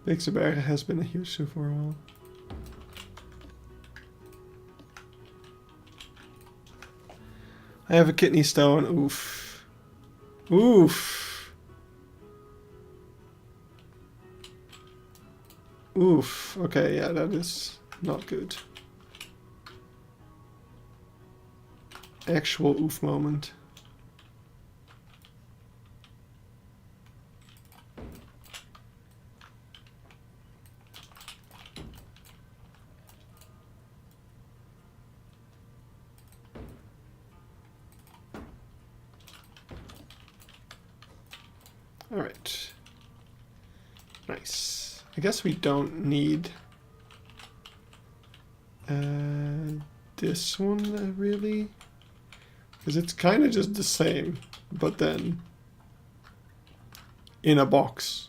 Bixenberg has been a huge zoo for a while. I have a kidney stone. Oof. Oof. Oof. Okay, yeah, that is not good. Actual oof moment. All right. Nice. I guess we don't need this one really, because it's kind of just the same, but then in a box.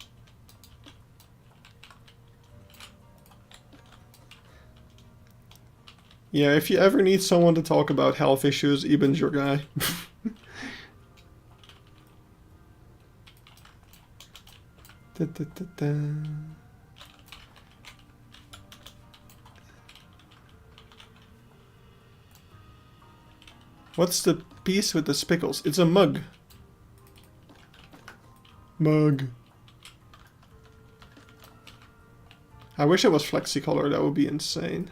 Yeah, if you ever need someone to talk about health issues, Iben's your guy. Da, da, da, da. What's the piece with the spickles? It's a mug. Mug. I wish it was flexicolor, that would be insane.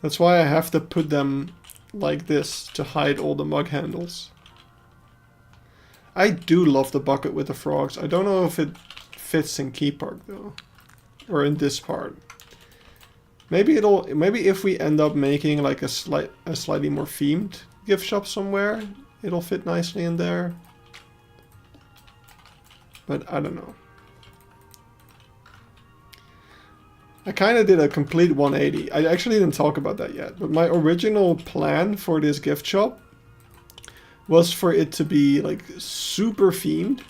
That's why I have to put them like this to hide all the mug handles. I do love the bucket with the frogs. I don't know if it fits in Keypark though, or in this part. Maybe if we end up making like a slightly more themed gift shop somewhere, it'll fit nicely in there. But I don't know. I kind of did a complete 180. I actually didn't talk about that yet, but my original plan for this gift shop was for it to be like super themed,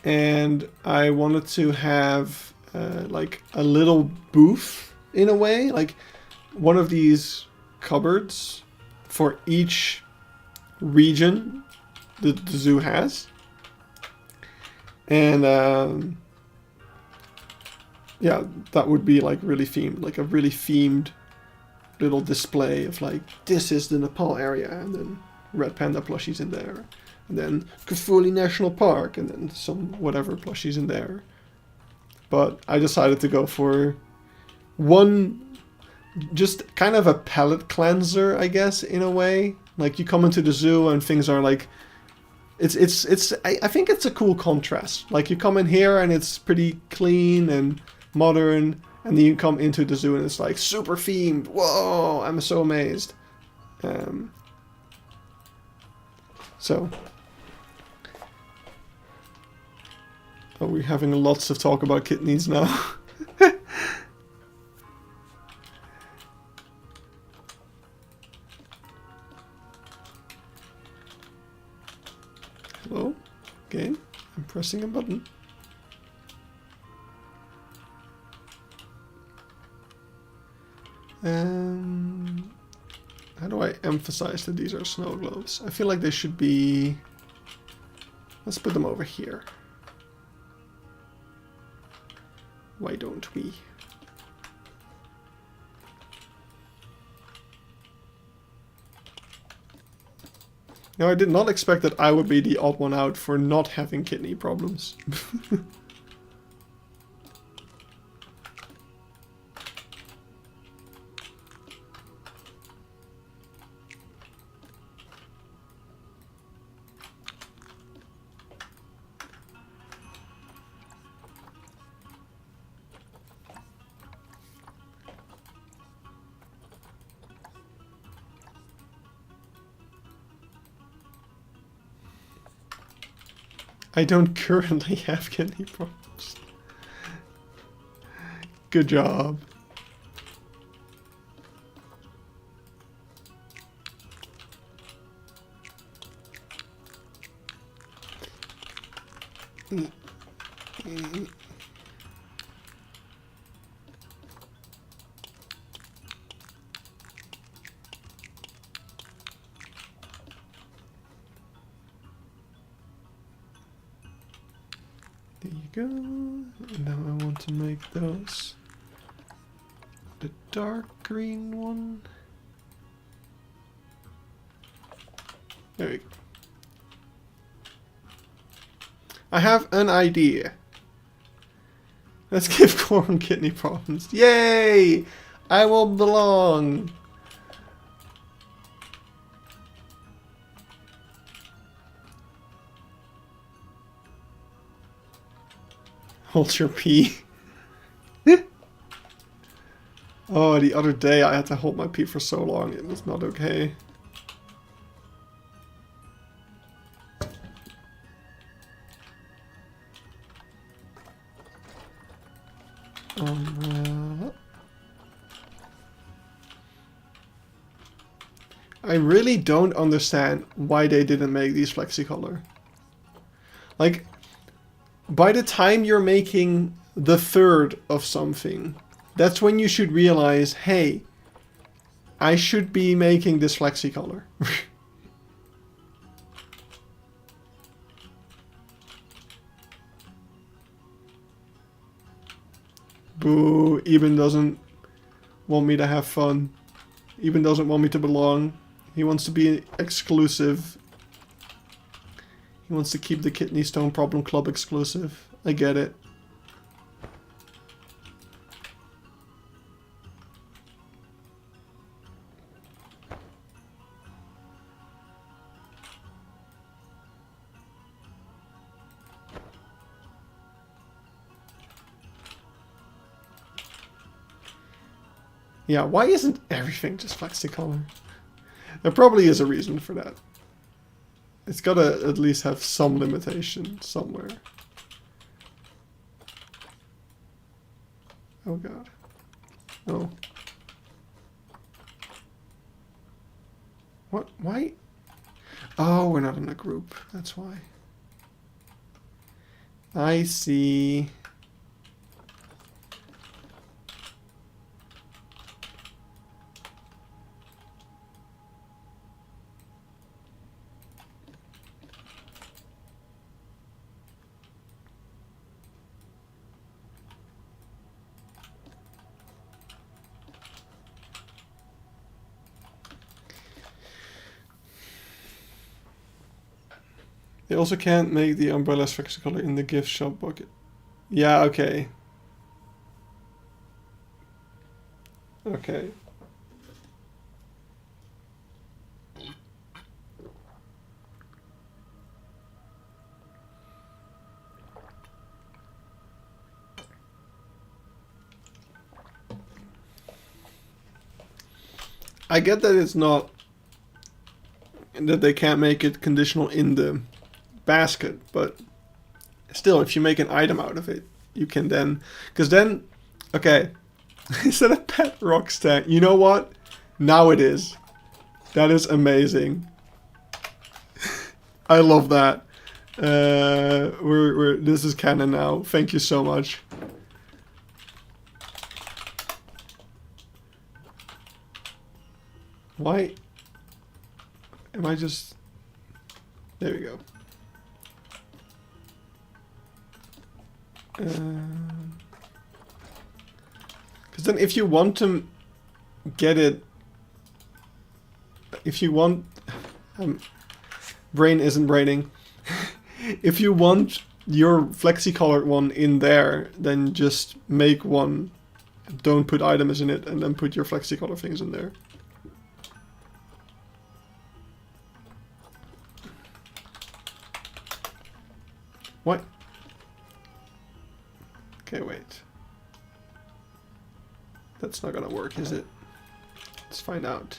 and I wanted to have like a little booth in a way, like one of these cupboards for each region that the zoo has, and yeah, that would be like really themed, like a really themed little display of like, this is the Nepal area, and then red panda plushies in there, and then Kafuli National Park, and then some whatever plushies in there. But I decided to go for one, just kind of a palate cleanser, I guess, in a way. Like you come into the zoo and things are like, I think it's a cool contrast. Like you come in here and it's pretty clean and modern, and then you come into the zoo and it's like super themed. Whoa, I'm so amazed. So, oh, we're having lots of talk about kidneys now. Hello, game. I'm pressing a button. How do I emphasize that these are snow globes? I feel like they should be... Let's put them over here. Why don't we? Now, I did not expect that I would be the odd one out for not having kidney problems. I don't currently have kidney problems. Good job. There you go. Now I want to make those the dark green one. There we go. I have an idea. Let's give corn kidney problems. Yay! I will belong. Hold your pee. Oh, the other day I had to hold my pee for so long. It was not okay. I really don't understand why they didn't make these flexi-color. Like, by the time you're making the third of something, that's when you should realize, hey, I should be making this flexi-color. Boo, Eben doesn't want me to have fun. Eben doesn't want me to belong. He wants to be exclusive. He wants to keep the Kidney Stone Problem Club exclusive. I get it. Yeah, why isn't everything just flexi-color? There probably is a reason for that. It's gotta at least have some limitation somewhere. Oh god. Oh. What? Why? Oh, we're not in a group. That's why. I see. They also can't make the umbrellas flexi-color in the gift shop bucket. Yeah, okay. Okay. I get that it's not, that they can't make it conditional in the basket, but still, if you make an item out of it, you can then, because then, okay, is that a pet rock stand? You know what? Now it is. That is amazing. I love that. This is canon now. Thank you so much. Why am I just... There we go. Because then if you want to get it... If you want... brain isn't braining. If you want your flexi-colored one in there, then just make one. Don't put items in it, and then put your flexi-color things in there. What? Okay, wait. That's not gonna work, is it? Let's find out.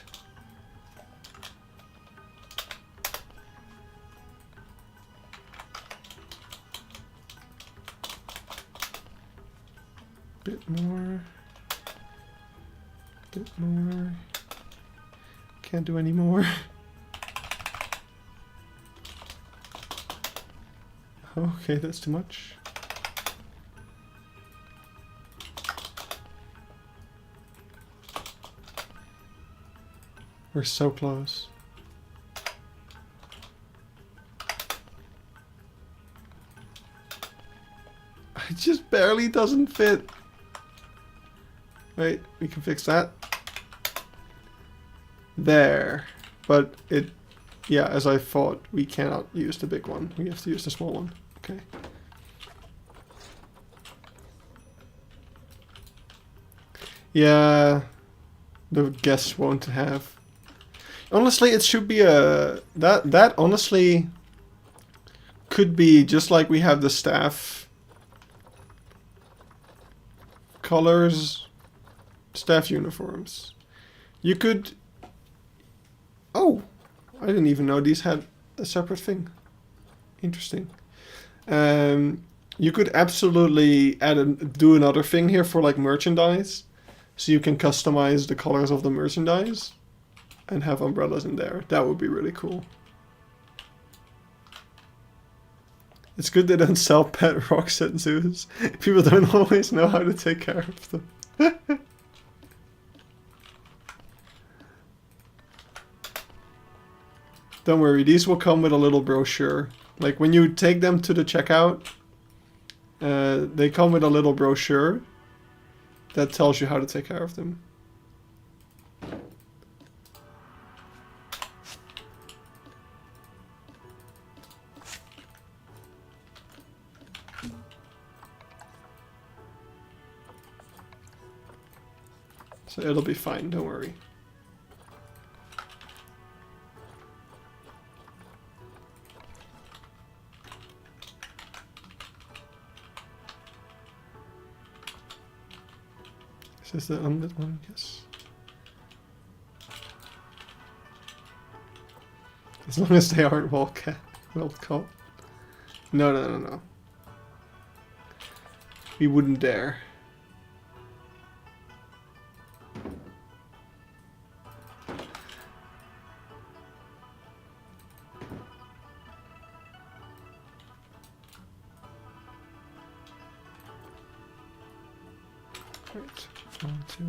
Bit more. Bit more. Can't do any more. Okay, that's too much. We're so close. It just barely doesn't fit. Wait, we can fix that. There. But it, yeah, as I thought, we cannot use the big one. We have to use the small one. Okay. Yeah, the guests won't have. Honestly, it should be a... That honestly could be just like we have the staff colors, staff uniforms. You could... Oh! I didn't even know these had a separate thing. Interesting. You could absolutely do another thing here for like merchandise. So you can customize the colors of the merchandise and have umbrellas in there. That would be really cool. It's good they don't sell pet rocks at zoos. People don't always know how to take care of them. Don't worry, these will come with a little brochure. Like when you take them to the checkout, they come with a little brochure that tells you how to take care of them. So it'll be fine, don't worry. Is this the unlit one? Yes. As long as they aren't well caught. No, no, no, no. We wouldn't dare. Right, on to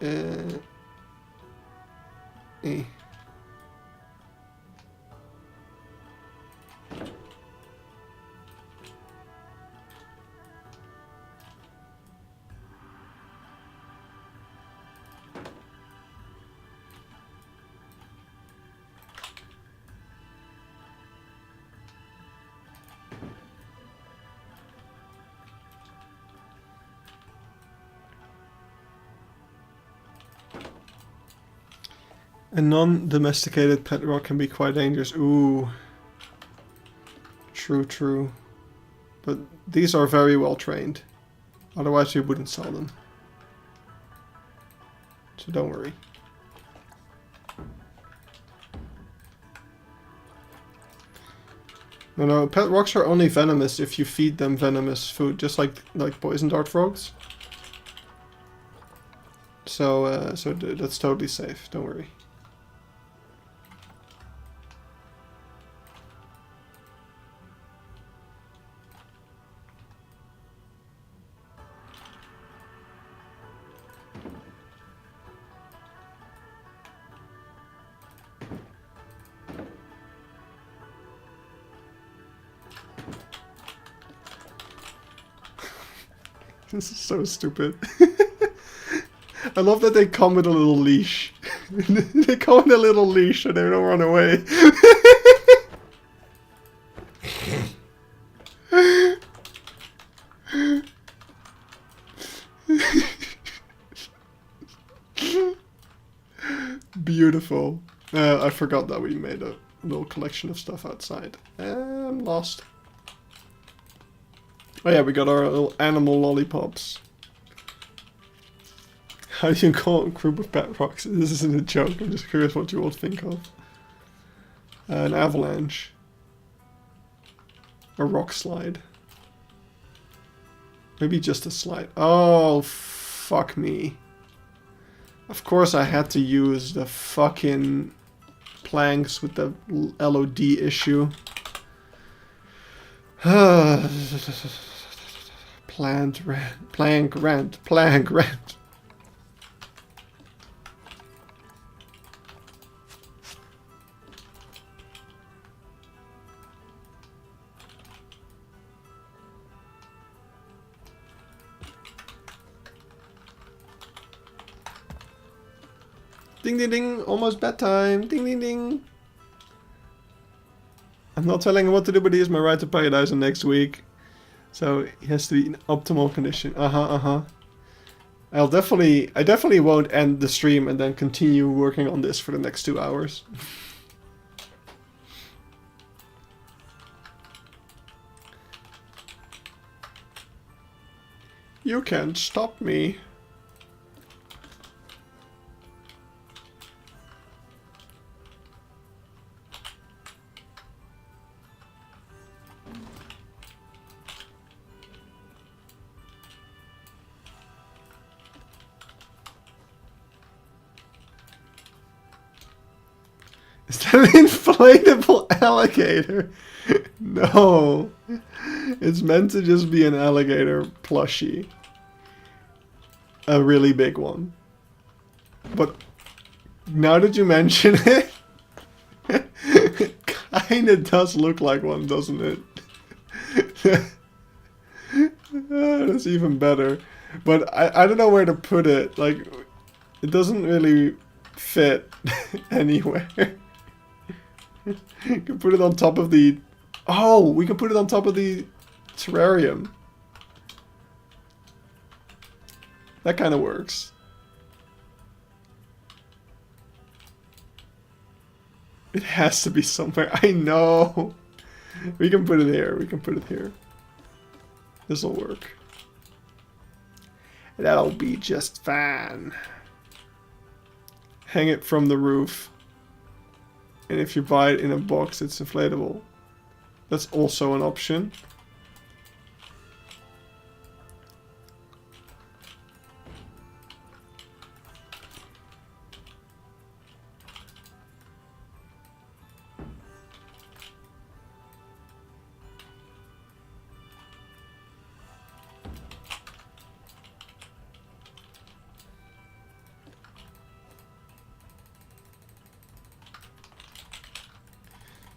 it. Eh. A non-domesticated pet rock can be quite dangerous. Ooh. True, true. But these are very well trained. Otherwise we wouldn't sell them. So don't worry. No, no, pet rocks are only venomous if you feed them venomous food, just like poison dart frogs. So, that's totally safe. Don't worry. This is so stupid. I love that they come with a little leash. They come with a little leash and they don't run away. Beautiful. I forgot that we made a little collection of stuff outside. I'm lost. Oh yeah, we got our little animal lollipops. How do you call a group of pet rocks? This isn't a joke, I'm just curious what you all think of. An avalanche. A rock slide. Maybe just a slide. Oh, fuck me. Of course I had to use the fucking planks with the LOD issue. Plank rent. Ding ding ding, almost bedtime. Ding ding ding. I'm not telling him what to do, but he has my right to paradise next week. So he has to be in optimal condition. I definitely won't end the stream and then continue working on this for the next 2 hours. You can't stop me. Is that an inflatable alligator? No. It's meant to just be an alligator plushie. A really big one. But now that you mention it, it kinda does look like one, doesn't it? That's even better. But I don't know where to put it. Like, it doesn't really fit anywhere. You can put it on top of the... Oh, we can put it on top of the terrarium. That kind of works. It has to be somewhere. I know. We can put it here. We can put it here. This'll work. That'll be just fine. Hang it from the roof. And if you buy it in a box, it's inflatable. That's also an option.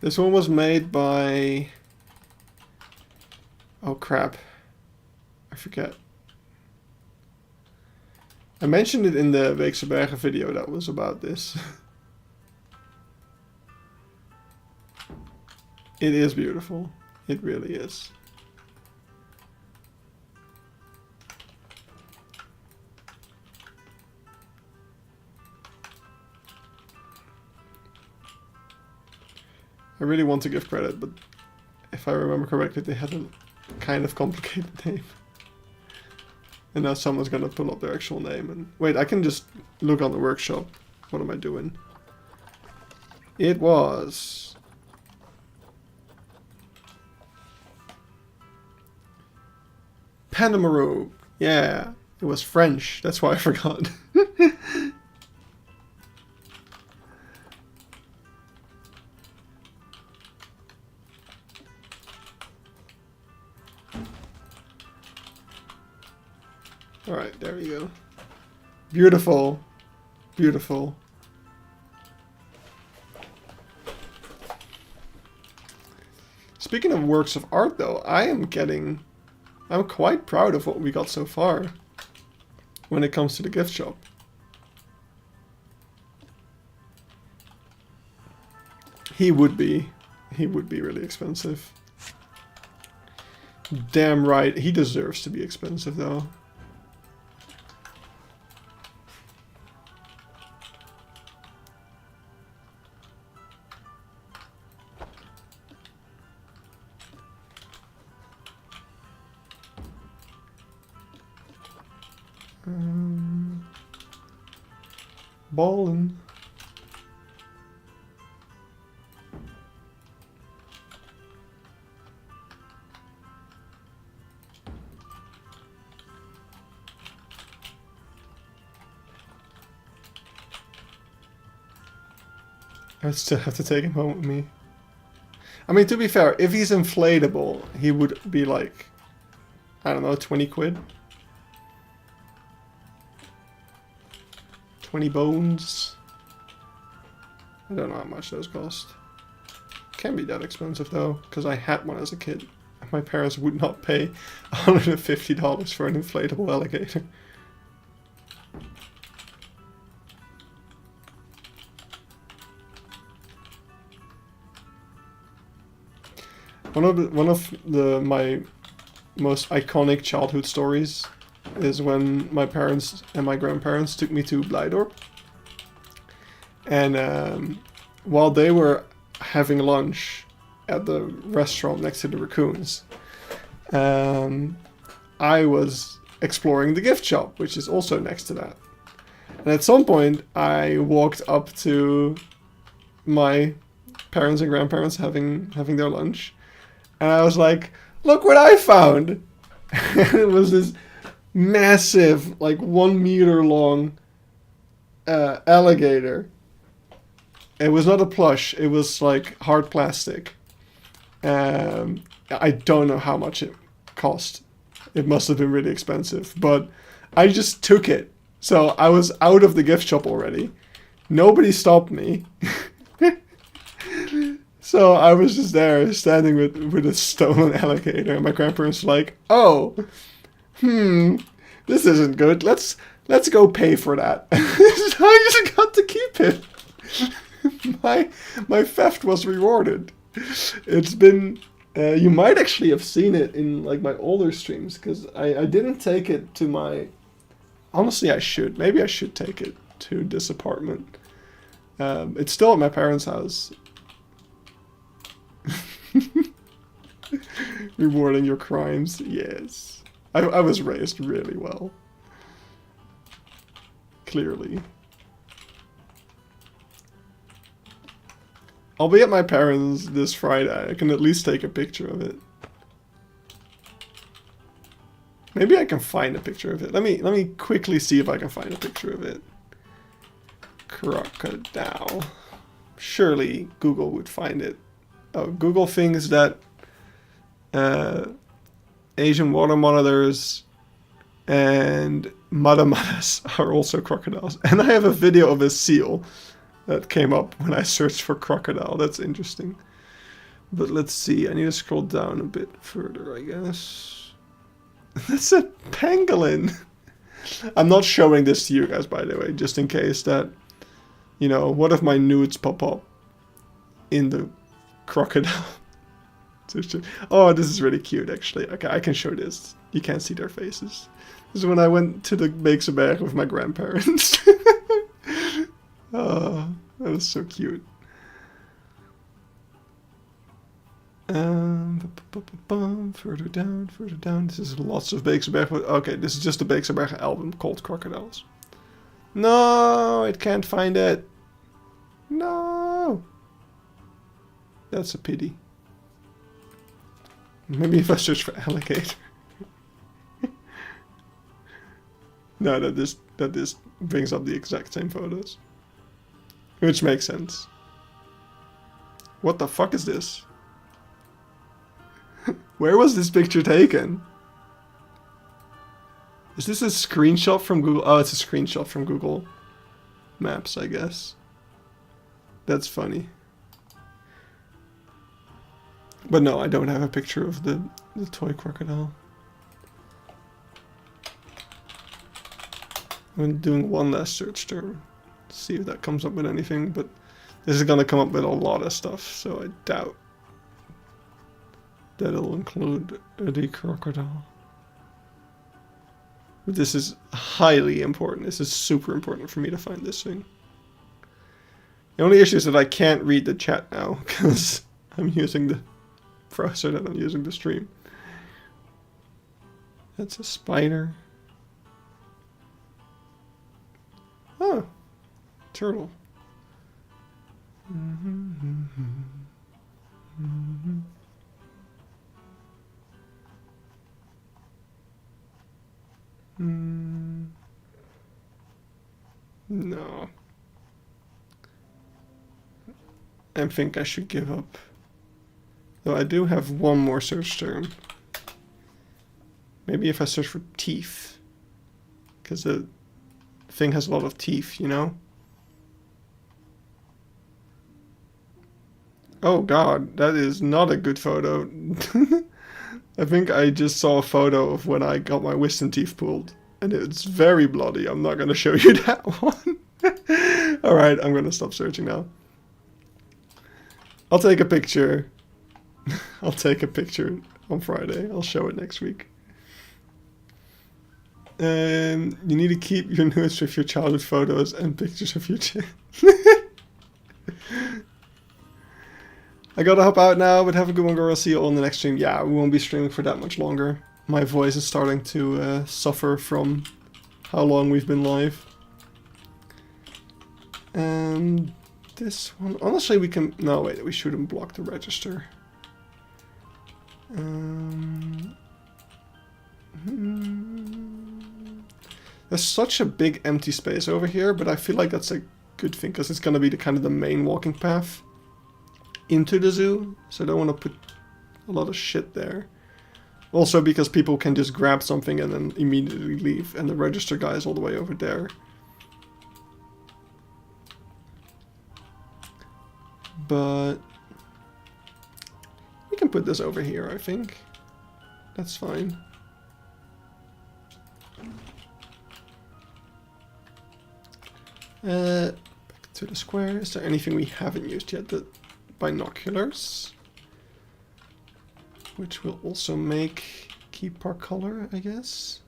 This one was made by... Oh crap. I forget. I mentioned it in the Weekse Bergen video that was about this. It is beautiful. It really is. I really want to give credit, but if I remember correctly, they had a kind of complicated name. And now someone's gonna pull up their actual name. And wait, I can just look on the workshop. What am I doing? It was... Panamaru. Yeah, it was French. That's why I forgot. Alright, there we go. Beautiful. Beautiful. Speaking of works of art though, I'm quite proud of what we got so far when it comes to the gift shop. He would be really expensive. Damn right, he deserves to be expensive though. Ballin'. I still have to take him home with me. I mean, to be fair, if he's inflatable, he would be like, I don't know, 20 quid? 20 bones? I don't know how much those cost. Can't be that expensive though, because I had one as a kid. My parents would not pay $150 for an inflatable alligator. One of my most iconic childhood stories is when my parents and my grandparents took me to Blijdorp. And while they were having lunch at the restaurant next to the raccoons, I was exploring the gift shop, which is also next to that. And at some point, I walked up to my parents and grandparents having their lunch, and I was like, "Look what I found!" It was this massive, like 1 meter long alligator. It was not a plush, it was like hard plastic. I don't know how much it cost. It must have been really expensive, but I just took it. So I was out of the gift shop already. Nobody stopped me. So I was just there, standing with a stolen alligator, and my grandparents were like, "Oh, this isn't good. Let's go pay for that." So I just got to keep it. My theft was rewarded. It's been you might actually have seen it in like my older streams, because I didn't take it to my. Honestly, I should. Maybe I should take it to this apartment. It's still at my parents' house. Rewarding your crimes, yes. I was raised really well. Clearly. I'll be at my parents' this Friday. I can at least take a picture of it. Maybe I can find a picture of it. Let me quickly see if I can find a picture of it. Crocodile. Surely Google would find it. Oh, Google thinks that Asian water monitors and madamadas are also crocodiles. And I have a video of a seal that came up when I searched for crocodile. That's interesting. But let's see. I need to scroll down a bit further, I guess. That's a pangolin. I'm not showing this to you guys, by the way, just in case that, you know, what if my nudes pop up in the crocodile? Oh, this is really cute, actually. Okay, I can show this. You can't see their faces. This is when I went to the Beekseberg with my grandparents. Oh, that was so cute. Further down. This is lots of Beekseberg. Okay, this is just the Beekseberg album called Crocodiles. No, it can't find it. No. That's a pity. Maybe if I search for alligator. No, that this brings up the exact same photos. Which makes sense. What the fuck is this? Where was this picture taken? Is this a screenshot from Google? Oh, it's a screenshot from Google Maps, I guess. That's funny. But no, I don't have a picture of the toy crocodile. I'm doing one last search term. See if that comes up with anything, but this is gonna come up with a lot of stuff, so I doubt that it'll include the crocodile. But this is highly important. This is super important for me to find this thing. The only issue is that I can't read the chat now because I'm using the browser that I'm using to stream. That's a spider. Oh, turtle. No. I think I should give up. Though I do have one more search term. Maybe if I search for teeth. Because the thing has a lot of teeth, you know? Oh god, that is not a good photo. I think I just saw a photo of when I got my wisdom teeth pulled. And it's very bloody. I'm not going to show you that one. Alright, I'm going to stop searching now. I'll take a picture. I'll take a picture on Friday. I'll show it next week. And you need to keep your notes with your childhood photos and pictures of your I gotta hop out now, but have a good one, girl. I'll see you all in the next stream. Yeah, we won't be streaming for that much longer. My voice is starting to suffer from how long we've been live. And this one, honestly, we can. No, wait, we shouldn't block the register. There's such a big empty space over here, but I feel like that's a good thing because it's gonna be the kind of the main walking path into the zoo, so I don't want to put a lot of shit there. Also because people can just grab something and then immediately leave, and the register guy is all the way over there. But we can put this over here, I think. That's fine. Back to the square. Is there anything we haven't used yet? The binoculars, which will also make Keypark color, I guess.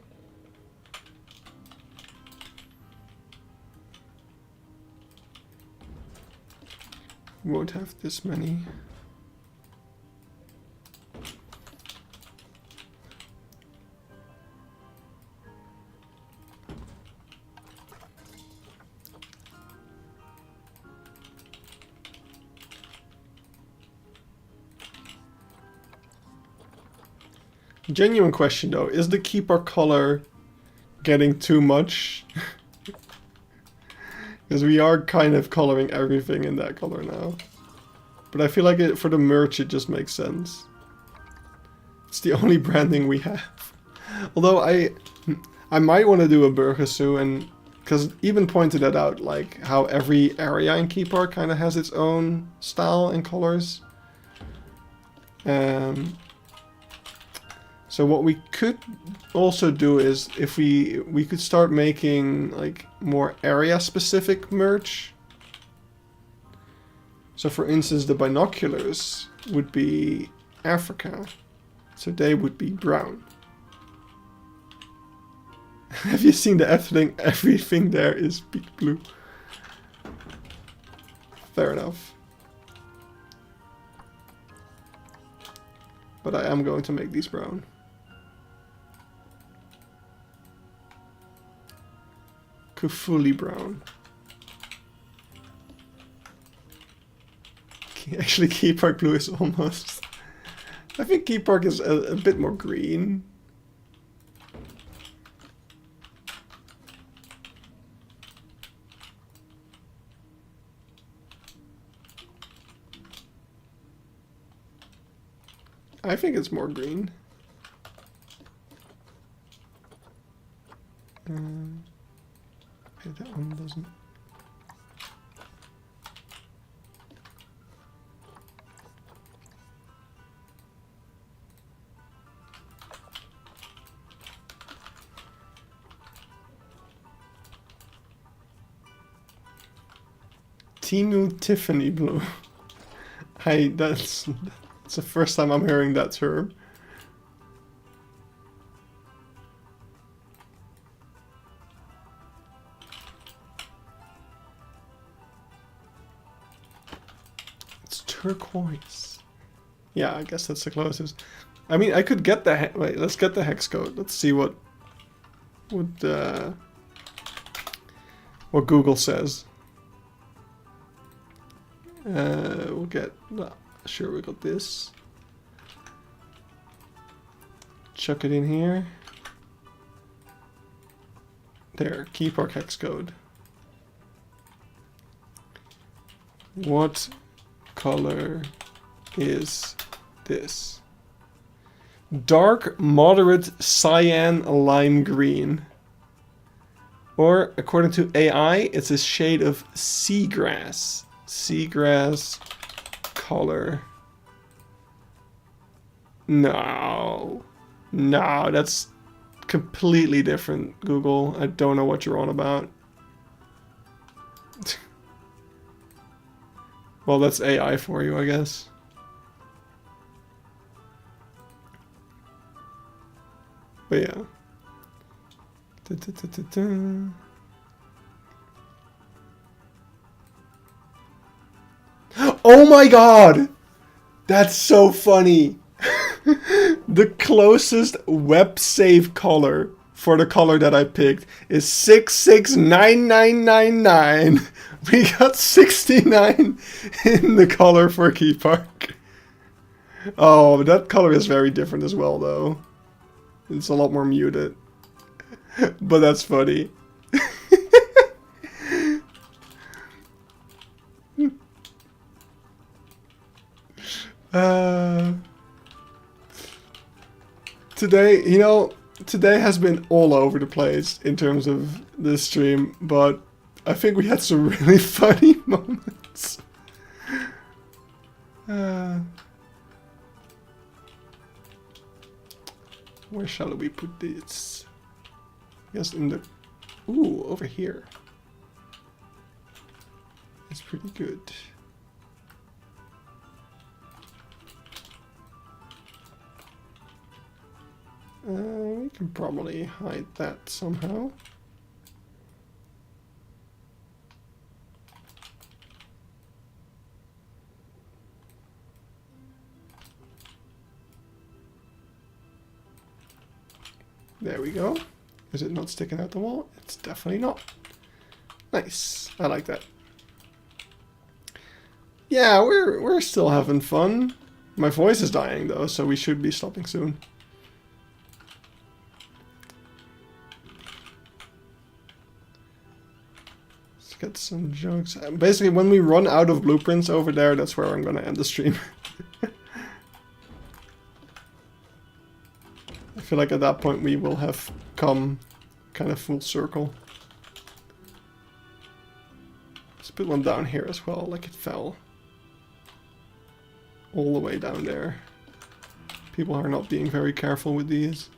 Won't have this many. Genuine question though, is the Keypark color getting too much? Because we are kind of coloring everything in that color now. But I feel like it, for the merch it just makes sense. It's the only branding we have. Although I might want to do a burger zoo, and because Eben pointed that out, like how every area in Keypark kind of has its own style and colors. So what we could also do is if we could start making like more area specific merch. So for instance, the binoculars would be Africa, so they would be brown. Have you seen the everything? Everything there is big blue. Fair enough. But I am going to make these brown. Fully brown. Actually, Keypark blue is almost. I think Keypark is a bit more green. I think it's more green. Okay, that one doesn't. Timu Tiffany blue. That's the first time I'm hearing that term. Turquoise. Yeah, I guess that's the closest. I mean, I could get the wait. Let's get the hex code. Let's see what Google says. We'll get. Sure, we got this. Chuck it in here. There, Keypark hex code. What color is this? Dark, moderate cyan lime green. Or, according to AI, it's a shade of seagrass. Seagrass color. No. No, that's completely different, Google. I don't know what you're on about. Well, that's AI for you, I guess. But yeah. Oh my god! That's so funny! The closest web save color for the color that I picked is 669999. We got 69 in the color for Keypark. Oh, that color is very different as well, though. It's a lot more muted. But that's funny. Today, you know, today has been all over the place in terms of this stream, but I think we had some really funny moments. Where shall we put this? Yes, in the... Ooh, over here. It's pretty good. We can probably hide that somehow. There we go. Is it not sticking out the wall? It's definitely not. Nice. I like that. Yeah, we're still having fun. My voice is dying though, so we should be stopping soon. Let's get some jokes. Basically, when we run out of blueprints over there, that's where I'm gonna end the stream. I feel like at that point we will have come kind of full circle. Let's put one down here as well, like it fell. All the way down there. People are not being very careful with these.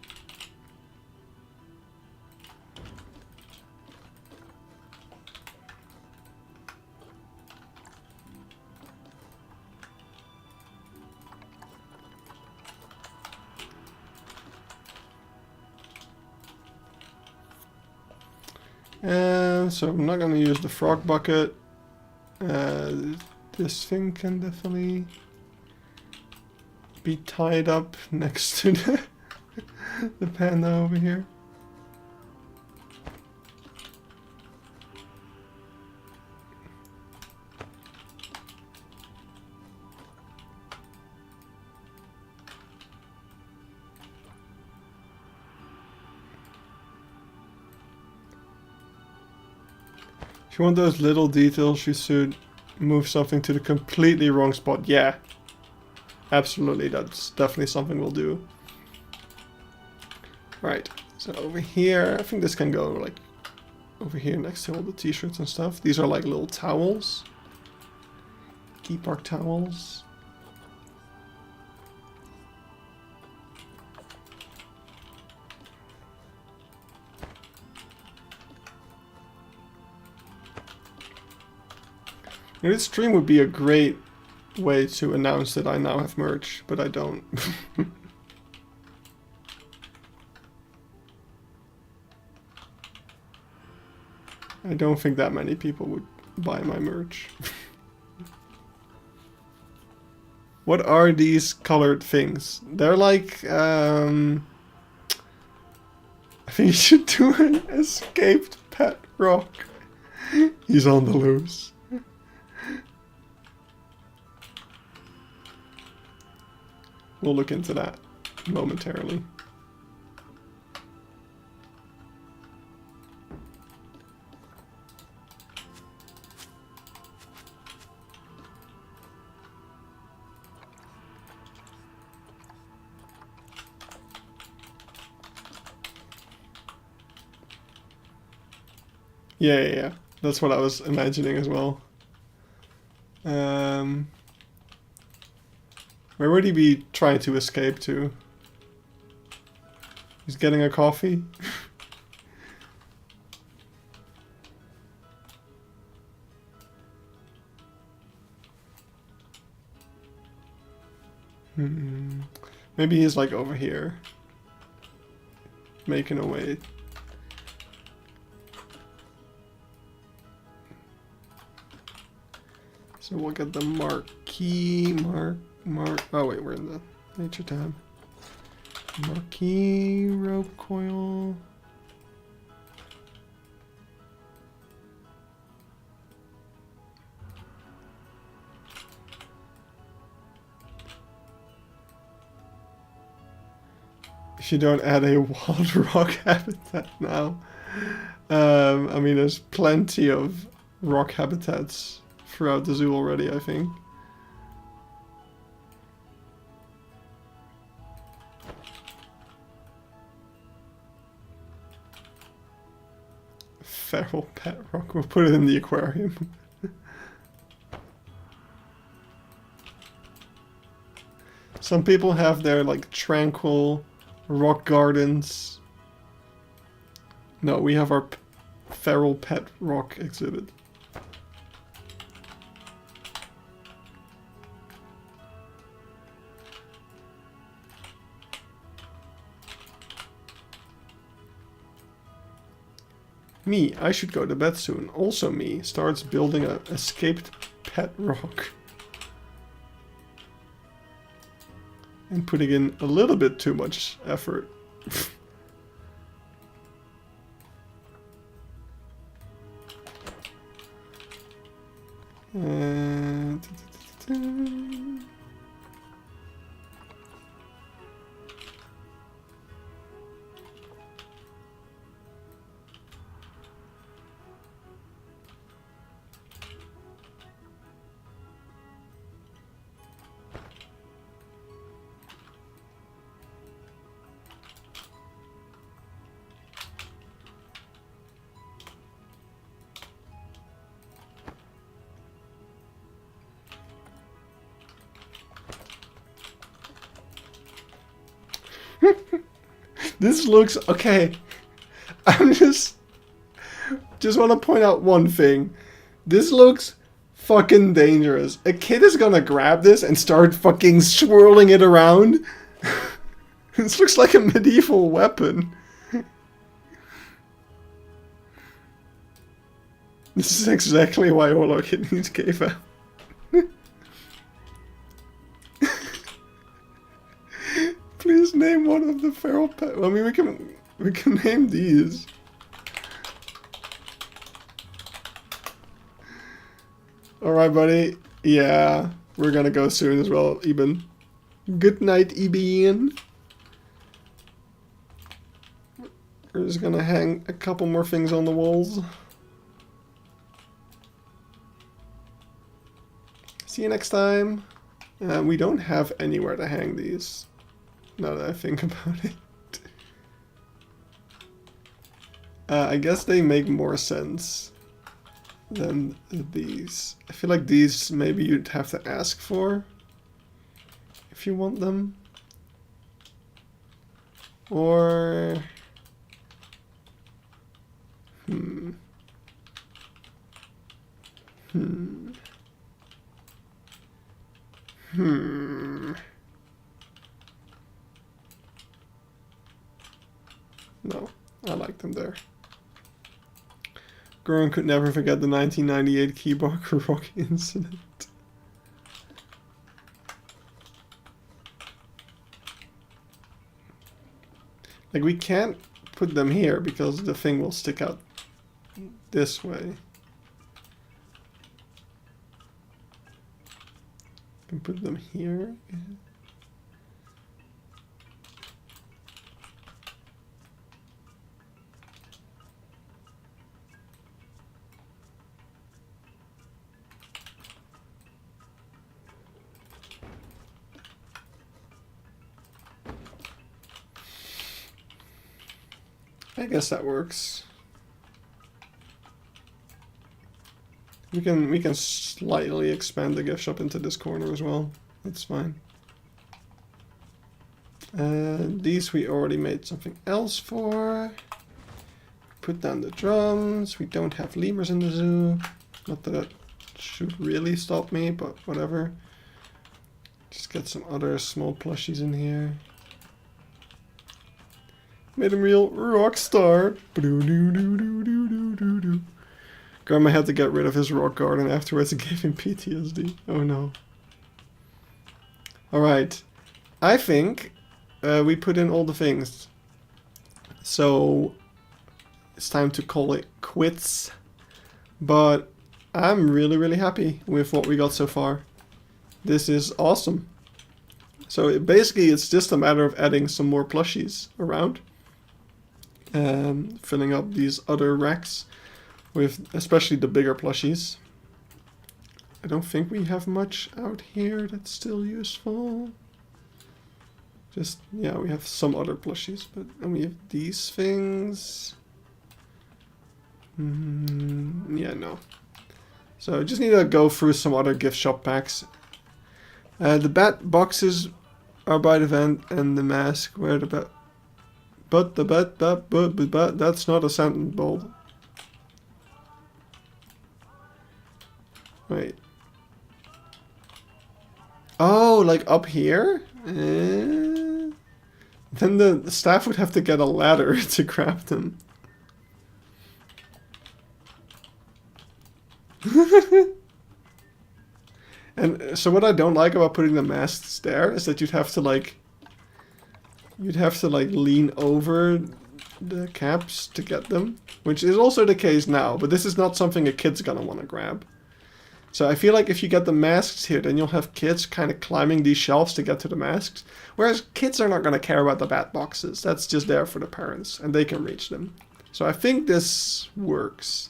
So I'm not going to use the frog bucket. This thing can definitely be tied up next to the panda over here. If you want those little details, you should move something to the completely wrong spot. Yeah, absolutely, that's definitely something we'll do. Right, so over here, I think this can go like over here next to all the t-shirts and stuff. These are like little towels. Keypark towels. This stream would be a great way to announce that I now have merch, but I don't. I don't think that many people would buy my merch. What are these colored things? They're like, I think you should do an escaped pet rock. He's on the loose. We'll look into that momentarily. Yeah. That's what I was imagining as well. Where would he be trying to escape to? He's getting a coffee? Maybe he's like over here. Making a way. So we'll get the marquee, oh wait, we're in the nature tab. Marquee, rope coil. If you don't add a wild rock habitat now. I mean, there's plenty of rock habitats throughout the zoo already, I think. Feral pet rock, we'll put it in the aquarium. Some people have their like tranquil rock gardens. No, we have our feral pet rock exhibit. Me, I should go to bed soon. Also me, starts building a escaped pet rock. And putting in a little bit too much effort. This looks okay. I'm just want to point out one thing. This looks fucking dangerous. A kid is gonna grab this and start fucking swirling it around. This looks like a medieval weapon. This is exactly why all our kidneys gave out. Please name one of the feral pet. I mean, we can name these. All right, buddy. Yeah, we're gonna go soon as well, Eben. Good night, Eben. We're just gonna hang a couple more things on the walls. See you next time. We don't have anywhere to hang these. Now that I think about it. I guess they make more sense than these. I feel like these maybe you'd have to ask for if you want them. Or... No, I like them there. Goran could never forget the 1998 Keypark rock incident. Like, we can't put them here because the thing will stick out this way. Can put them here. I guess that works. We can slightly expand the gift shop into this corner as well. That's fine. These we already made something else for. Put down the drums. We don't have lemurs in the zoo. Not that that should really stop me, but whatever. Just get some other small plushies in here. Made him real rock star. Grandma had to get rid of his rock garden afterwards and gave him PTSD. Oh no. Alright. I think we put in all the things. So it's time to call it quits. But I'm really happy with what we got so far. This is awesome. So basically it's just a matter of adding some more plushies around. Filling up these other racks with especially the bigger plushies. I don't think we have much out here that's still useful. Just, yeah, we have some other plushies, but and we have these things. Yeah, no. So just need to go through some other gift shop packs. The bat boxes are by the vent, and the mask where the bat. But the bat, but that's not a sentence bolt. Wait. Oh, like up here? Then the staff would have to get a ladder to grab them. And so what I don't like about putting the masks there is that you'd have to like lean over the caps to get them, which is also the case now, but this is not something a kid's gonna want to grab. So I feel like if you get the masks here, then you'll have kids kind of climbing these shelves to get to the masks, whereas kids are not going to care about the bat boxes. That's just there for the parents, and they can reach them. So I think this works.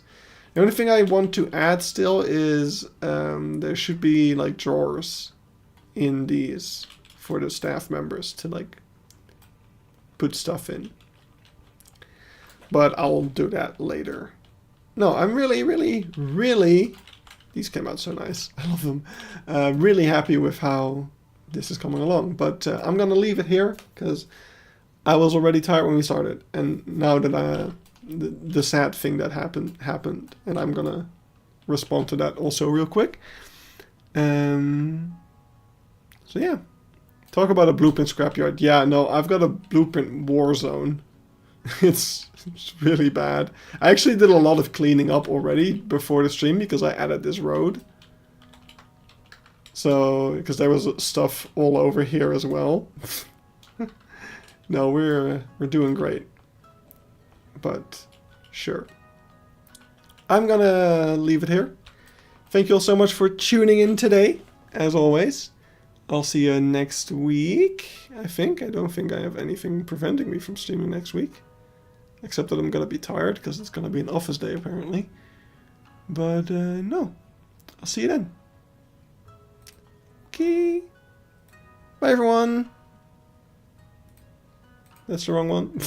The only thing I want to add still is there should be like drawers in these for the staff members to like put stuff in. But I'll do that later. No, I'm really... These came out so nice. I love them. Really happy with how this is coming along. But I'm going to leave it here because I was already tired when we started. And now that the sad thing that happened. And I'm going to respond to that also real quick. So yeah. Talk about a blueprint scrapyard. Yeah, no, I've got a blueprint war zone. It's really bad. I actually did a lot of cleaning up already before the stream because I added this road. So, because there was stuff all over here as well. No, we're doing great. But, sure. I'm gonna leave it here. Thank you all so much for tuning in today, as always. I'll see you next week, I think. I don't think I have anything preventing me from streaming next week. Except that I'm gonna be tired, because it's gonna be an office day, apparently. But, no. I'll see you then. Okay. Bye, everyone. That's the wrong one.